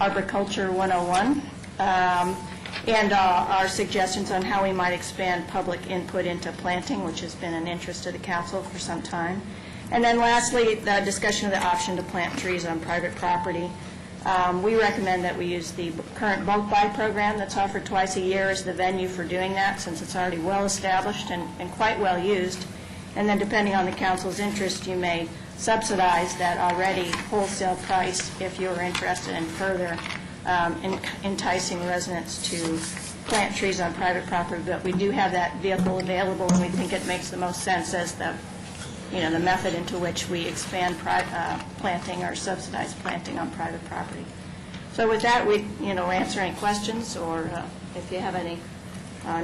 Arboriculture 101. And our suggestions on how we might expand public input into planting, which has been an interest to the council for some time. And then lastly, the discussion of the option to plant trees on private property. We recommend that we use the current bulk buy program that's offered twice a year as the venue for doing that, since it's already well established and quite well used. And then depending on the council's interest, you may subsidize that already wholesale price if you're interested in further enticing residents to plant trees on private property. But we do have that vehicle available, and we think it makes the most sense as the method into which we expand planting or subsidize planting on private property. So with that, we answer any questions, or if you have any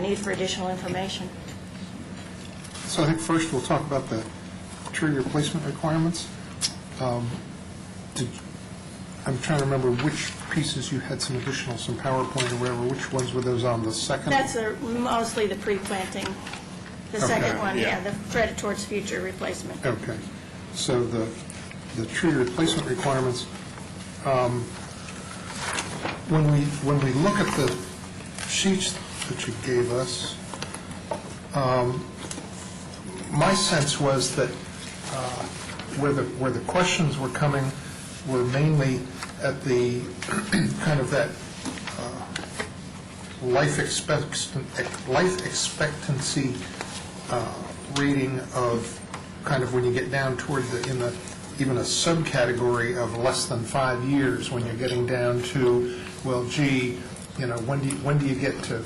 need for additional information. So I think first we'll talk about the tree replacement requirements. I'm trying to remember which pieces you had some PowerPoint or whatever. Which ones were those on, the second? That's mostly the pre-planting. The second one, the credit towards future replacement. Okay. So the tree replacement requirements, when we look at the sheets that you gave us, my sense was that where the questions were coming were mainly at the kind of that life expectancy rating of kind of when you get down toward even a subcategory of less than 5 years, when you're getting down to, well, gee, when do you get to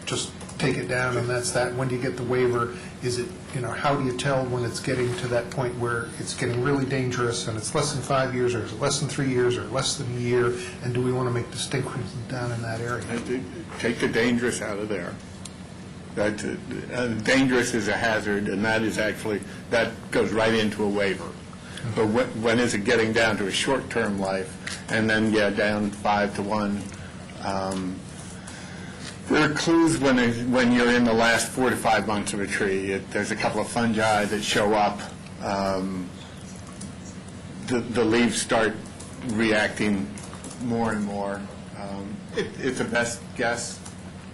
just take it down and that's that? When do you get the waiver? Is it, how do you tell when it's getting to that point where it's getting really dangerous and it's less than 5 years, or is it less than 3 years, or less than a year? And do we want to make distinctions down in that area? Take the dangerous out of there. Dangerous is a hazard, and that goes right into a waiver. But when is it getting down to a short-term life, and then down 5 to 1? There are clues when you're in the last 4 to 5 months of a tree. There's a couple of fungi that show up. The leaves start reacting more and more. It's a best guess,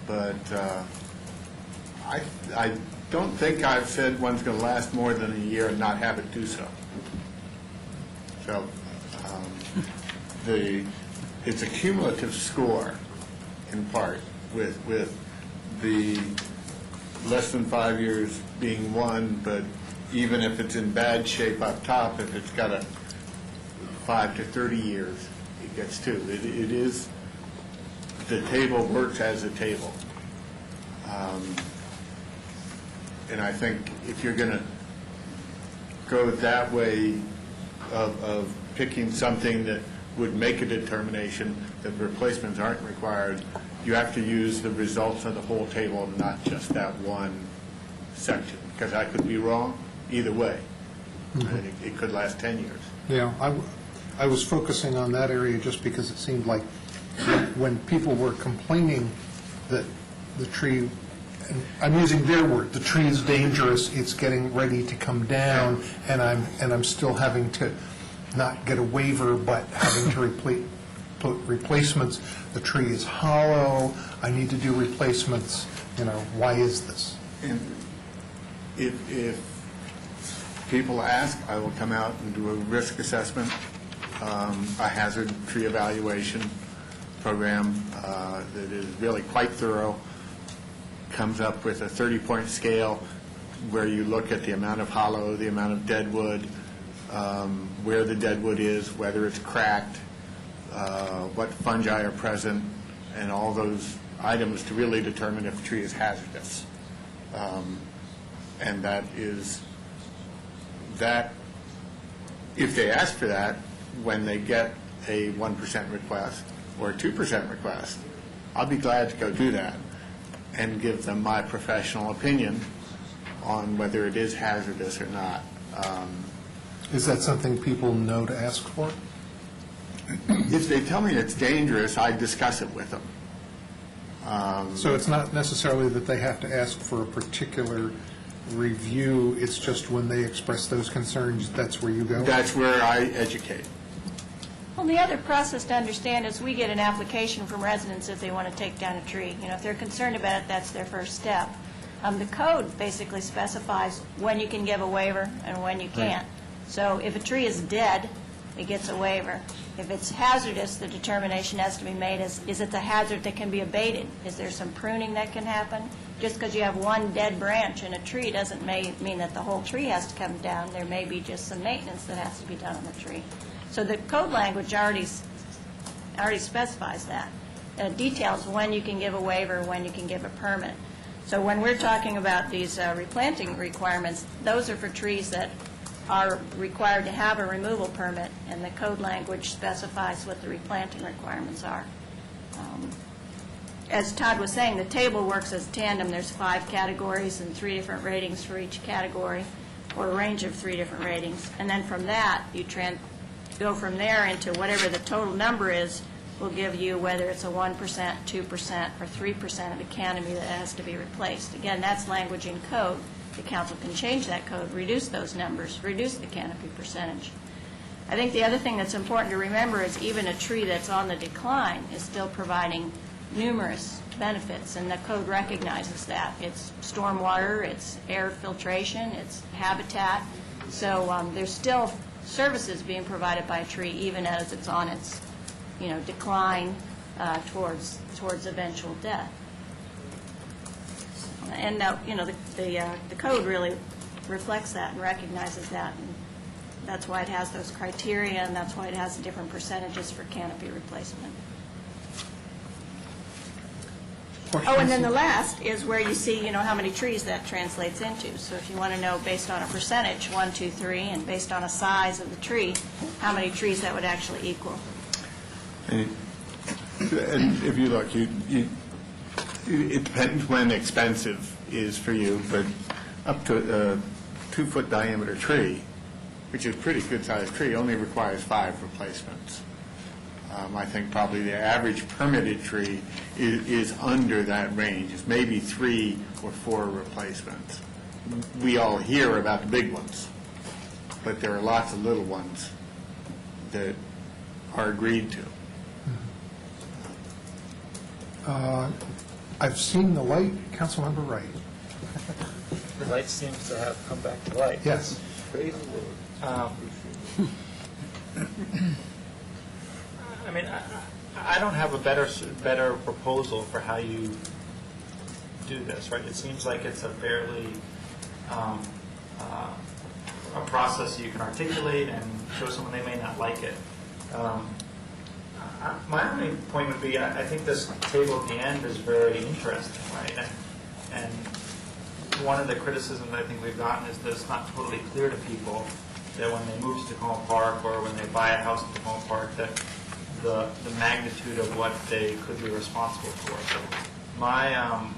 but I don't think I've said one's going to last more than a year and not have it do so. So it's a cumulative score in part, with the less than 5 years being one, but even if it's in bad shape up top, if it's got a 5 to 30 years, it gets 2. It is the table works as a table. And I think if you're going to go that way of picking something that would make a determination that replacements aren't required, you have to use the results of the whole table, not just that one section, because I could be wrong either way. And it could last 10 years. Yeah, I was focusing on that area just because it seemed like when people were complaining that the tree, and I'm using their word, the tree is dangerous, it's getting ready to come down, and I'm still having to not get a waiver, but having to put replacements. The tree is hollow, I need to do replacements, why is this? And if people ask, I will come out and do a risk assessment, a hazard tree evaluation program that is really quite thorough, comes up with a 30-point scale where you look at the amount of hollow, the amount of dead wood, where the dead wood is, whether it's cracked, what fungi are present, and all those items to really determine if the tree is hazardous. And that is that, if they ask for that, when they get a 1% request or a 2% request, I'll be glad to go do that and give them my professional opinion on whether it is hazardous or not. Is that something people know to ask for? If they tell me it's dangerous, I discuss it with them. So it's not necessarily that they have to ask for a particular review, it's just when they express those concerns, that's where you go? That's where I educate. Well, the other process to understand is we get an application from residents if they want to take down a tree. If they're concerned about it, that's their first step. The code basically specifies when you can give a waiver and when you can't. So if a tree is dead, it gets a waiver. If it's hazardous, the determination has to be made is it a hazard that can be abated? Is there some pruning that can happen? Just because you have one dead branch in a tree doesn't mean that the whole tree has to come down. There may be just some maintenance that has to be done on the tree. So the code language already specifies that. It details when you can give a waiver, when you can give a permit. So when we're talking about these replanting requirements, those are for trees that are required to have a removal permit, and the code language specifies what the replanting requirements are. As Todd was saying, the table works as tandem. There's 5 categories and 3 different ratings for each category, or a range of 3 different ratings. And then from that, you go from there into whatever the total number is, will give you whether it's a 1%, 2%, or 3% of the canopy that has to be replaced. Again, that's language in code. The council can change that code, reduce those numbers, reduce the canopy percentage. I think the other thing that's important to remember is even a tree that's on the decline is still providing numerous benefits, and the code recognizes that. It's stormwater, it's air filtration, it's habitat. So there's still services being provided by a tree even as it's on its decline towards eventual death. And the code really reflects that and recognizes that, and that's why it has those criteria, and that's why it has different percentages for canopy replacement. Oh, and then the last is where you see, how many trees that translates into. So if you want to know based on a percentage, 1, 2, 3, and based on a size of the tree, how many trees that would actually equal. And if you look, it depends when expensive is for you, but up to a 2-foot diameter tree, which is a pretty good-sized tree, only requires 5 replacements. I think probably the average permitted tree is under that range. It's maybe 3 or 4 replacements. We all hear about the big ones, but there are lots of little ones that are agreed to. I've seen the light. Councilmember Wright. The light seems to have come back to light. Yes. I don't have a better proposal for how you do this, right? It seems like it's a fairly a process you can articulate and show someone they may not like it. My only point would be, I think this table at the end is very interesting, right? And one of the criticisms I think we've gotten is that it's not totally clear to people that when they move to Tacoma Park or when they buy a house in Tacoma Park, that the magnitude of what they could be responsible for. So my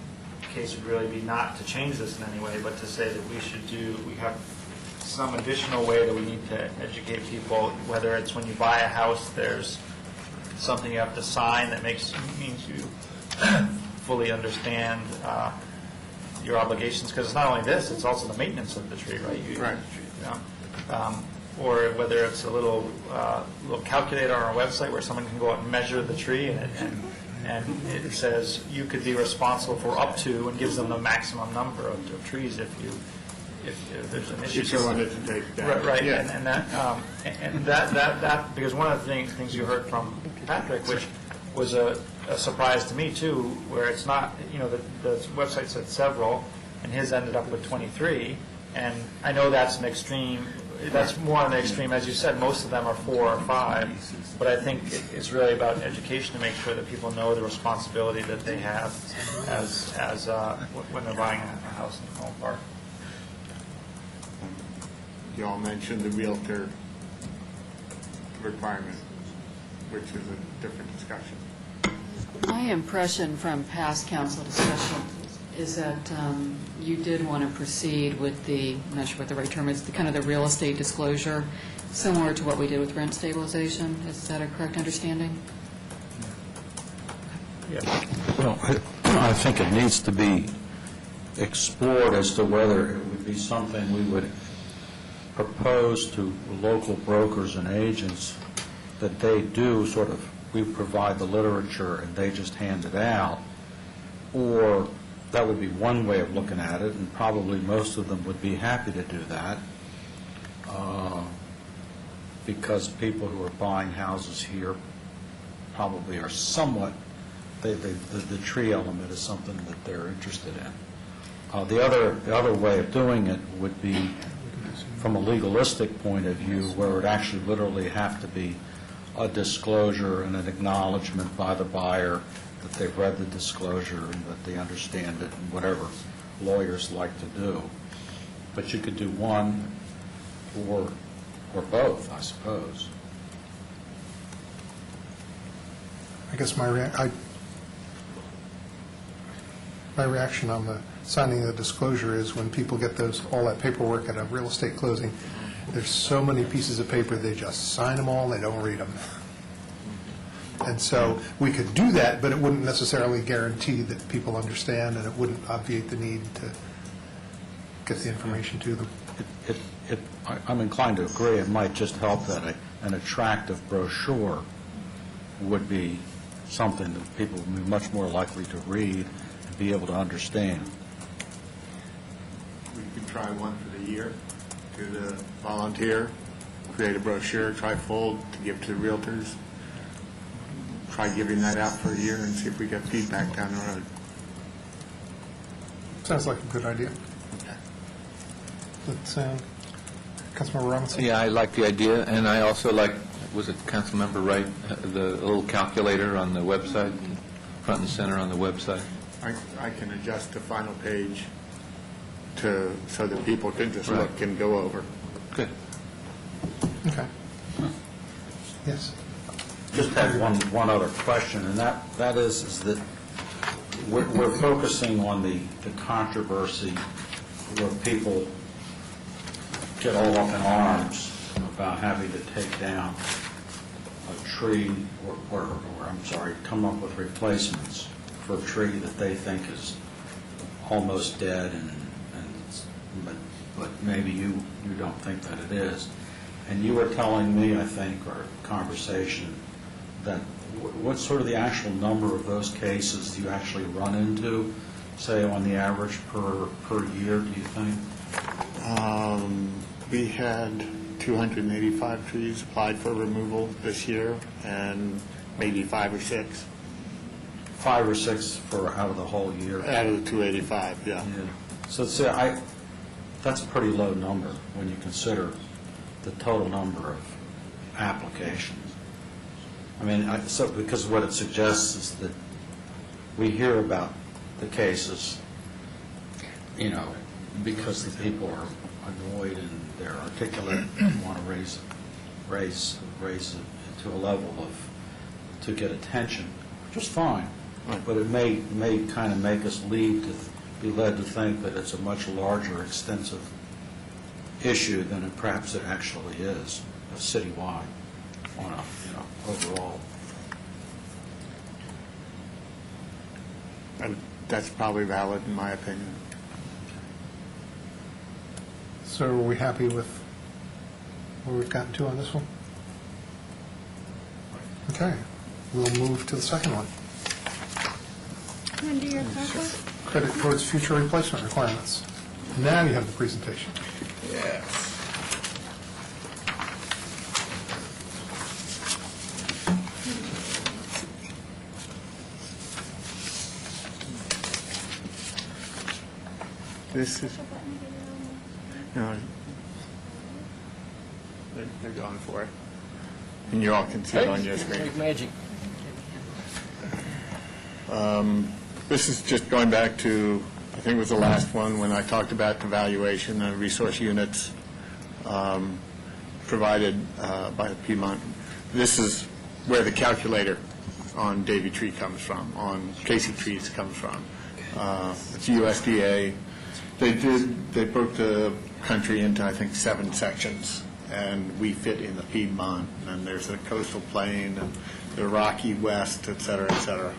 case would really be not to change this in any way, but to say that we have some additional way that we need to educate people, whether it's when you buy a house, there's something you have to sign that means you fully understand your obligations, because it's not only this, it's also the maintenance of the tree, right? Right. Or whether it's a little calculator on our website where someone can go out and measure the tree, and it says you could be responsible for up to, and gives them the maximum number of trees if there's an issue. If you wanted to take that. Right, Yeah. and that because one of the things you heard from Patrick, which was a surprise to me too, where it's not, the website said several, and his ended up with 23, and I know that's an extreme. That's more on the extreme, as you said. Most of them are 4 or 5, but I think it's really about education to make sure that people know the responsibility that they have as when they're buying a house in Tacoma Park. You all mentioned the realtor requirement, which is a different discussion. My impression from past council discussion is that you did want to proceed with I'm not sure what the right term is, kind of the real estate disclosure, similar to what we did with rent stabilization. Is that a correct understanding? Well, I think it needs to be explored as to whether it would be something we would propose to local brokers and agents, that they do we provide the literature and they just hand it out, or that would be one way of looking at it, and probably most of them would be happy to do that, because people who are buying houses here probably are somewhat, the tree element is something that they're interested in. The other way of doing it would be from a legalistic point of view, where it would actually literally have to be a disclosure and an acknowledgement by the buyer that they've read the disclosure and that they understand it, and whatever lawyers like to do. But you could do one or both, I suppose. I guess my reaction on the signing the disclosure is when people get all that paperwork at a real estate closing, there's so many pieces of paper, they just sign them all, they don't read them. And so we could do that, but it wouldn't necessarily guarantee that people understand, and it wouldn't obviate the need to get the information to them. I'm inclined to agree. It might just help that an attractive brochure would be something that people would be much more likely to read and be able to understand. We could try one for the year to the volunteer, create a brochure, trifold to give to the realtors. Try giving that out for a year and see if we get feedback down the road. Sounds like a good idea. Let's, Councilmember Robinson? Yeah, I like the idea, and I also like, was it Councilmember Wright, the little calculator on the website, front and center on the website? I can adjust the final page so that people can just look and go over. Good. Okay. Yes. Just have one other question, and that is that we're focusing on the controversy where people get all up in arms about having to take down a tree or come up with replacements for a tree that they think is almost dead, but maybe you don't think that it is. And you were telling me, I think, or conversation, that what's sort of the actual number of those cases you actually run into, say, on the average per year, do you think? We had 285 trees applied for removal this year, and maybe 5 or 6. 5 or 6 for out of the whole year? Out of the 285, yeah. So that's a pretty low number when you consider the total number of applications. I mean, because what it suggests is that we hear about the cases, because the people are annoyed and they're articulate and want to raise it to a level to get attention, which is fine. But it may kind of make us be led to think that it's a much larger, extensive issue than perhaps it actually is, citywide, overall. And that's probably valid in my opinion. So are we happy with where we've gotten to on this one? Okay, we'll move to the second one. Under your packet? Credit towards future replacement requirements. Now you have the presentation. Yes. This is, no, they're going for it. And you all can see it on your screen. Magic. This is just going back to, I think it was the last one, when I talked about the valuation of resource units provided by the Piedmont. This is where the calculator on Davy Tree comes from, on Casey Trees comes from. It's USDA. They broke the country into, I think, 7 sections, and we fit in the Piedmont, and there's the coastal plain, and the Rocky West, et cetera, et cetera.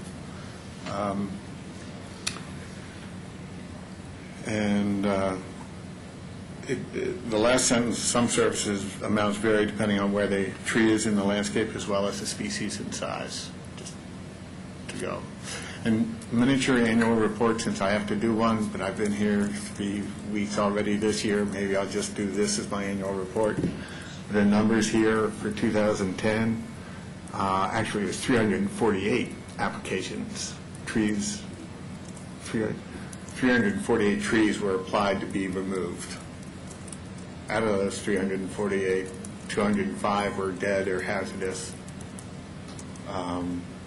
The last sentence, some services amounts vary depending on where the tree is in the landscape as well as the species and size, just to go. And miniature annual report, since I have to do one, but I've been here 3 weeks already this year, maybe I'll just do this as my annual report. The numbers here for 2010, actually it was 348 applications. 348 trees were applied to be removed. Out of those 348, 205 were dead or hazardous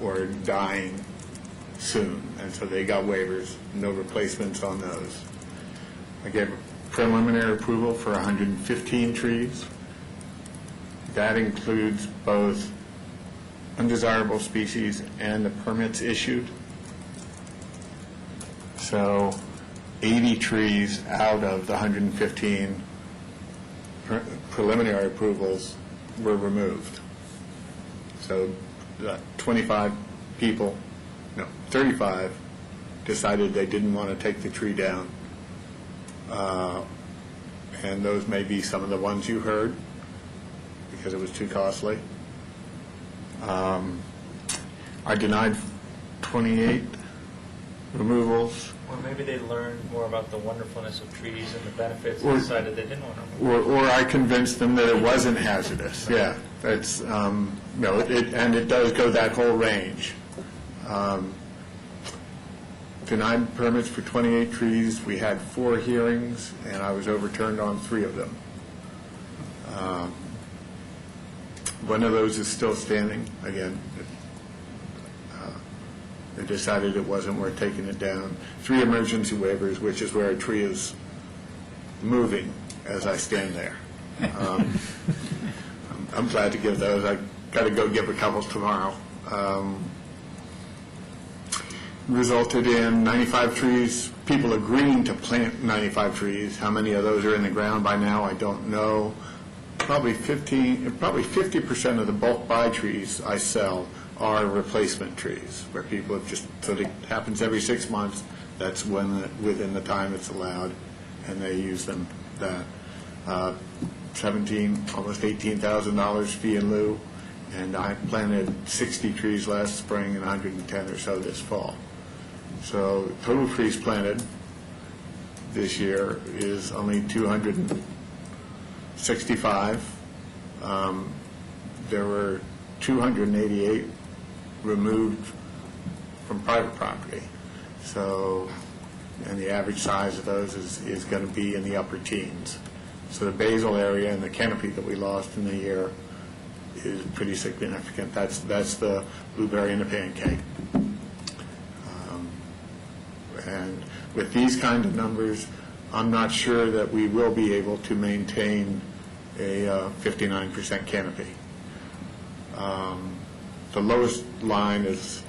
or dying soon, and so they got waivers, no replacements on those. I gave preliminary approval for 115 trees. That includes both undesirable species and the permits issued. So 80 trees out of the 115 preliminary approvals were removed. So 35 decided they didn't want to take the tree down. And those may be some of the ones you heard because it was too costly. I denied 28 removals. Or maybe they learned more about the wonderfulness of trees and the benefits and decided they didn't want to remove Or I convinced them that it wasn't hazardous. Yeah, it's, no, it does go that whole range. Denied permits for 28 trees. We had 4 hearings, and I was overturned on 3 of them. One of those is still standing. Again, they decided it wasn't worth taking it down. 3 emergency waivers, which is where a tree is moving as I stand there. I'm glad to give those. I got to go give a couple tomorrow. Resulted in 95 trees, people agreeing to plant 95 trees. How many of those are in the ground by now, I don't know. Probably 50% of the bulk buy trees I sell are replacement trees, where people have just, so it happens every 6 months, that's when, within the time it's allowed, and they use them. That almost $18,000 fee in lieu, and I planted 60 trees last spring and 110 or so this fall. So total trees planted this year is only 265. There were 288 removed from private property. So, and the average size of those is going to be in the upper teens. So the basal area and the canopy that we lost in the year pretty significant. That's the blueberry and the pancake. And with these kind of numbers, I'm not sure that we will be able to maintain a 59% canopy. The lowest line is,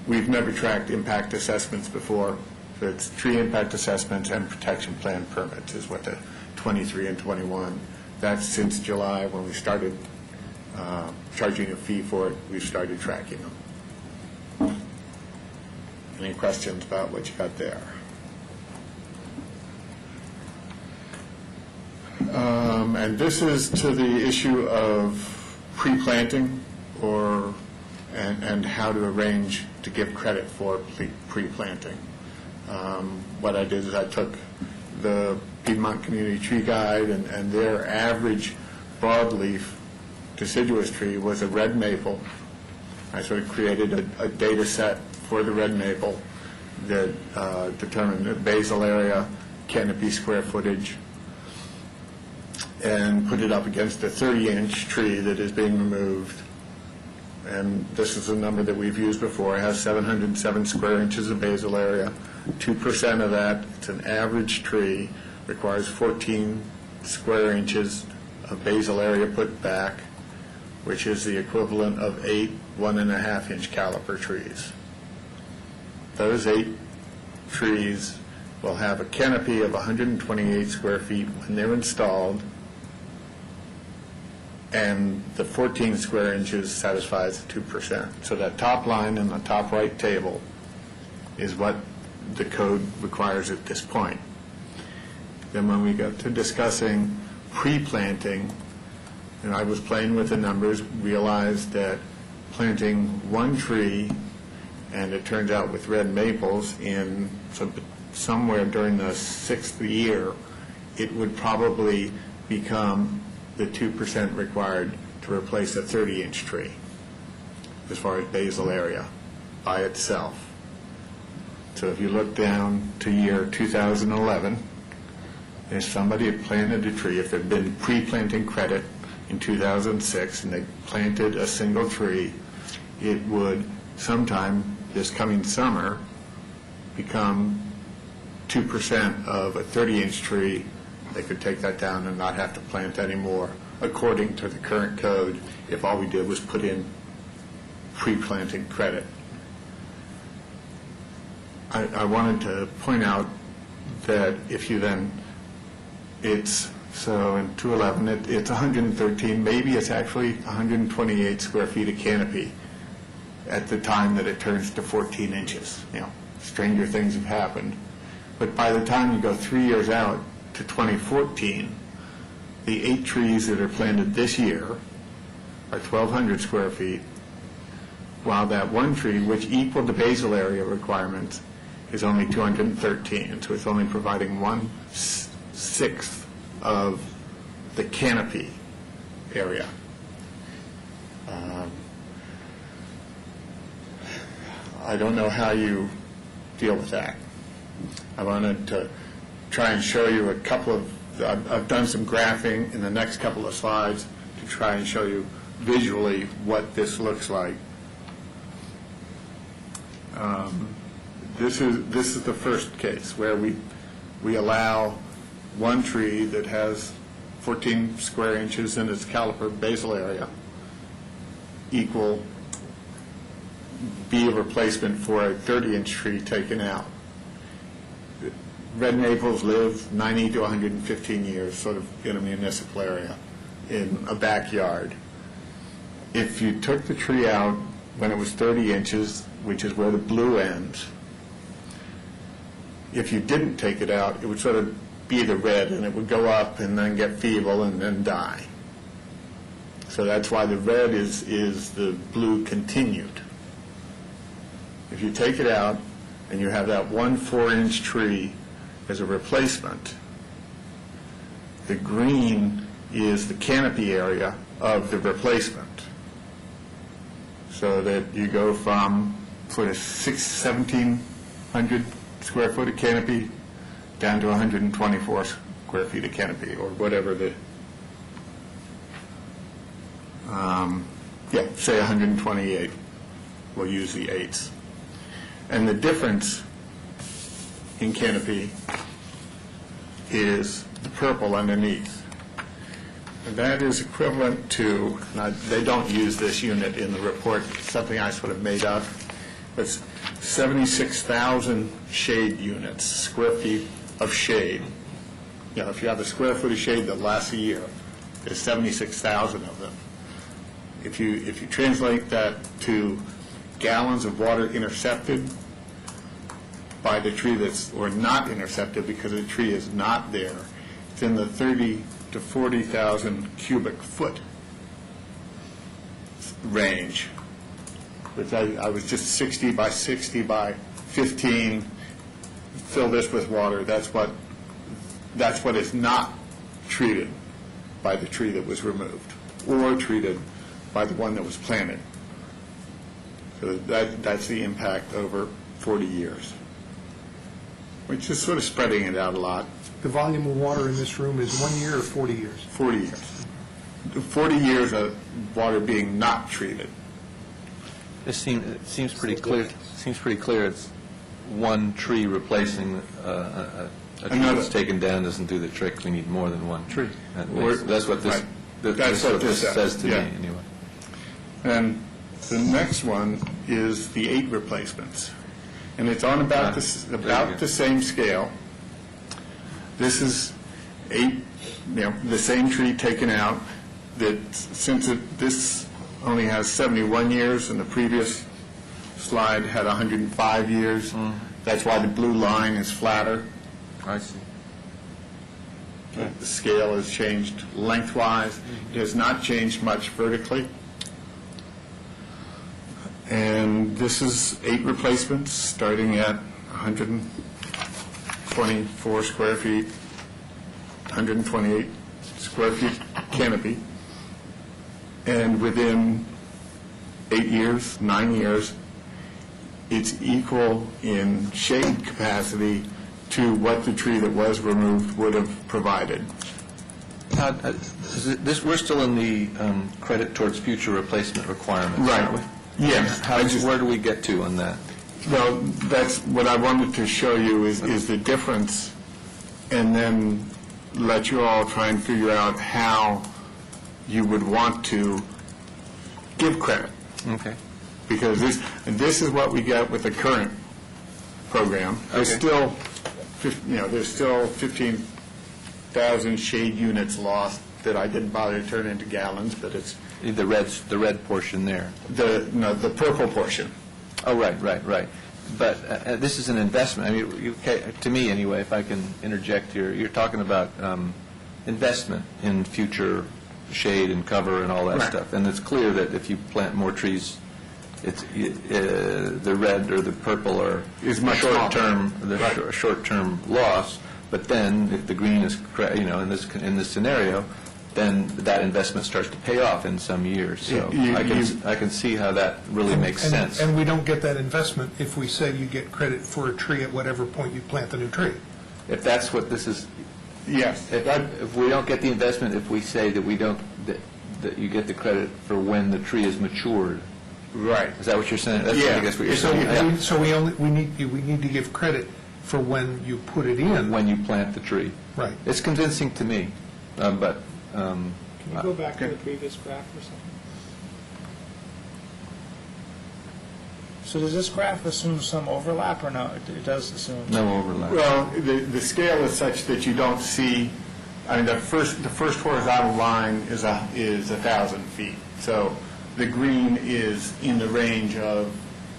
we've never tracked impact assessments before. So it's tree impact assessments and protection plan permits is what the 23 and 21. That's since July when we started charging a fee for it. We've started tracking them. Any questions about what you got there? And this is to the issue of pre-planting and how to arrange to give credit for pre-planting. What I did is I took the Piedmont Community Tree Guide and their average broadleaf deciduous tree was a red maple. I sort of created a data set for the red maple that determined the basal area, canopy square footage, and put it up against a 30-inch tree that is being removed. And this is a number that we've used before. It has 707 square inches of basal area. 2% of that, it's an average tree, requires 14 square inches of basal area put back, which is the equivalent of 8 1.5-inch caliper trees. Those 8 trees will have a canopy of 128 square feet when they're installed, and the 14 square inches satisfies the 2%. So that top line in the top right table is what the code requires at this point. Then when we got to discussing pre-planting, and I was playing with the numbers, realized that planting one tree, and it turns out with red maples, in somewhere during the 6th year, it would probably become the 2% required to replace a 30-inch tree as far as basal area by itself. So if you look down to year 2011, if somebody had planted a tree, if there had been pre-planting credit in 2006 and they planted a single tree, it would sometime this coming summer become 2% of a 30-inch tree. They could take that down and not have to plant anymore, according to the current code, if all we did was put in pre-planting credit. I wanted to point out that if you then, so in 211, it's 113, maybe it's actually 128 square feet of canopy at the time that it turns to 14 inches. You know, stranger things have happened. But by the time you go 3 years out to 2014, the 8 trees that are planted this year are 1,200 square feet, while that one tree, which equaled the basal area requirements, is only 213. So it's only providing 1/6 of the canopy area. I don't know how you deal with that. I wanted to try and show you a couple of, I've done some graphing in the next couple of slides to try and show you visually what this looks like. This is the first case where we allow one tree that has 14 square inches in its caliper basal area equal be a replacement for a 30-inch tree taken out. Red maples live 90 to 115 years, sort of in a municipal area, in a backyard. If you took the tree out when it was 30 inches, which is where the blue ends, if you didn't take it out, it would sort of be the red, and it would go up and then get feeble and then die. So that's why the red is the blue continued. If you take it out and you have that 1 4-inch tree as a replacement, the green is the canopy area of the replacement. So that you go from sort of 1,700 square foot of canopy down to 124 square feet of canopy, or whatever the say 128. We'll use the 8s. And the difference in canopy is the purple underneath. And that is equivalent to, they don't use this unit in the report, it's something I sort of made up. It's 76,000 shade units, square feet of shade. You know, if you have a square foot of shade that lasts a year, there's 76,000 of them. If you translate that to gallons of water intercepted by the tree that's, or not intercepted because the tree is not there, it's in the 30 to 40,000 cubic foot range. Which I was just 60 by 60 by 15, fill this with water. That's what is not treated by the tree that was removed or treated by the one that was planted. So that's the impact over 40 years. We're just sort of spreading it out a lot. The volume of water in this room is 1 year or 40 years? 40 years. 40 years of water being not treated. It seems pretty clear. Seems pretty clear. It's one tree replacing a tree that's taken down doesn't do the trick. We need more than one tree. That's what this. That's what this says to me, anyway. And the next one is the 8 replacements, and it's on about the same scale. This is 8, the same tree taken out. That since this only has 71 years, and the previous slide had 105 years. That's why the blue line is flatter. I see. The scale has changed lengthwise. It has not changed much vertically. And this is 8 replacements, starting at 124 square feet, 128 square feet canopy. And within 8 years, 9 years, it's equal in shade capacity to what the tree that was removed would have provided. We're still in the credit towards future replacement requirements, Right. aren't we? Yes. Where do we get to on that? Well, that's what I wanted to show you is the difference, and then let you all try and figure out how you would want to give credit. Okay. Because this is what we get with the current program. There's still, there's still 15,000 shade units lost that I didn't bother to turn into gallons, but it's the red portion there. The purple portion. Oh, right. But this is an investment. I mean, to me anyway, if I can interject here, you're talking about investment in future shade and cover and all that stuff. And it's clear that if you plant more trees, the red or the purple is short-term loss. But then, if the green is in this scenario, then that investment starts to pay off in some years. So I can see how that really makes sense. And we don't get that investment if we say you get credit for a tree at whatever point you plant the new tree. If that's what this is. Yes. If we don't get the investment, if we say that we don't, that you get the credit for when the tree is matured. Right. Is that what you're saying? That's I guess what you're saying. So we need to give credit for when you put it in. When you plant the tree. Right. It's convincing to me, but. Can you go back to the previous graph for a second? So does this graph assume some overlap, or no? It does assume no overlap. Well, the scale is such that you don't see. I mean, the first horizontal line is 1,000 feet. So the green is in the range of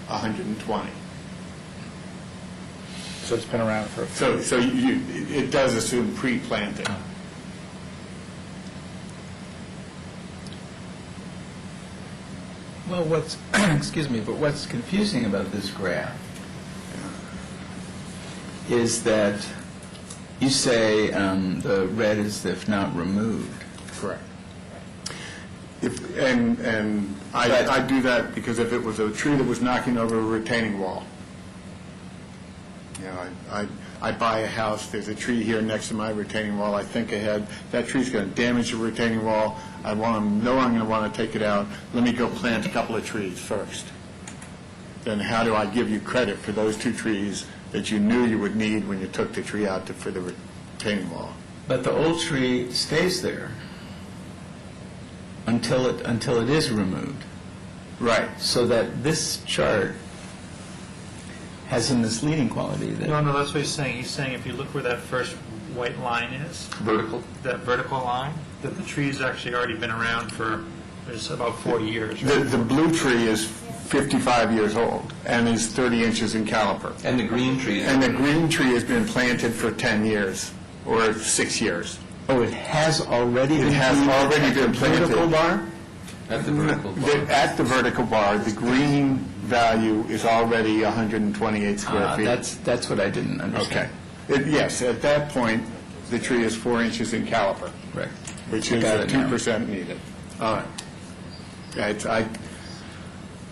120. So it's been around for. So it does assume pre-planting. Well, what's what's confusing about this graph is that you say the red is if not removed. Correct. And I do that because if it was a tree that was knocking over a retaining wall, I buy a house, there's a tree here next to my retaining wall, I think ahead, that tree's going to damage the retaining wall, I know I'm going to want to take it out, let me go plant a couple of trees first. Then how do I give you credit for those 2 trees that you knew you would need when you took the tree out for the retaining wall? But the old tree stays there until it is removed. Right. So that this chart has a misleading quality. That No, that's what he's saying. He's saying if you look where that first white line is, Vertical? that vertical line, that the tree's actually already been around for, there's about 40 years. The blue tree is 55 years old and is 30 inches in caliper. And the green tree? And the green tree has been planted for 10 years or 6 years. Oh, it has already been planted. Vertical bar? At the vertical bar. At the vertical bar, the green value is already 128 square feet. That's what I didn't understand. Okay. Yes, at that point, the tree is 4 inches in caliper. Right. Which is Got it now. 2% needed. All right.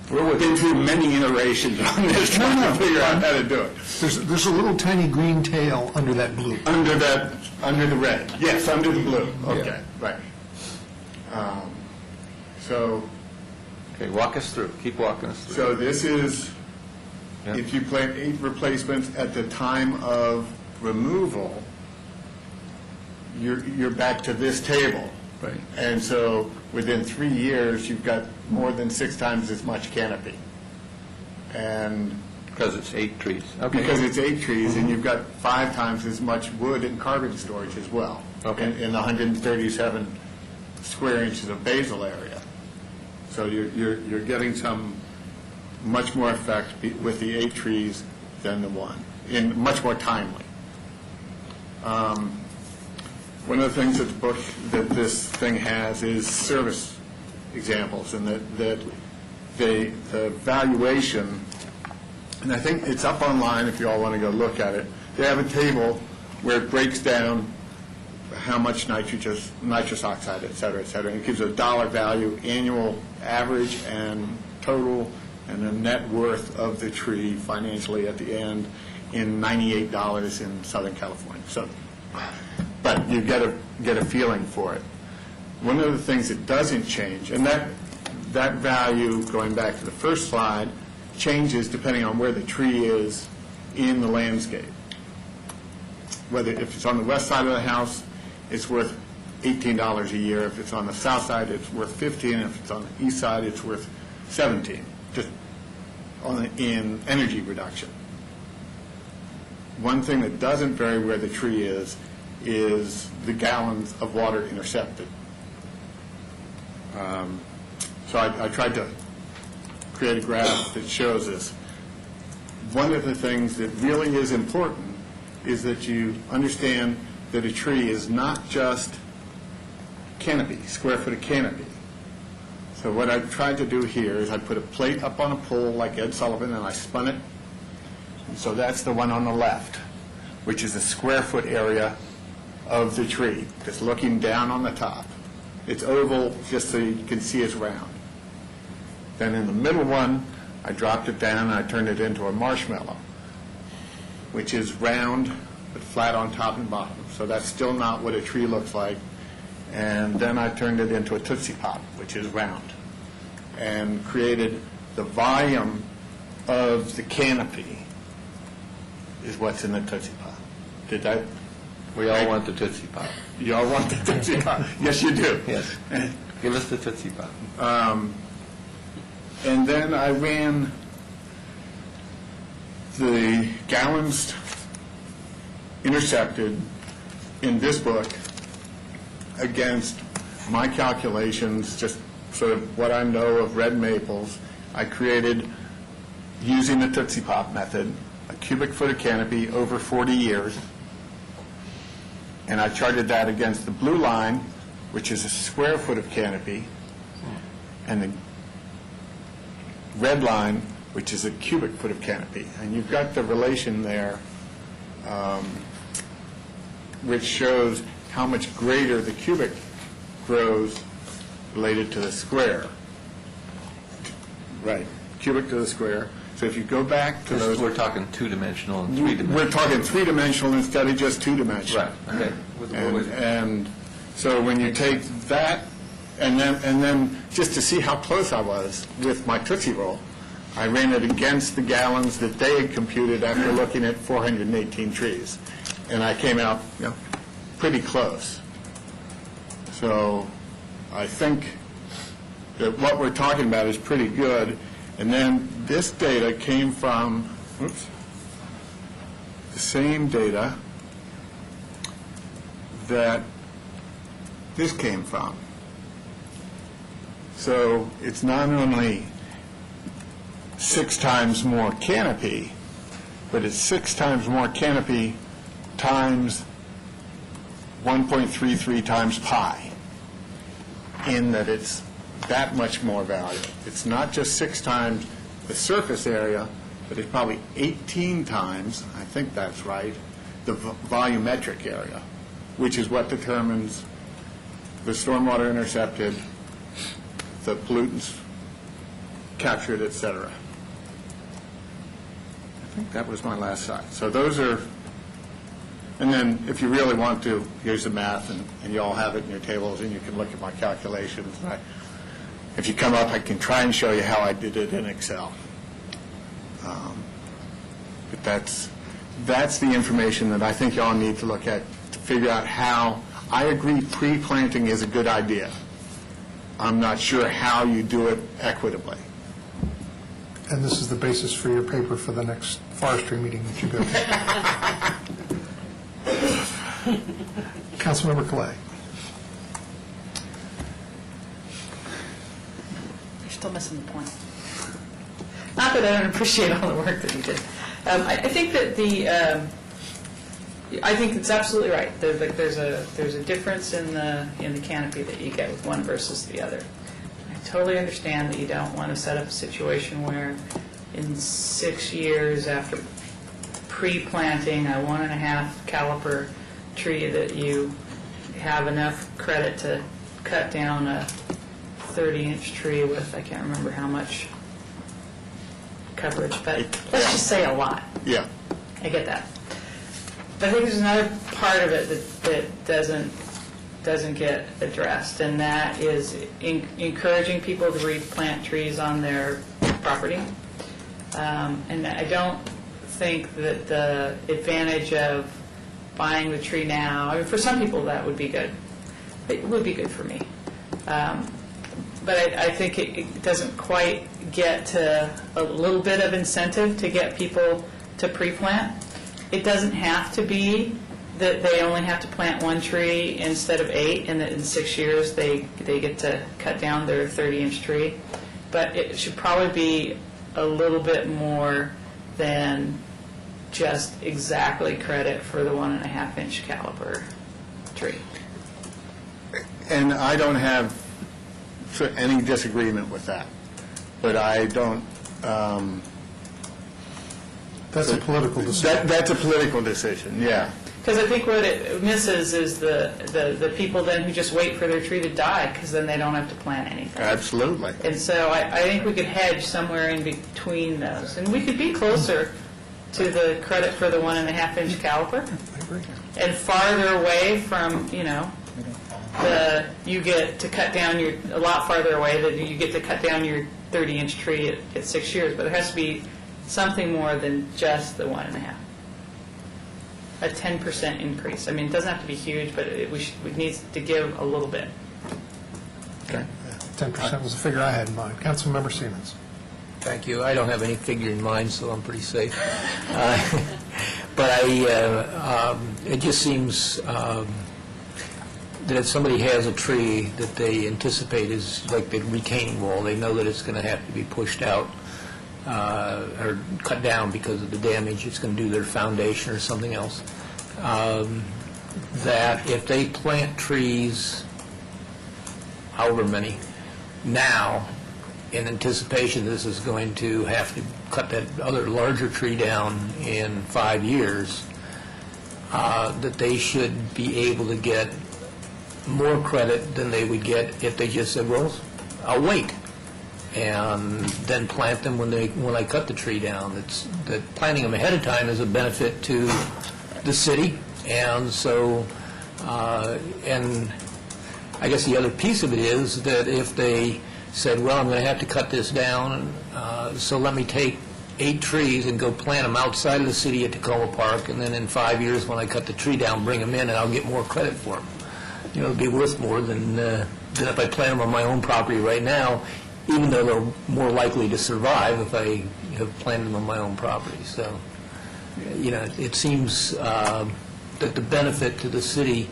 We've been through many iterations on this, trying to figure out how to do it. There's a little tiny green tail under that blue. Under the red. Yes, under the blue. Okay, right. Okay, walk us through. Keep walking us through. So this is, if you plant 8 replacements at the time of removal, you're back to this table. Right. And so within 3 years, you've got more than 6 times as much canopy. And because it's 8 trees. Okay. Because it's 8 trees, and you've got 5 times as much wood and carbon storage as well. Okay. In the 137 square inches of basal area. So you're getting some much more effect with the 8 trees than the 1, and much more timely. One of the things that this thing has is service examples, and that the valuation, and I think it's up online if you all want to go look at it. They have a table where it breaks down how much nitrous oxide, et cetera, and it gives a dollar value, annual average and total, and the net worth of the tree financially at the end in $98 in Southern California. So, but you get a feeling for it. One of the things that doesn't change, and that value, going back to the first slide, changes depending on where the tree is in the landscape. If it's on the west side of the house, it's worth $18 a year. If it's on the south side, it's worth $15. If it's on the east side, it's worth $17, just in energy reduction. One thing that doesn't vary where the tree is the gallons of water intercepted. So I tried to create a graph that shows this. One of the things that really is important is that you understand that a tree is not just canopy, square foot of canopy. So what I tried to do here is I put a plate up on a pole like Ed Sullivan, and I spun it. And so that's the one on the left, which is a square foot area of the tree, just looking down on the top. It's oval just so you can see it's round. Then in the middle one, I dropped it down and I turned it into a marshmallow, which is round but flat on top and bottom. So that's still not what a tree looks like. And then I turned it into a Tootsie Pop, which is round, and created the volume of the canopy is what's in the Tootsie Pop. Did that? We all want the Tootsie Pop. You all want the Tootsie Pop? Yes, you do. Yes. Give us the Tootsie Pop. And then I ran the gallons intercepted in this book against my calculations, just sort of what I know of red maples. I created, using the Tootsie Pop method, a cubic foot of canopy over 40 years, and I charted that against the blue line, which is a square foot of canopy, and the red line, which is a cubic foot of canopy. And you've got the relation there, which shows how much greater the cubic grows related to the square. Right, cubic to the square. So if you go back to those... We're talking two-dimensional and three-dimensional. We're talking three-dimensional instead of just two-dimensional. Right, okay. And so when you take that, and then just to see how close I was with my Tootsie Roll, I ran it against the gallons that they had computed after looking at 418 trees. And I came out, pretty close. So I think that what we're talking about is pretty good. And then this data came from, the same data that this came from. So it's not only 6 times more canopy, but it's 6 times more canopy times 1.33 times pi, in that it's that much more value. It's not just 6 times the surface area, but it's probably 18 times, I think that's right, the volumetric area, which is what determines the stormwater intercepted, the pollutants captured, et cetera. I think that was my last slide. So those are, and then if you really want to, here's the math, and you all have it in your tables, and you can look at my calculations. If you come up, I can try and show you how I did it in Excel. But that's the information that I think you all need to look at to figure out how. I agree pre-planting is a good idea. I'm not sure how you do it equitably. And this is the basis for your paper for the next forestry meeting that you go to. Councilmember Clay. You're still missing the point. Not that I don't appreciate all the work that you did. I think that I think it's absolutely right. There's a difference in the canopy that you get with one versus the other. I totally understand that you don't want to set up a situation where in 6 years after pre-planting a 1.5 caliper tree that you have enough credit to cut down a 30-inch tree with, I can't remember how much coverage, but let's just say a lot. Yeah. I get that. But I think there's another part of it that doesn't get addressed, and that is encouraging people to replant trees on their property. And I don't think that the advantage of buying the tree now, I mean, for some people that would be good. It would be good for me. But I think it doesn't quite get to a little bit of incentive to get people to pre-plant. It doesn't have to be that they only have to plant 1 tree instead of 8, and that in 6 years they get to cut down their 30-inch tree. But it should probably be a little bit more than just exactly credit for the 1.5-inch caliper tree. And I don't have any disagreement with that, but I don't... That's a political decision. That's a political decision, yeah. Because I think what it misses is the people then who just wait for their tree to die, because then they don't have to plant anything. Absolutely. And so I think we could hedge somewhere in between those. And we could be closer to the credit for the 1.5-inch caliper and farther away from, you get to cut down a lot farther away that you get to cut down your 30-inch tree at 6 years. But there has to be something more than just the 1.5. A 10% increase. I mean, it doesn't have to be huge, but we need to give a little bit. Okay. 10% was the figure I had in mind. Councilmember Siemens. Thank you. I don't have any figure in mind, so I'm pretty safe. But it just seems that if somebody has a tree that they anticipate is like the retaining wall, they know that it's going to have to be pushed out or cut down because of the damage it's going to do to their foundation or something else, that if they plant trees, however many, now, in anticipation this is going to have to cut that other larger tree down in 5 years, that they should be able to get more credit than they would get if they just said, well, I'll wait. and then plant them when I cut the tree down. That planting them ahead of time is a benefit to the city, and so, and I guess the other piece of it is that if they said, well, I'm going to have to cut this down, so let me take 8 trees and go plant them outside of the city at Tacoma Park, and then in 5 years, when I cut the tree down, bring them in, and I'll get more credit for them. You know, it'd be worth more than if I plant them on my own property right now, even though they're more likely to survive if I have planted them on my own property. So, you know, it seems that the benefit to the city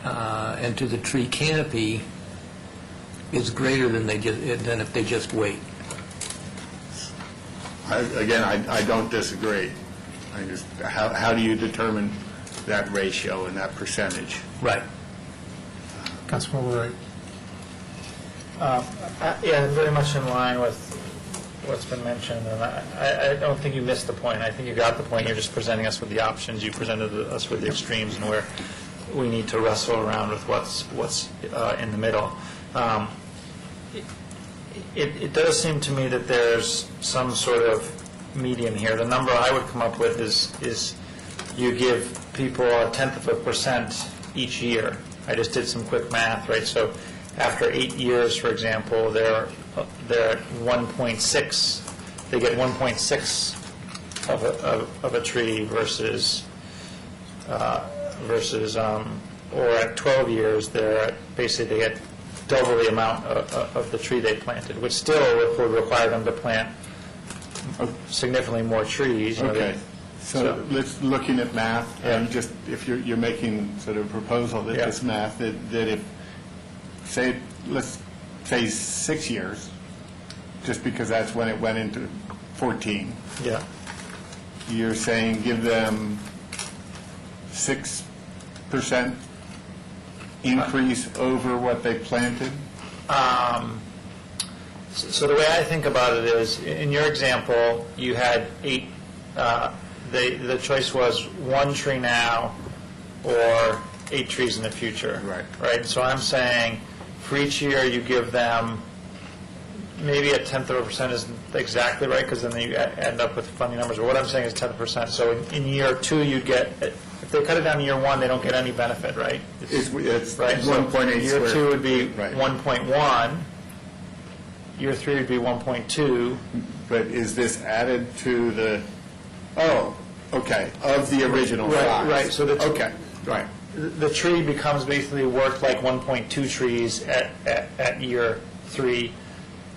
and to the tree canopy is greater than if they just wait. I don't disagree. How do you determine that ratio and that percentage? Right. Councilmember Wright. Yeah, very much in line with what's been mentioned, and I don't think you missed the point. I think you got the point. You're just presenting us with the options. You presented us with the extremes and where we need to wrestle around with what's in the middle. It does seem to me that there's some sort of median here. The number I would come up with is you give people 1/10% each year. I just did some quick math, right? So after 8 years, for example, they're at 1.6. They get 1.6 of a tree versus or at 12 years, they're at, basically they get double the amount of the tree they planted, which still would require them to plant significantly more trees. Okay. So let's looking at math, and just if you're making sort of a proposal that this math, that if, let's say 6 years, just because that's when it went into 14. Yeah. You're saying give them 6% increase over what they planted? So the way I think about it is, in your example, you had 8, the choice was 1 tree now or 8 trees in the future. Right. So I'm saying for each year you give them, maybe 1/10% isn't exactly right, because then you end up with funny numbers. But what I'm saying is 10%. So in year 2 you'd get, if they cut it down in year 1, they don't get any benefit, right? It's right. 1.8 Year 2 would be 1.1. Year 3 would be 1.2. But is this added to the, of the original size? Right. So the tree becomes basically worth like 1.2 trees at year 3,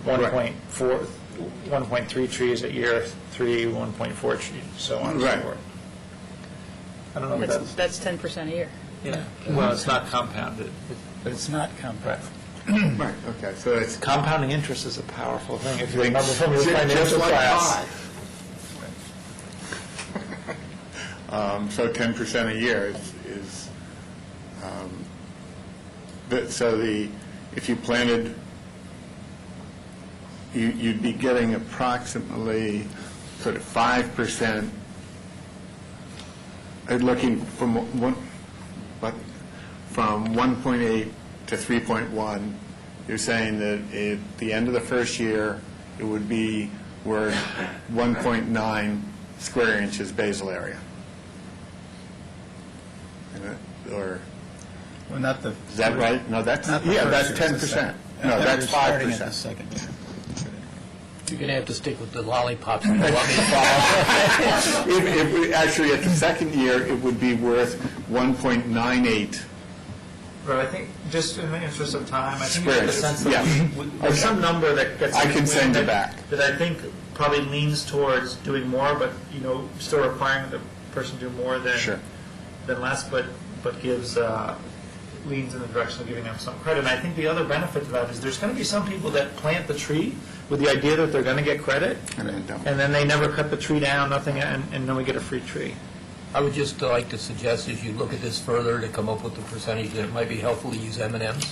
1.3 trees at year 3, 1.4 trees, so on and so forth. I don't know if that's 10% a year. Yeah. Well, it's not compounded. But it's not compounded. Right, okay, so it's... Compounding interest is a powerful thing, if you remember from your financial class. So 10% a year is so if you planted, you'd be getting approximately sort of 5%, looking from 1.8 to 3.1, you're saying that at the end of the first year, it would be worth 1.9 square inches basal area. Or Well, not the... Is that right? No, that's 10%. No, that's 5%. You're going to have to stick with the lollipops if you want me to follow. Actually, at the second year, it would be worth 1.98. But I think, just in the interest of time, I think you get the sense that there's some number that gets... I can send it back. That I think probably leans towards doing more, but, still requiring the person to do more than less, but gives, leans in the direction of giving them some credit. And I think the other benefit to that is there's going to be some people that plant the tree with the idea that they're going to get credit, and then they never cut the tree down, nothing, and then we get a free tree. I would just like to suggest, as you look at this further, to come up with a percentage that it might be helpful to use M&Ms.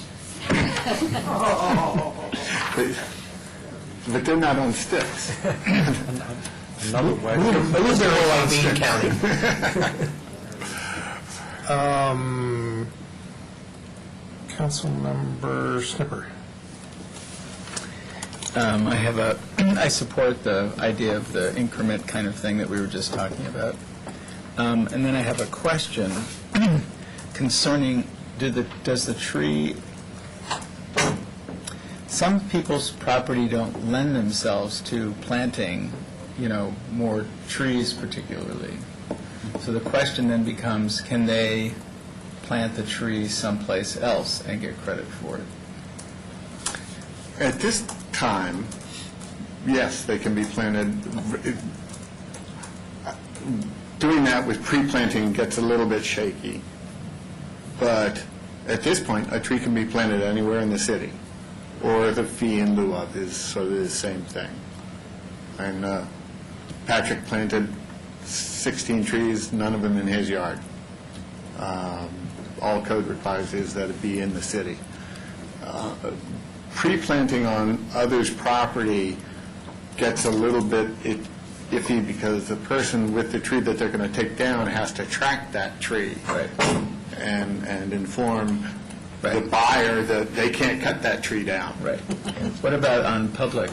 But they're not on sticks. Another way. At least they're all on bean counting. Councilmember Snipper. I support the idea of the increment kind of thing that we were just talking about. And then I have a question concerning, does the tree, some people's property don't lend themselves to planting, more trees particularly. So the question then becomes, can they plant the tree someplace else and get credit for it? At this time, yes, they can be planted. Doing that with pre-planting gets a little bit shaky. But at this point, a tree can be planted anywhere in the city, or the fee in lieu of is sort of the same thing. And Patrick planted 16 trees, none of them in his yard. All code requires is that it be in the city. Pre-planting on others' property gets a little bit iffy because the person with the tree that they're going to take down has to track that tree and inform the buyer that they can't cut that tree down. Right. What about on public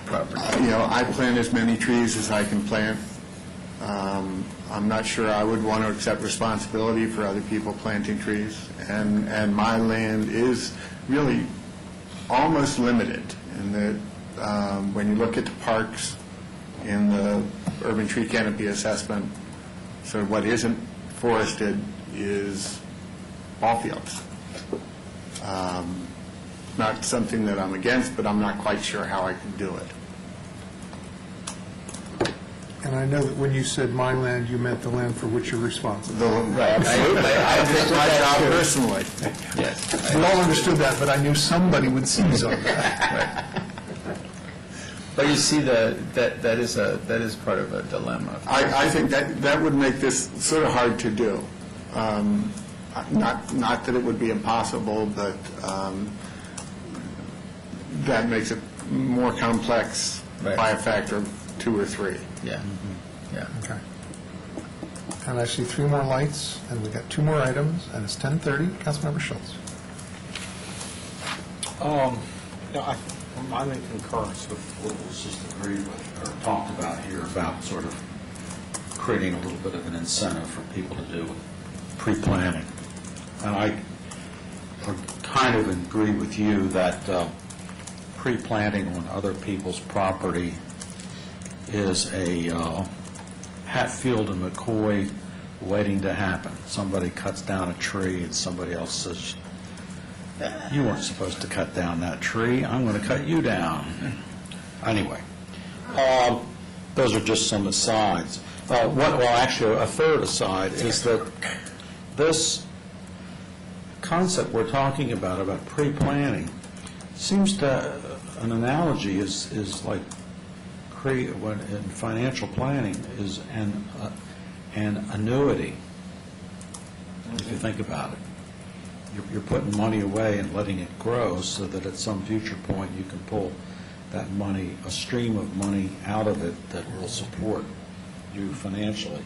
property? I plant as many trees as I can plant. I'm not sure I would want to accept responsibility for other people planting trees. And my land is really almost limited in that when you look at the parks in the urban tree canopy assessment, so what isn't forested is ball fields. Not something that I'm against, but I'm not quite sure how I can do it. And I know that when you said my land, you meant the land for which you're responsible. Right. I take my job personally. Yes. We all understood that, but I knew somebody would seize on that. Right. But you see, that is part of a dilemma. I think that would make this sort of hard to do. Not that it would be impossible, but that makes it more complex by a factor of 2 or 3. Yeah. Yeah. Okay. And I see 3 more lights, and we've got 2 more items, and it's 10:30. Councilmember Schultz. I'm in concurrence with what was just agreed with or talked about here about sort of creating a little bit of an incentive for people to do pre-planning. And I kind of agree with you that pre-planting on other people's property is a Hatfield and McCoy waiting to happen. Somebody cuts down a tree and somebody else says, you weren't supposed to cut down that tree. I'm going to cut you down. Anyway, those are just some asides. Actually, a third aside is that this concept we're talking about pre-planning, seems to, an analogy is like in financial planning is an annuity, if you think about it. You're putting money away and letting it grow so that at some future point you can pull that money, a stream of money out of it that will support you financially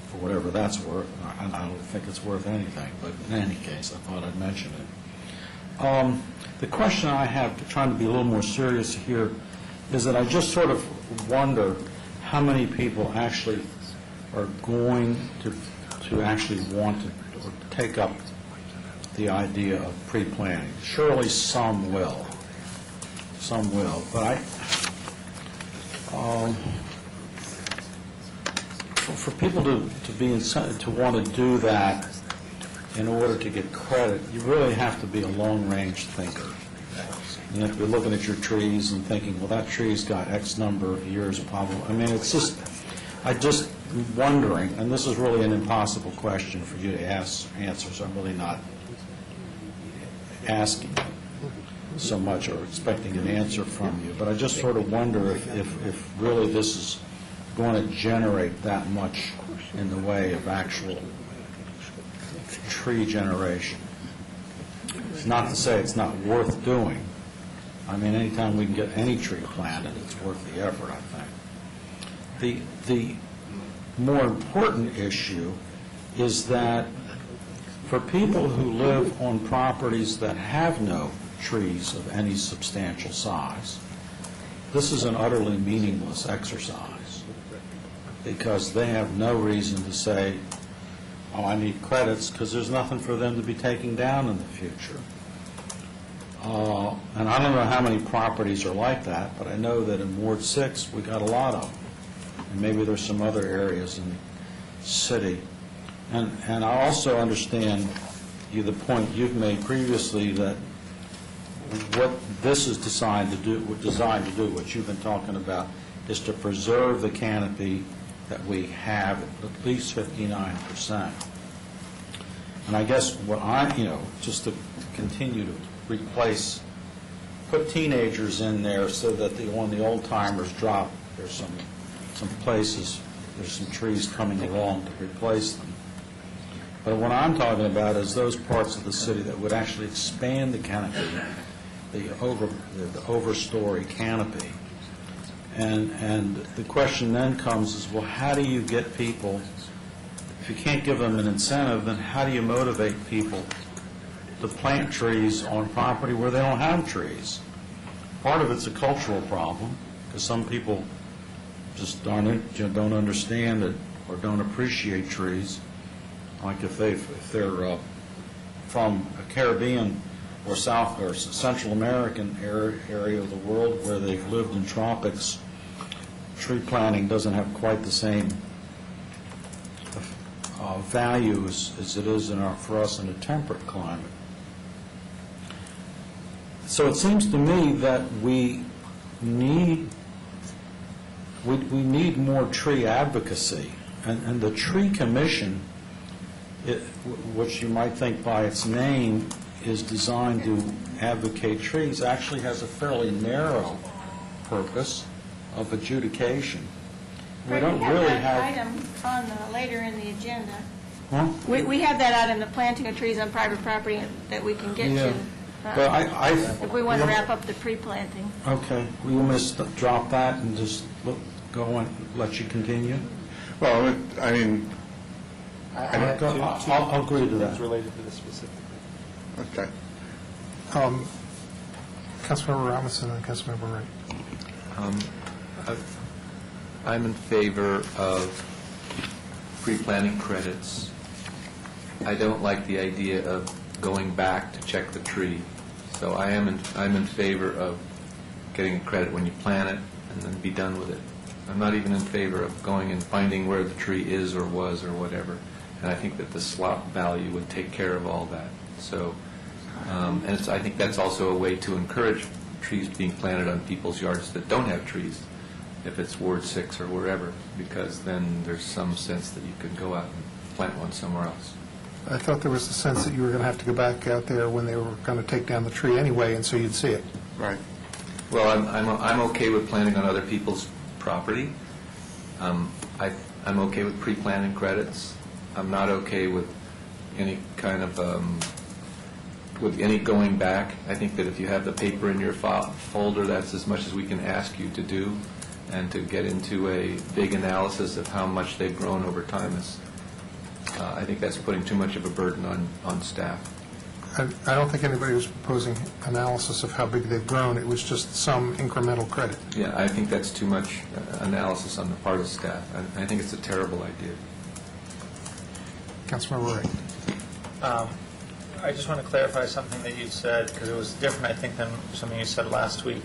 for whatever that's worth. And I don't think it's worth anything, but in any case, I thought I'd mention it. The question I have, trying to be a little more serious here, is that I just sort of wonder how many people actually are going to actually want to or take up the idea of pre-planning. Surely some will. Some will. But for people to want to do that in order to get credit, you really have to be a long-range thinker. You have to be looking at your trees and thinking, well, that tree's got X number of years of problem. I mean, it's just, I just wondering, and this is really an impossible question for you to answer, so I'm really not asking so much or expecting an answer from you, but I just sort of wonder if really this is going to generate that much in the way of actual tree generation. It's not to say it's not worth doing. I mean, anytime we can get any tree planted, it's worth the effort, I think. The more important issue is that for people who live on properties that have no trees of any substantial size. This is an utterly meaningless exercise because they have no reason to say, oh, I need credits, because there's nothing for them to be taking down in the future. And I don't know how many properties are like that, but I know that in Ward 6, we got a lot of them. And maybe there's some other areas in the city. And I also understand the point you've made previously that what this is designed to do, what you've been talking about, is to preserve the canopy that we have at least 59%. And I guess what just to continue to put teenagers in there so that when the old timers drop, there's some places, there's some trees coming along to replace them. But what I'm talking about is those parts of the city that would actually expand the canopy, the overstory canopy. And the question then comes is, well, how do you get people, if you can't give them an incentive, then how do you motivate people to plant trees on property where they don't have trees? Part of it's a cultural problem, because some people just don't understand it or don't appreciate trees. Like if they're from a Caribbean or South or Central American area of the world where they've lived in tropics, tree planting doesn't have quite the same value as it is for us in a temperate climate. So it seems to me that we need more tree advocacy, and the Tree Commission, which you might think by its name is designed to advocate trees, actually has a fairly narrow purpose of adjudication. We don't really have... that item on later in the agenda. Huh? We have that item, the planting of trees on private property, that we can get to. But if we want to wrap up the pre-planting. Okay, we almost drop that and just go and let you continue? Well, I mean... I'll agree to that. It's related to this specifically. Okay. Councilmember Robinson and Councilmember Wright. I'm in favor of pre-planting credits. I don't like the idea of going back to check the tree. So I'm in favor of getting a credit when you plant it and then be done with it. I'm not even in favor of going and finding where the tree is or was or whatever. And I think that the slot value would take care of all that. So, and I think that's also a way to encourage trees being planted on people's yards that don't have trees, if it's Ward 6 or wherever, because then there's some sense that you could go out and plant one somewhere else. I thought there was the sense that you were going to have to go back out there when they were going to take down the tree anyway, and so you'd see it. Right. Well, I'm okay with planting on other people's property. I'm okay with pre-planting credits. I'm not okay with any kind of with any going back. I think that if you have the paper in your folder, that's as much as we can ask you to do, and to get into a big analysis of how much they've grown over time is, I think that's putting too much of a burden on staff. I don't think anybody was proposing analysis of how big they've grown. It was just some incremental credit. Yeah, I think that's too much analysis on the part of staff. I think it's a terrible idea. Councilmember Wright. I just want to clarify something that you said, because it was different, I think, than something you said last week.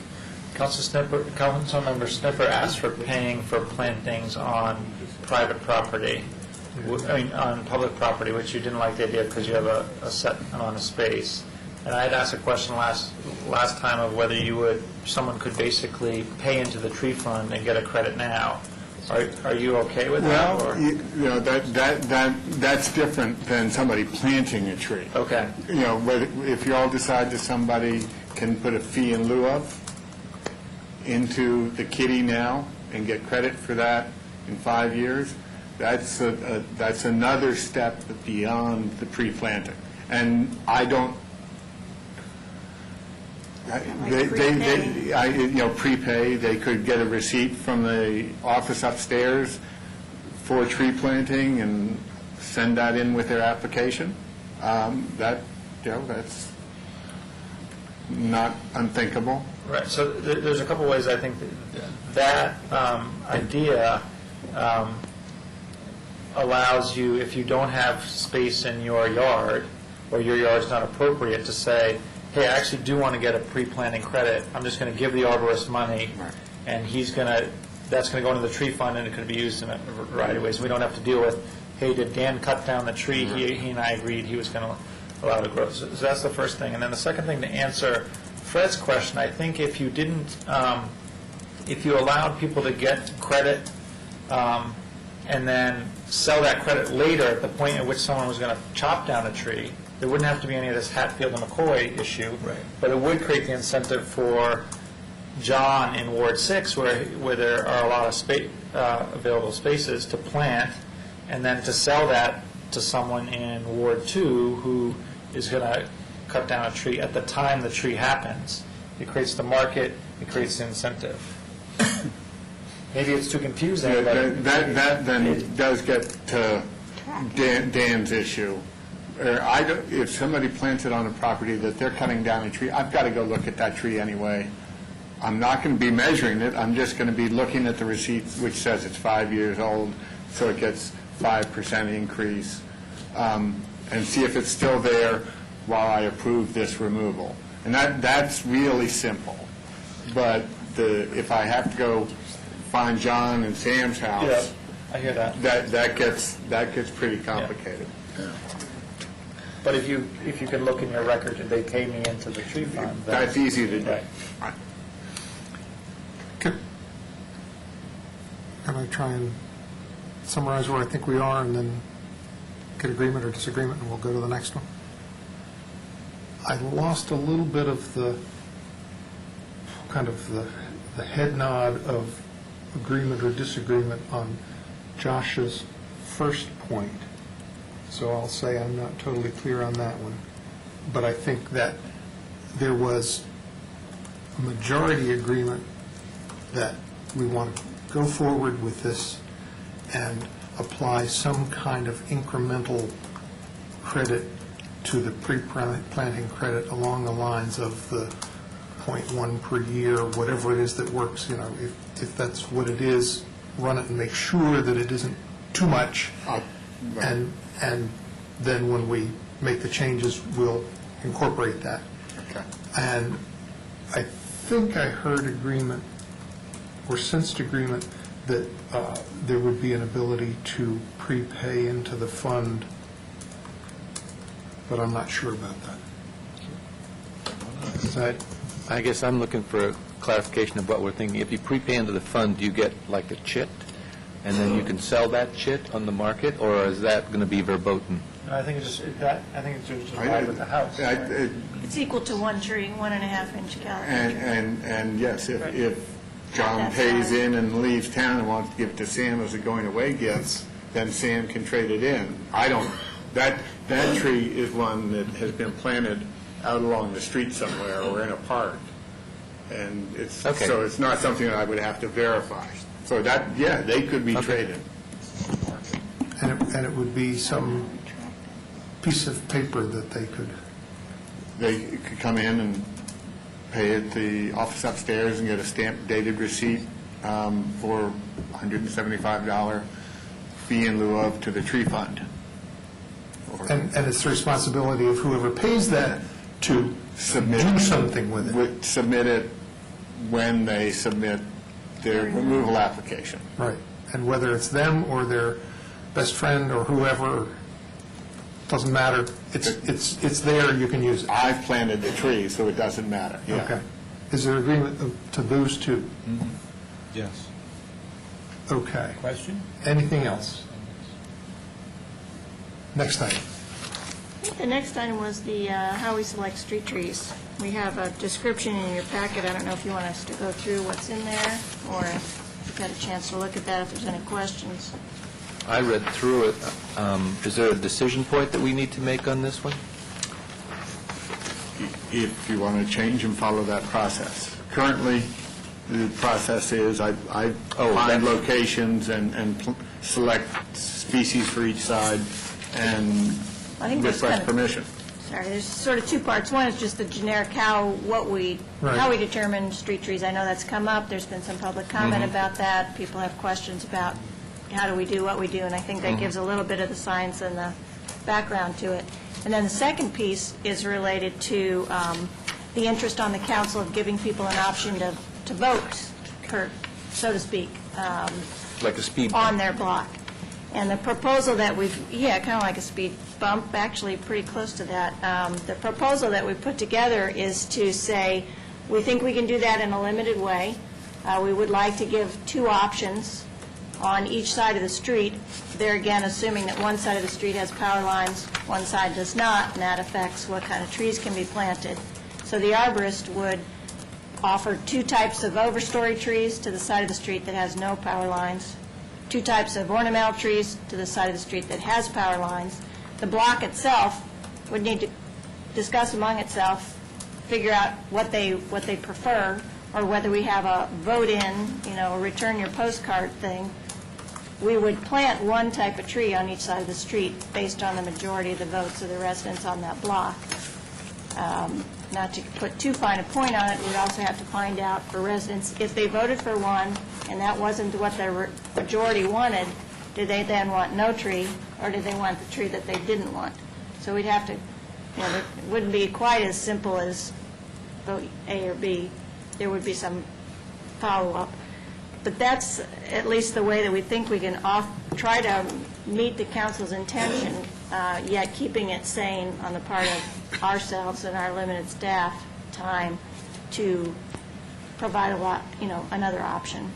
Councilmember Sniffer asked for paying for plantings on private property, on public property, which you didn't like the idea because you have a set amount of space. And I had asked a question last time of whether someone could basically pay into the tree fund and get a credit now. Are you okay with that? Well, that's different than somebody planting a tree. Okay. If you all decide that somebody can put a fee in lieu of into the kitty now and get credit for that in 5 years, that's another step beyond the pre-planting. And I don't. Prepay. They could get a receipt from the office upstairs for tree planting and send that in with their application. That's. not unthinkable. Right, so there's a couple ways I think that idea allows you, if you don't have space in your yard, or your yard's not appropriate, to say, hey, I actually do want to get a pre-planting credit, I'm just going to give the arborist money, and that's going to go into the tree fund, and it could be used in a variety of ways. We don't have to deal with, hey, did Dan cut down the tree? He and I agreed he was going to allow it to grow. So that's the first thing. And then the second thing, to answer Fred's question, I think if you didn't, if you allowed people to get credit and then sell that credit later at the point at which someone was going to chop down a tree, there wouldn't have to be any of this Hatfield and McCoy issue. Right. But it would create the incentive for John in Ward 6, where there are a lot of available spaces to plant, and then to sell that to someone in Ward 2 who is going to cut down a tree at the time the tree happens. It creates the market, it creates the incentive. Maybe it's too confusing. Yeah, but that then does get to Dan's issue. If somebody plants it on a property that they're cutting down a tree, I've got to go look at that tree anyway. I'm not going to be measuring it. I'm just going to be looking at the receipt, which says it's 5 years old, so it gets 5% increase, and see if it's still there while I approve this removal. And that's really simple. But if I have to go find John and Sam's house, yeah, I hear that. That gets pretty complicated. Yeah. But if you could look in your record, did they pay me into the tree fund? That's easy to do. Right. Can I try and summarize where I think we are and then get agreement or disagreement, and we'll go to the next one? I lost a little bit of the kind of the head nod of agreement or disagreement on Josh's first point. So I'll say I'm not totally clear on that one. But I think that there was a majority agreement that we want to go forward with this and apply some kind of incremental credit to the pre-planting credit along the lines of the 0.1 per year, whatever it is that works. You know, if that's what it is, run it and make sure that it isn't too much. And then when we make the changes, we'll incorporate that. Okay. And I think I heard agreement or sensed agreement that there would be an ability to prepay into the fund, but I'm not sure about that. I guess I'm looking for a clarification of what we're thinking. If you prepay into the fund, do you get like a chit, and then you can sell that chit on the market, or is that going to be verboten? I think it's just right with the house. It's equal to one tree, 1.5-inch caliber. And yes, if John pays in and leaves town and wants to give it to Sam as a going-away gift, then Sam can trade it in. That tree is one that has been planted out along the street somewhere or in a park, and so it's not something that I would have to verify. So they could be traded. And it would be some piece of paper that they could come in and pay at the office upstairs and get a stamped dated receipt for $175 fee in lieu of to the tree fund. And it's the responsibility of whoever pays that to do something with it. Submit it when they submit their removal application. Right. And whether it's them or their best friend or whoever, doesn't matter. It's there, you can use it. I've planted the tree, so it doesn't matter. Yeah. Okay. Is there agreement to those two? Mm-hmm. Yes. Okay. Question? Anything else? Next item. The next item was the how we select street trees. We have a description in your packet. I don't know if you want us to go through what's in there, or if you've got a chance to look at that, if there's any questions. I read through it. Is there a decision point that we need to make on this one? If you want to change and follow that process. Currently, the process is I find locations and select species for each side and request permission. sorry, there's sort of two parts. One is just the generic how we determine street trees. I know that's come up. There's been some public comment about that. People have questions about how do we do what we do, and I think that gives a little bit of the science and the background to it. And then the second piece is related to the interest on the council of giving people an option to vote, so to speak, Like a speed on their block. And the proposal that kind of like a speed bump, actually pretty close to that. The proposal that we put together is to say, we think we can do that in a limited way. We would like to give two options on each side of the street. There again, assuming that one side of the street has power lines, one side does not, and that affects what kind of trees can be planted. So the arborist would offer two types of overstory trees to the side of the street that has no power lines, two types of ornamental trees to the side of the street that has power lines. The block itself would need to discuss among itself, figure out what they prefer, or whether we have a vote-in, a return your postcard thing. We would plant one type of tree on each side of the street based on the majority of the votes of the residents on that block. Not to put too fine a point on it, we'd also have to find out for residents, if they voted for one and that wasn't what the majority wanted, did they then want no tree, or did they want the tree that they didn't want? So we'd have to, it wouldn't be quite as simple as vote A or B. There would be some follow-up. But that's at least the way that we think we can try to meet the council's intention, yet keeping it sane on the part of ourselves and our limited staff time to provide another option.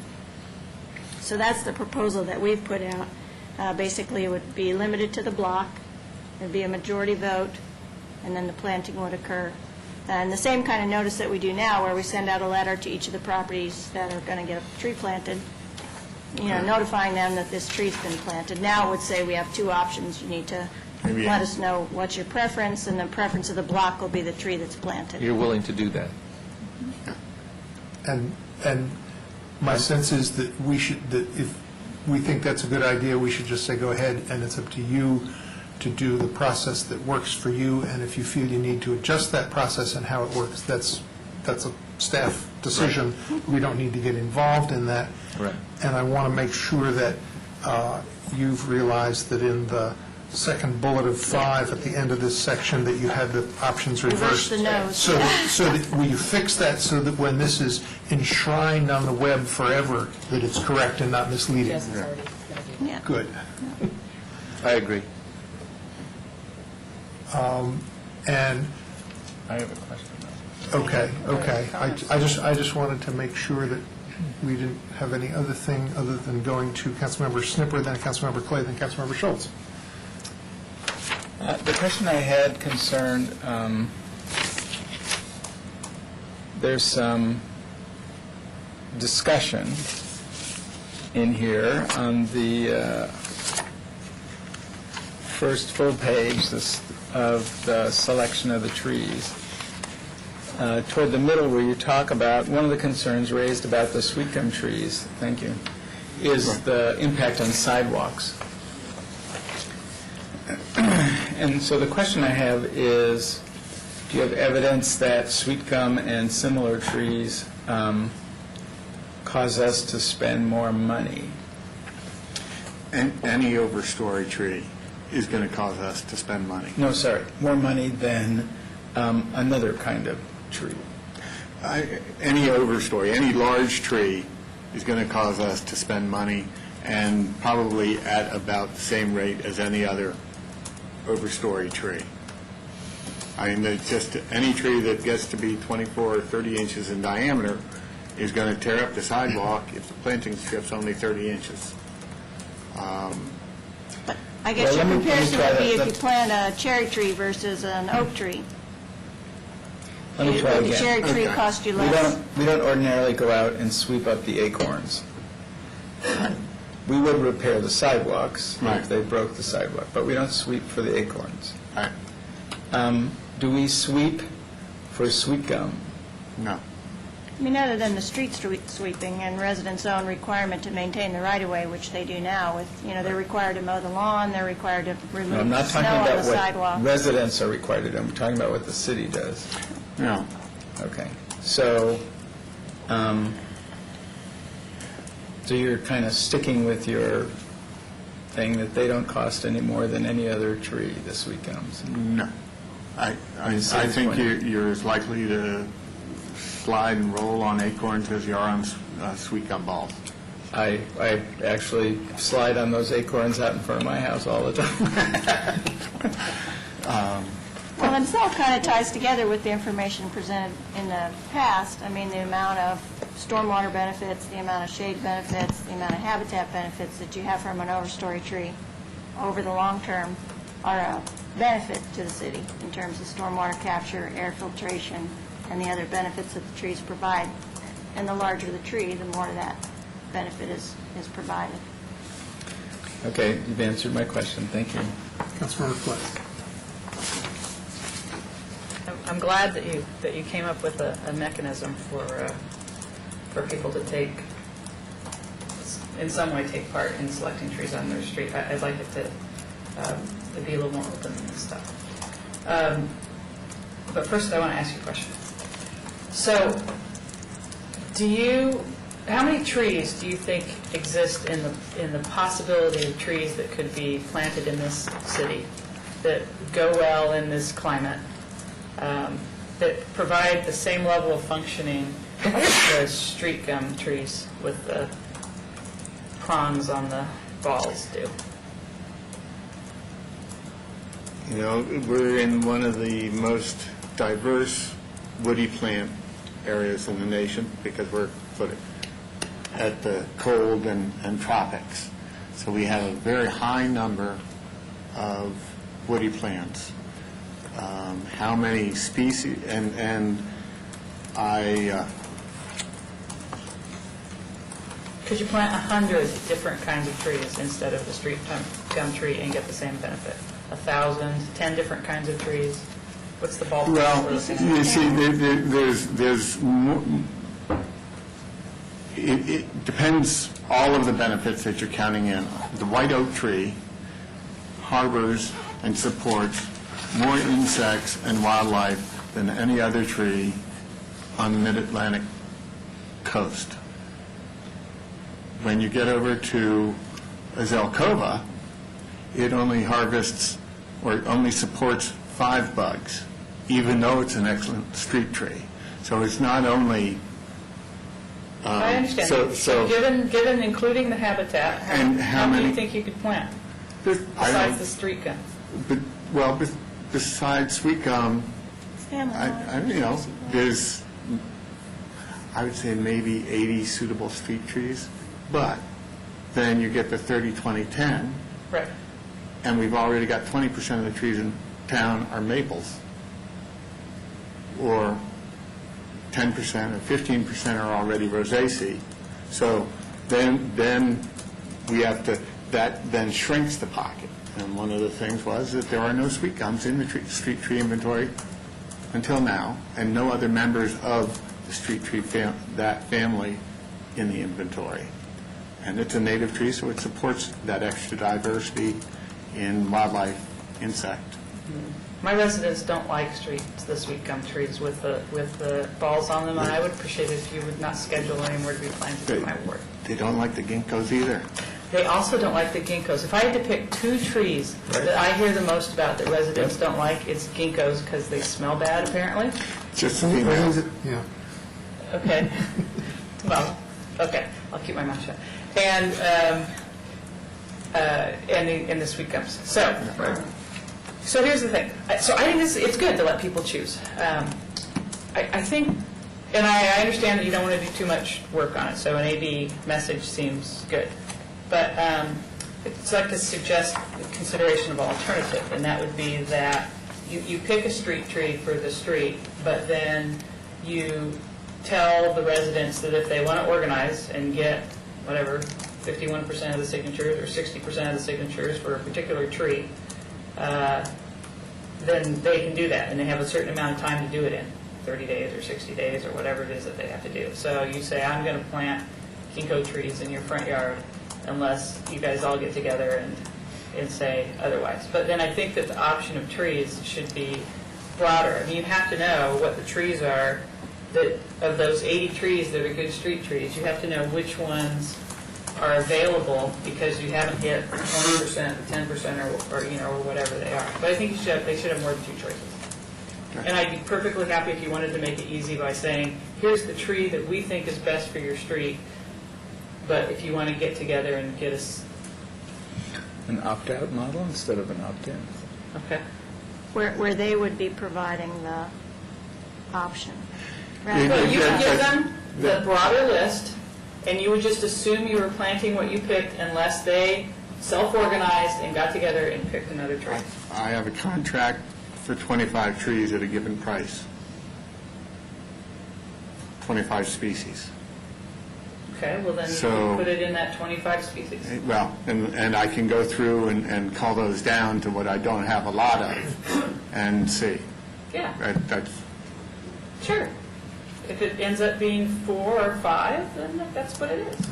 So that's the proposal that we've put out. Basically, it would be limited to the block. It would be a majority vote, and then the planting would occur. And the same kind of notice that we do now, where we send out a letter to each of the properties that are going to get a tree planted, notifying them that this tree's been planted. Now it would say we have two options. You need to let us know what's your preference, and the preference of the block will be the tree that's planted. You're willing to do that? And my sense is that if we think that's a good idea, we should just say, go ahead, and it's up to you to do the process that works for you, and if you feel you need to adjust that process and how it works, that's a staff decision. Right. We don't need to get involved in that. Right. And I want to make sure that you've realized that in the second bullet of 5 at the end of this section that you had the options reversed. Reverse the nose. So that will you fix that so that when this is enshrined on the web forever, that it's correct and not misleading? Yes, it's already Yeah. Good. I agree. And I have a question. okay. I just wanted to make sure that we didn't have any other thing other than going to Councilmember Snipper, then Councilmember Clay, then Councilmember Schultz. The question I had concerned, there's some discussion in here on the first full page of the selection of the trees. Toward the middle where you talk about, one of the concerns raised about the sweet gum trees, thank you, is the impact on sidewalks. And so the question I have is, do you have evidence that sweet gum and similar trees cause us to spend more money? And any overstory tree is going to cause us to spend money. No, sorry, more money than another kind of tree. Any overstory, any large tree is going to cause us to spend money, and probably at about the same rate as any other overstory tree. I mean, just any tree that gets to be 24 or 30 inches in diameter is going to tear up the sidewalk if the planting strip's only 30 inches. I guess your comparison would be if you plant a cherry tree versus an oak tree. Let me try Would again. the cherry tree cost you less? We don't ordinarily go out and sweep up the acorns. We would repair the sidewalks if they broke the sidewalk, but we don't sweep for the acorns. Right. Do we sweep for sweet gum? No. I mean, other than the street sweeping and residents' own requirement to maintain the right-of-way, which they do now with, they're required to mow the lawn, they're required to remove I'm not snow talking on the about sidewalk. what residents are required to do. I'm talking about what the city does. No. Okay. So, so you're kind of sticking with your thing that they don't cost any more than any other tree this weekend? No. I think you're as likely to slide and roll on acorns as you are on sweet gum balls. I actually slide on those acorns out in front of my house all the time. Well, and this all kind of ties together with the information presented in the past. I mean, the amount of stormwater benefits, the amount of shade benefits, the amount of habitat benefits that you have from an overstory tree over the long term are a benefit to the city in terms of stormwater capture, air filtration, and the other benefits that the trees provide. And the larger the tree, the more that benefit is provided. Okay, you've answered my question. Thank you. Councilmember Flake. I'm glad that you came up with a mechanism for people to take, in some way, take part in selecting trees on their street. I'd like it to be a little more open and stuff. But first, I want to ask you a question. So, how many trees do you think exist in the possibility of trees that could be planted in this city that go well in this climate, that provide the same level of functioning as the street gum trees with the prongs on the balls do? We're in one of the most diverse woody plant areas in the nation because we're at the cold and tropics. So we have a very high number of woody plants. How many species, and I... Could you plant 100 different kinds of trees instead of the street gum tree and get the same benefit? 1,000, 10 different kinds of trees? What's the ballpark? Well, you see, there's more, it depends all of the benefits that you're counting in. The white oak tree harbors and supports more insects and wildlife than any other tree on the mid-Atlantic coast. When you get over to Zelkova, it only harvests or only supports 5 bugs, even though it's an excellent street tree. So it's not only... I understand. So given including the habitat, how many do you think you could plant besides the street gum? Besides sweet gum, there's, I would say, maybe 80 suitable street trees, but then you get the 30-20-10, right? And we've already got 20% of the trees in town are maples, or 10% or 15% are already rosaceae. So then we have to, that then shrinks the pocket. And one of the things was that there are no sweet gums in the street tree inventory until now, and no other members of the street tree that family in the inventory. And it's a native tree, so it supports that extra diversity in wildlife, insect. My residents don't like the sweet gum trees with the balls on them, and I would appreciate it if you would not schedule any more to be planted in my ward. They don't like the ginkgos either. They also don't like the ginkgos. If I had to pick 2 trees that I hear the most about that residents don't like, it's ginkgos because they smell bad, apparently. Just females. Yeah. Okay. Well, okay. I'll keep my mouth shut. And the sweet gums. So here's the thing. So I think it's good to let people choose. I think, and I understand that you don't want to do too much work on it, so an A/B message seems good. But it's like to suggest the consideration of an alternative, and that would be that you pick a street tree for the street, but then you tell the residents that if they want to organize and get whatever, 51% of the signatures or 60% of the signatures for a particular tree, then they can do that, and they have a certain amount of time to do it in. 30 days or 60 days or whatever it is that they have to do. So you say, I'm going to plant ginkgo trees in your front yard unless you guys all get together and say otherwise. But then I think that the option of trees should be broader. I mean, you have to know what the trees are, that of those 80 trees that are good street trees, you have to know which ones are available because you haven't hit 20%, 10%, or whatever they are. But I think they should have more than 2 choices. And I'd be perfectly happy if you wanted to make it easy by saying, here's the tree that we think is best for your street, but if you want to get together and get us... An opt-out model instead of an opt-in. Okay. Where they would be providing the option. So you would give them the broader list, and you would just assume you were planting what you picked unless they self-organized and got together and picked another tree. I have a contract for 25 trees at a given price. 25 species. Okay, well then you So- can put it in that 25 species. Well, and I can go through and call those down to what I don't have a lot of and see. Yeah. That's Sure. If it ends up being 4 or 5, then that's what it is.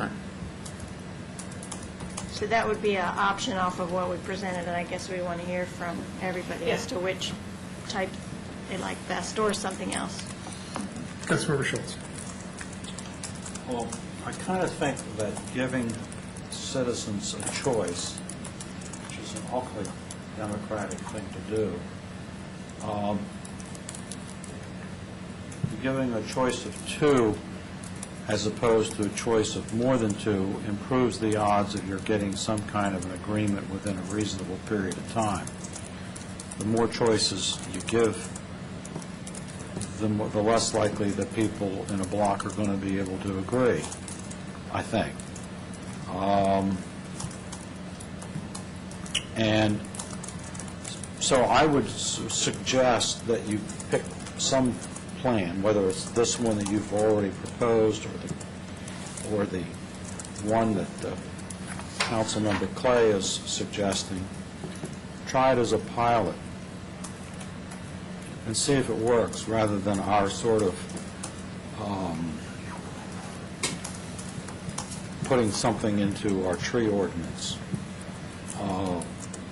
So that would be an option off of what we presented, and I guess we want to hear from everybody as to which type they like best, or something else. Councilmember Schultz. Well, I kind of think that giving citizens a choice, which is an awfully democratic thing to do, giving a choice of 2 as opposed to a choice of more than 2 improves the odds of you're getting some kind of an agreement within a reasonable period of time. The more choices you give, the less likely that people in a block are going to be able to agree, I think. And so I would suggest that you pick some plan, whether it's this one that you've already proposed or the one that Councilmember Clay is suggesting. Try it as a pilot and see if it works, rather than our sort of putting something into our tree ordinance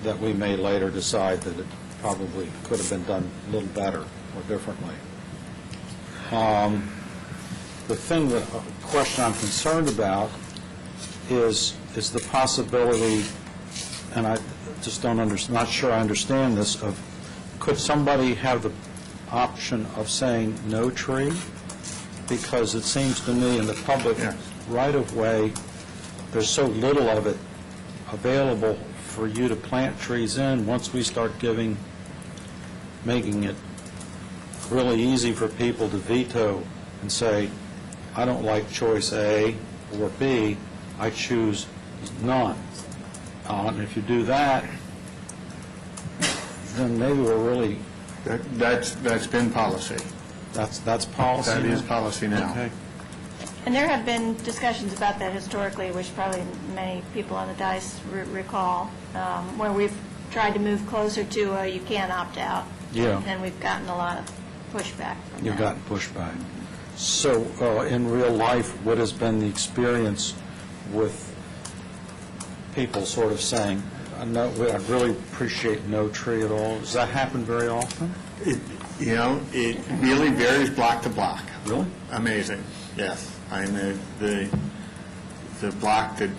that we may later decide that it probably could have been done a little better or differently. The question I'm concerned about is the possibility, and I just not sure I understand this, of could somebody have the option of saying no tree? Because it seems to me in the public right-of-way, there's so little of it available for you to plant trees in. Once we start making it really easy for people to veto and say, I don't like choice A or B, I choose none. And if you do that, then maybe we're really... That's been policy. That's policy? That is policy now. Okay. And there have been discussions about that historically, which probably many people on the dais recall, where we've tried to move closer to you can't opt out. Yeah. And we've gotten a lot of pushback from You've that. gotten pushback. So in real life, what has been the experience with people sort of saying, no, I really appreciate no tree at all? Does that happen very often? It really varies block to block. Really? Amazing, yes. I mean, the block that,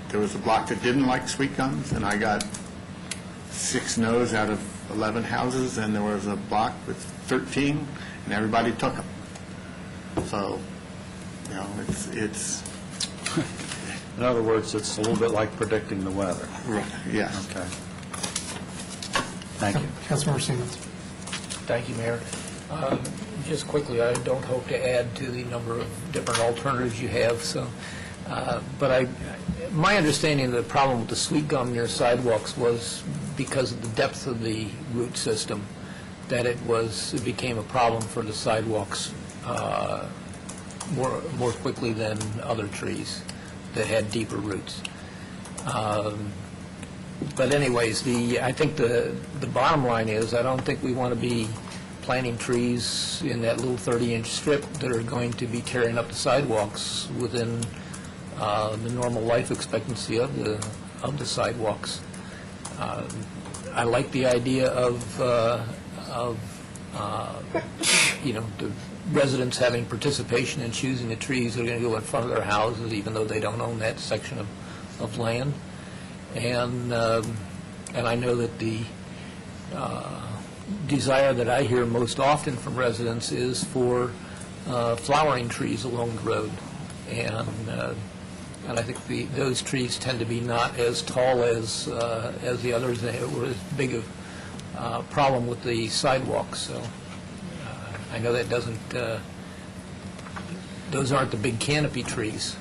there was a block that didn't like sweet gums, and I got 6 no's out of 11 houses, and there was a block with 13, and everybody took them. So, it's... In other words, it's a little bit like predicting the weather. Right, yes. Okay. Thank you. Councilmember Siemens. Thank you, Mayor. Just quickly, I don't hope to add to the number of different alternatives you have, so, but my understanding of the problem with the sweet gum near sidewalks was because of the depth of the root system, that it became a problem for the sidewalks more quickly than other trees that had deeper roots. But anyways, I think the bottom line is, I don't think we want to be planting trees in that little 30-inch strip that are going to be tearing up the sidewalks within the normal life expectancy of the sidewalks. I like the idea of the residents having participation in choosing the trees that are going to go in front of their houses, even though they don't own that section of land. And I know that the desire that I hear most often from residents is for flowering trees along the road. And I think those trees tend to be not as tall as the others. They were as big a problem with the sidewalks. So I know that doesn't. Those aren't the big canopy trees.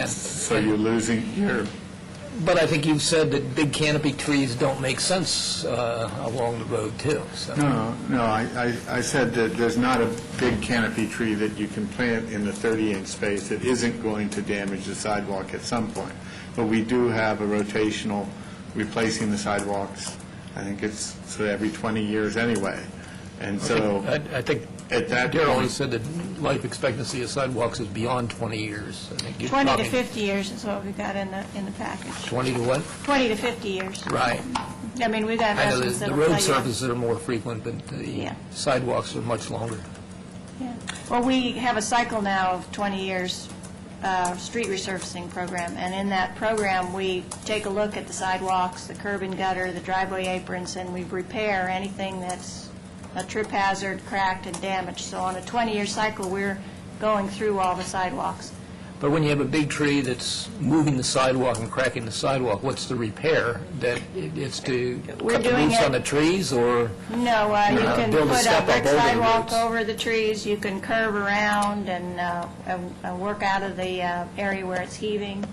So you're losing your. But I think you've said that big canopy trees don't make sense along the road, too. So. No, I said that there's not a big canopy tree that you can plant in the 30-inch space that isn't going to damage the sidewalk at some point. But we do have a rotational replacing the sidewalks. I think it's every 20 years anyway. And so I think at that Darrell point, has said that life expectancy of sidewalks is beyond 20 years. I think 20 to 50 years is what we got in the package. 20 to what? 20 to 50 years. Right. I mean, we've got I know estimates the that'll road tell you. surfaces are more frequent, but the sidewalks are much longer. Yeah. Well, we have a cycle now of 20 years street resurfacing program, and in that program, we take a look at the sidewalks, the curb and gutter, the driveway aprons, and we repair anything that's a trip hazard, cracked, and damaged. So on a 20-year cycle, we're going through all the sidewalks. But when you have a big tree that's moving the sidewalk and cracking the sidewalk, what's the repair? That it's to cut the roofs on the trees, or No, you can build a put a step brick up over the sidewalk roots? over the trees, you can curve around and work out of the area where it's heaving.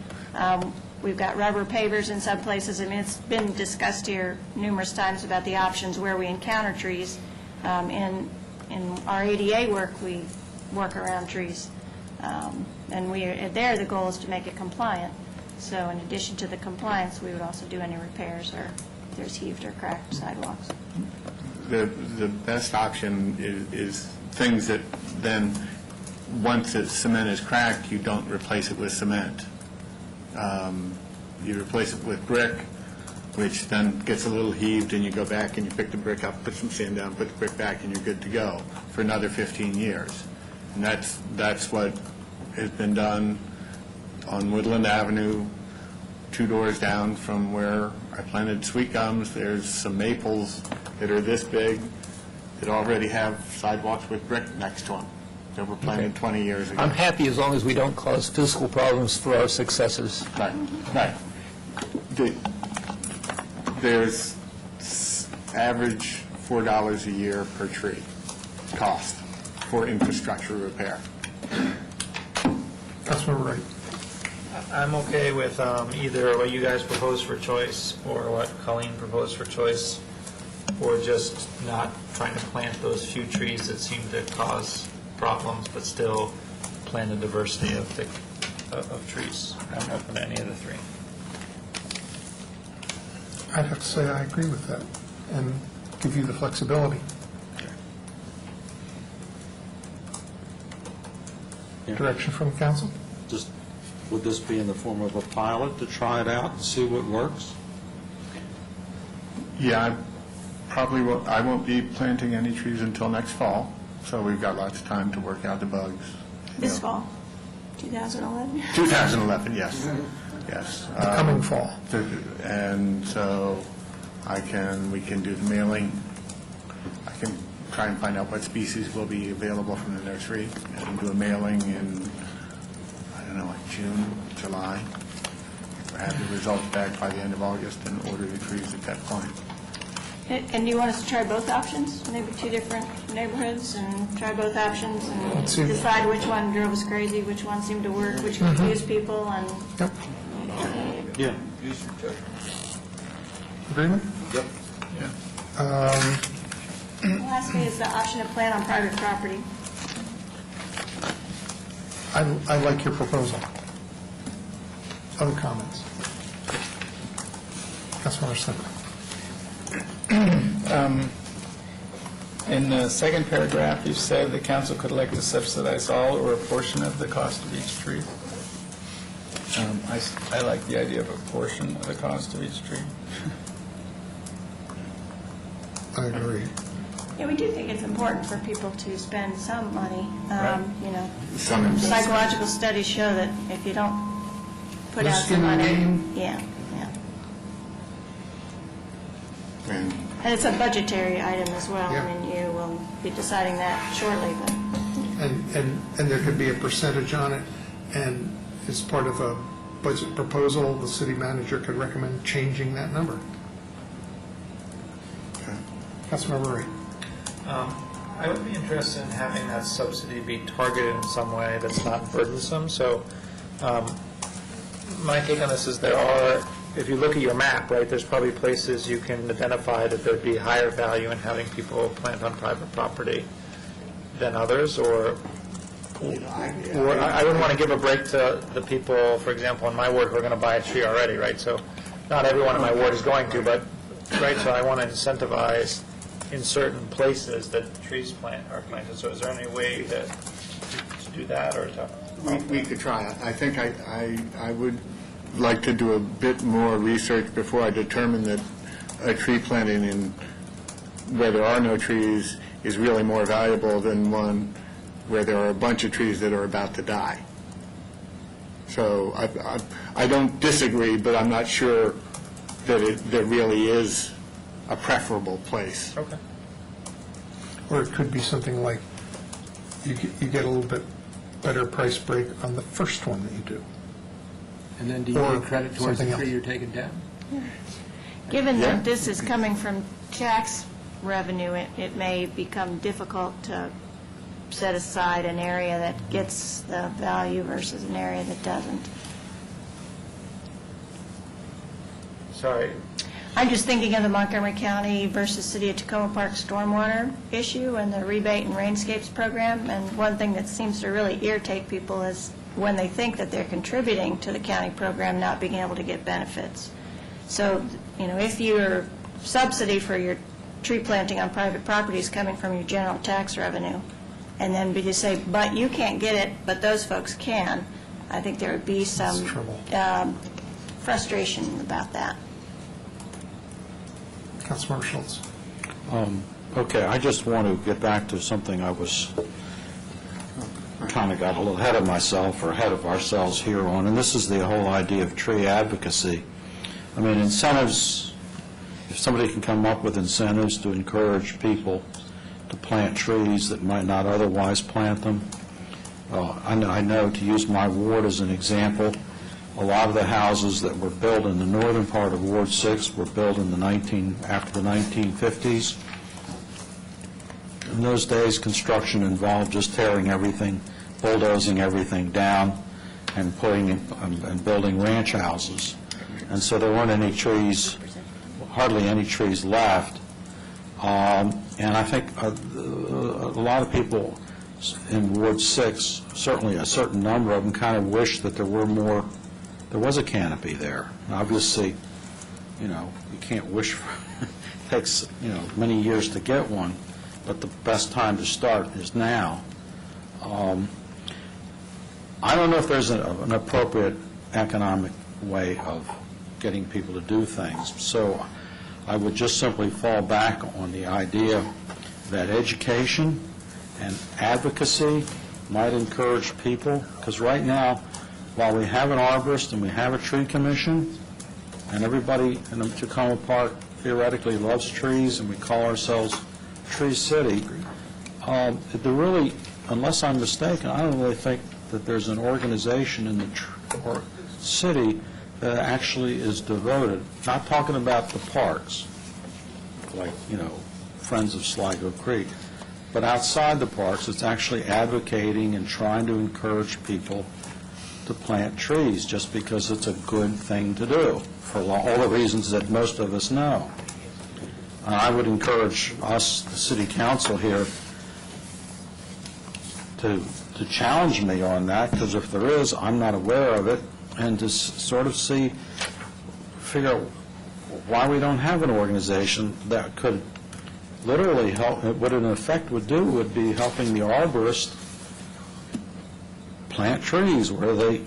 We've got rubber pavers in some places. I mean, it's been discussed here numerous times about the options where we encounter trees. In our ADA work, we work around trees. And the goal is to make it compliant. So in addition to the compliance, we would also do any repairs or if there's heaved or cracked sidewalks. the best option is things that then, once the cement is cracked, you don't replace it with cement. You replace it with brick, which then gets a little heaved, and you go back and you pick the brick up, put some sand down, put the brick back, and you're good to go for another 15 years. And that's what has been done on Woodland Avenue, 2 doors down from where I planted sweet gums. There's some maples that are this big that already have sidewalks with brick next to them that were planted 20 years ago. I'm happy as long as we don't cause physical problems for our successors. Right, right. There's average $4 a year per tree cost for infrastructure repair. Councilmember Wright. I'm okay with either what you guys propose for choice or what Colleen proposed for choice, or just not trying to plant those few trees that seem to cause problems, but still plant a diversity of trees. I'm open to any of the three. I'd have to say I agree with that and give you the flexibility. Direction from the council? Just, would this be in the form of a pilot to try it out and see what works? Yeah, I won't be planting any trees until next fall, so we've got lots of time to work out the bugs. This fall, 2011? 2011, yes. Yes. The coming fall. And so we can do the mailing. I can try and find out what species will be available from the nursery and do a mailing in, I don't know, like June, July. Have the results back by the end of August and order the trees at that point. And do you want us to try both options, maybe 2 different neighborhoods, and try both options and decide which one drove us crazy, which one seemed to work, which confused people, and... Yep. Yeah. Agreement? Yep. Lastly is the option to plant on private property. I like your proposal. Other comments? Councilmember Slicker. In the second paragraph, you said the council could elect to subsidize all or a portion of the cost of each tree. I like the idea of a portion of the cost of each tree. I agree. Yeah, we do think it's important for people to spend some money. You know, Some investment. psychological studies show that if you don't put No out skin some in the money, game. yeah. And And it's a budgetary item as well. Yeah. I mean, you will be deciding that shortly, but And there could be a percentage on it, and as part of a budget proposal, the city manager could recommend changing that number. Councilmember Ray. I would be interested in having that subsidy be targeted in some way that's not burdensome. So my take on this is there are, if you look at your map, right, there's probably places you can identify that there'd be higher value in having people plant on private property than others, or I wouldn't want to give a break to the people, for example, in my ward who are going to buy a tree already, right? So not everyone in my ward is going to, but, right, so I want to incentivize in certain places that the trees are planted. So is there any way to do that, or to? we could try. I think I would like to do a bit more research before I determine that a tree planting in where there are no trees is really more valuable than one where there are a bunch of trees that are about to die. So I don't disagree, but I'm not sure that there really is a preferable place. Okay. Or it could be something like you get a little bit better price break on the first one that you do. And then do you Or get credit towards the something tree else. you're taking down? given that this is coming from tax revenue, it may become difficult to set aside an area that gets the value versus an area that doesn't. Sorry. I'm just thinking of the Montgomery County versus City of Tacoma Park stormwater issue and the rebate and rainscapes program. And one thing that seems to really irritate people is when they think that they're contributing to the county program, not being able to get benefits. So, if your subsidy for your tree planting on private property is coming from your general tax revenue, and then we just say, but you can't get it, but those folks can, I think there would be some frustration about that. Councilmember Schultz. Okay, I just want to get back to something I was kind of got a little ahead of myself or ahead of ourselves here on, and this is the whole idea of tree advocacy. I mean, incentives, if somebody can come up with incentives to encourage people to plant trees that might not otherwise plant them. I know, to use my ward as an example, a lot of the houses that were built in the northern part of Ward 6 were built in after the 1950s. In those days, construction involved just tearing everything, bulldozing everything down, and building ranch houses. And so there weren't any trees, hardly any trees left. And I think a lot of people in Ward 6, certainly a certain number of them, kind of wish that there was a canopy there. And obviously, you can't wish for, it takes, many years to get one, but the best time to start is now. I don't know if there's an appropriate economic way of getting people to do things. So I would just simply fall back on the idea that education and advocacy might encourage people, because right now, while we have an arborist and we have a tree commission, and everybody in the Tacoma Park theoretically loves trees, and we call ourselves Tree City, really, unless I'm mistaken, I don't really think that there's an organization in the city that actually is devoted, not talking about the parks, like, Friends of Sligo Creek, but outside the parks, it's actually advocating and trying to encourage people to plant trees just because it's a good thing to do, for all the reasons that most of us know. I would encourage us, the city council here, to challenge me on that, because if there is, I'm not aware of it, and to sort of figure out why we don't have an organization that could literally help, what it in effect would do would be helping the arborist plant trees where they,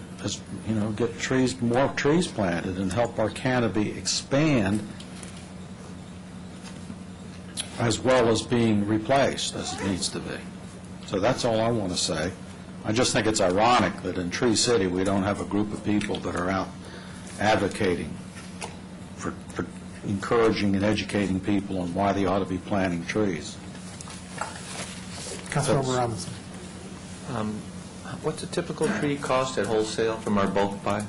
get more trees planted and help our canopy expand as well as being replaced as it needs to be. So that's all I want to say. I just think it's ironic that in Tree City, we don't have a group of people that are out advocating for encouraging and educating people on why they ought to be planting trees. Councilmember Robinson. What's a typical tree cost at wholesale from our bulk buy?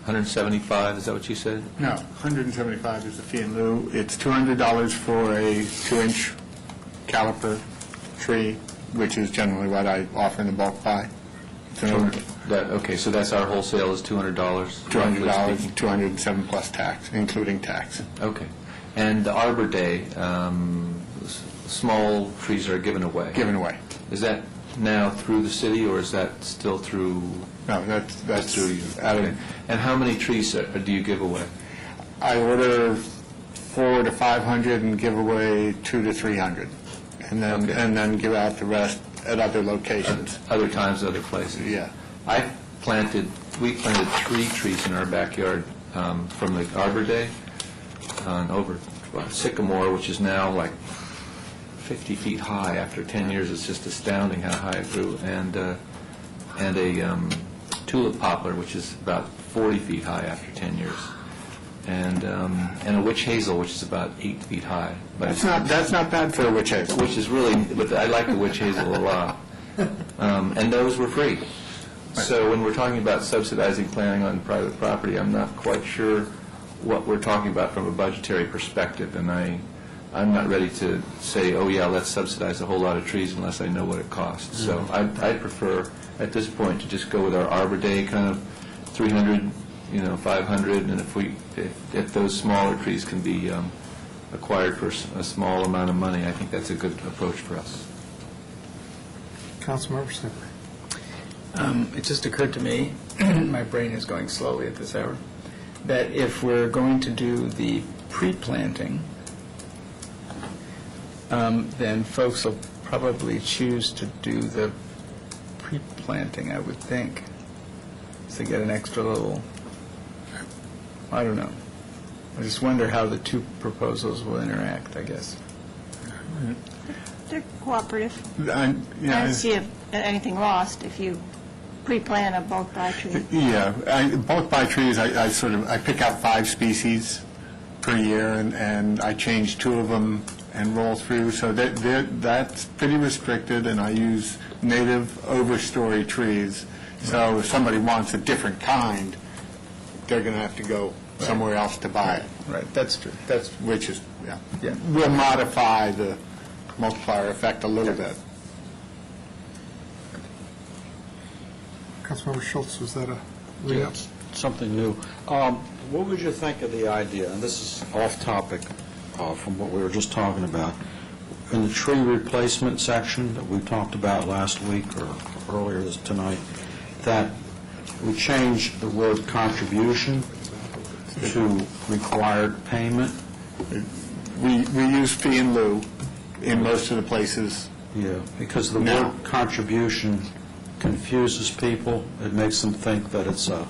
175, is that what you said? No, 175 is the fee in lieu. It's $200 for a 2-inch caliper tree, which is generally what I offer in the bulk buy. Okay, so that's our wholesale is $200? $200, 207 plus tax, including tax. Okay. And the Arbor Day, small trees are given away? Given away. Is that now through the city, or is that still through? No, that's through you. Okay. And how many trees do you give away? I order 400 to 500 and give away 200 to 300, and then give out the rest at other locations. Other times, other places. Yeah. We planted 3 trees in our backyard from the Arbor Day over sycamore, which is now like 50 feet high. After 10 years, it's just astounding how high it grew. And a tulip poplar, which is about 40 feet high after 10 years. And a witch hazel, which is about 8 feet high. But that's not bad for a witch hazel. Which is really, but I like the witch hazel a lot. And those were free. So when we're talking about subsidizing planting on private property, I'm not quite sure what we're talking about from a budgetary perspective. And I'm not ready to say, oh yeah, let's subsidize a whole lot of trees unless I know what it costs. So I'd prefer at this point to just go with our Arbor Day kind of 300, 500, and if those smaller trees can be acquired for a small amount of money, I think that's a good approach for us. Councilmember Snipper. It just occurred to me, my brain is going slowly at this hour, that if we're going to do the pre-planting, then folks will probably choose to do the pre-planting, I would think, to get an extra little, I don't know. I just wonder how the two proposals will interact, I guess. They're cooperative. I don't see anything lost if you pre-plant a bulk buy tree. Yeah, bulk buy trees, I pick out 5 species per year, and I change 2 of them and roll through, so that's pretty restricted, and I use native overstory trees. So if somebody wants a different kind, they're going to have to go somewhere else to buy it. Right, that's true. Which is, we'll modify the multiplier effect a little bit. Councilmember Schultz, was that a re-up? Something new. What would you think of the idea, and this is off topic from what we were just talking about, in the tree replacement section that we talked about last week or earlier tonight, that we change the word contribution to required payment? We use fee in lieu in most of the places. Yeah, because the word contribution confuses people. It makes them think that it's a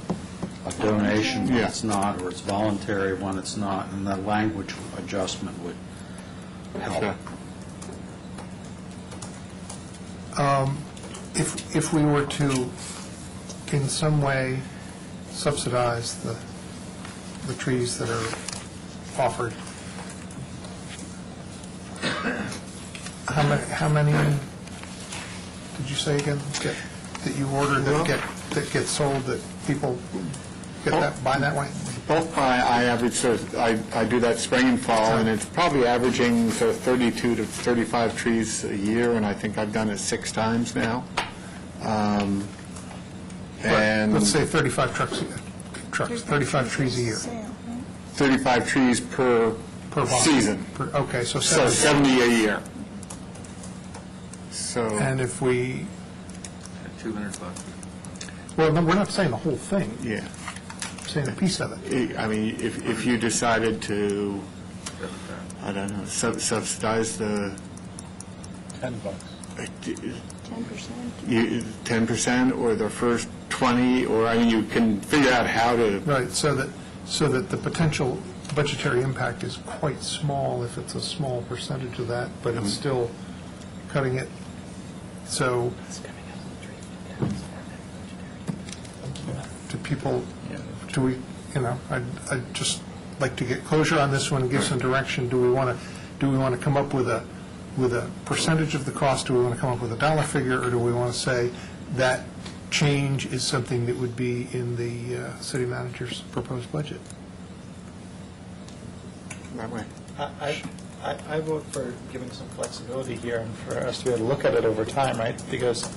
donation when it's not, or it's voluntary when it's not, and that language adjustment would help. If we were to, in some way, subsidize the trees that are offered, how many did you say again that you order that get sold, that people buy that way? Bulk buy, I average, I do that spring and fall, and it's probably averaging 32 to 35 trees a year, and I think I've done it 6 times now. And let's say 35 trucks, 35 trees a year. 35 trees per season. Okay, so 70 a year. So. And if we... $200. Well, no, we're not saying the whole thing. Yeah. We're saying a piece of it. I mean, if you decided to I don't know, subsidize the... $10. 10%. 10% or the first 20, or, I mean, you can figure out how to... Right, so that the potential budgetary impact is quite small if it's a small percentage of that, but it's still cutting it, so... Do people, do we, I'd just like to get closure on this one and give some direction. Do we want to come up with a percentage of the cost? Do we want to come up with a dollar figure, or do we want to say that change is something that would be in the city manager's proposed budget? That way. I vote for giving some flexibility here and for us to be able to look at it over time, right? Because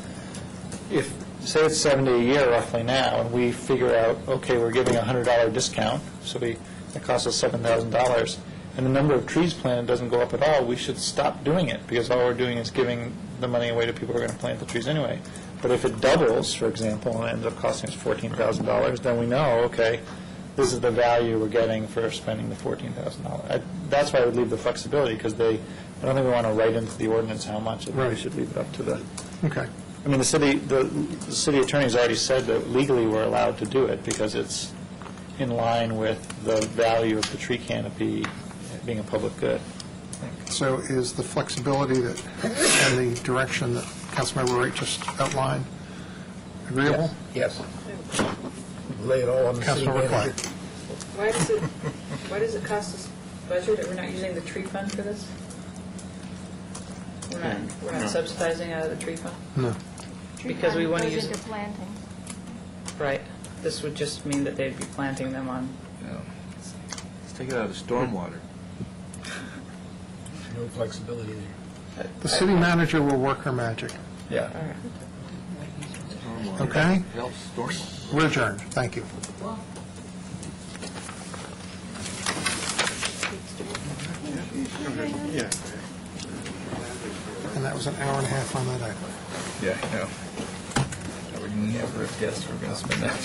if, say it's $70 a year roughly now, and we figure out, okay, we're giving a $100 discount, so it costs us $7,000, and the number of trees planted doesn't go up at all, we should stop doing it, because all we're doing is giving the money away to people who are going to plant the trees anyway. But if it doubles, for example, and ends up costing us $14,000, then we know, okay, this is the value we're getting for spending the $14,000. That's why I would leave the flexibility, because I don't think we want to write into the ordinance how much. I think we should leave it up to the... Okay. I mean, the city attorney's already said that legally we're allowed to do it because it's in line with the value of the tree canopy being a public good. So is the flexibility that and the direction that Councilmember Wright just outlined agreeable? Yes. Lay it all on the city Councilmember manager. Klein. Why does it cost us budget that we're not using the tree fund for this? We're not subsidizing out of the tree fund? No. Because we want to use... Goes into planting. Right. This would just mean that they'd be planting them on... Let's take it out of stormwater. No flexibility there. The city manager will work her magic. Yeah. All right. Okay? Stormwater. We're adjourned. Thank you. Yeah. And that was an hour and a half on that item. Yeah, I know. I would never have guessed we were going to spend that.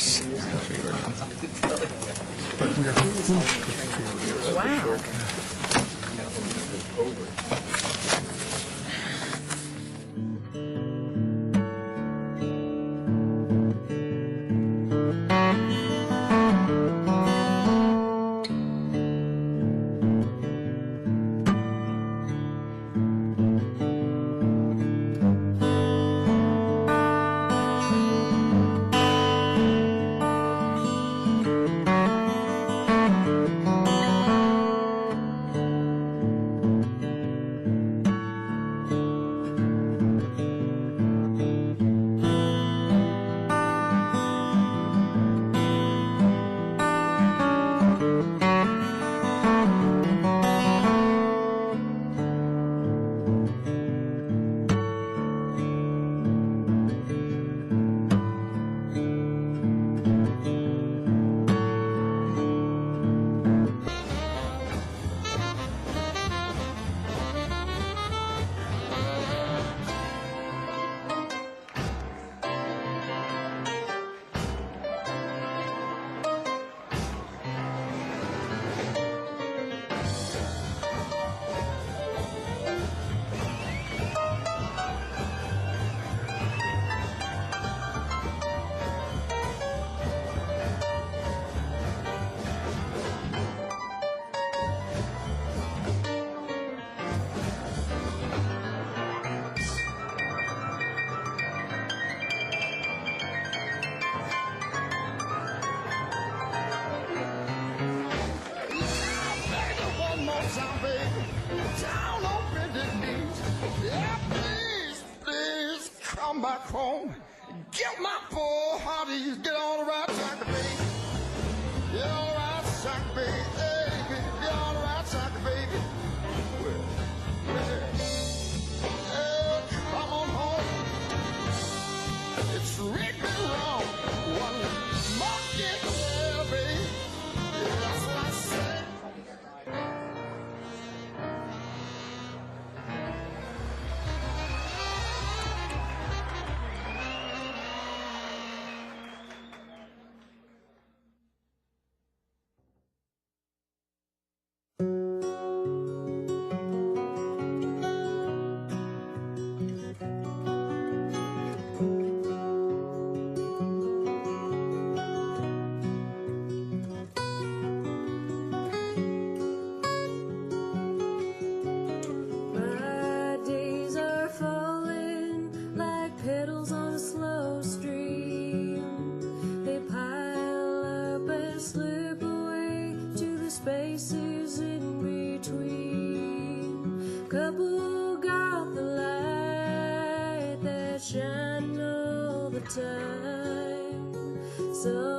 Come back home, get my poor hearties, get on the right track, baby. Get on the right track, baby. Hey, get on the right track, baby. Hey, come on home. It's really wrong. One monkey there, baby. Yeah, that's what I said. channel the time. So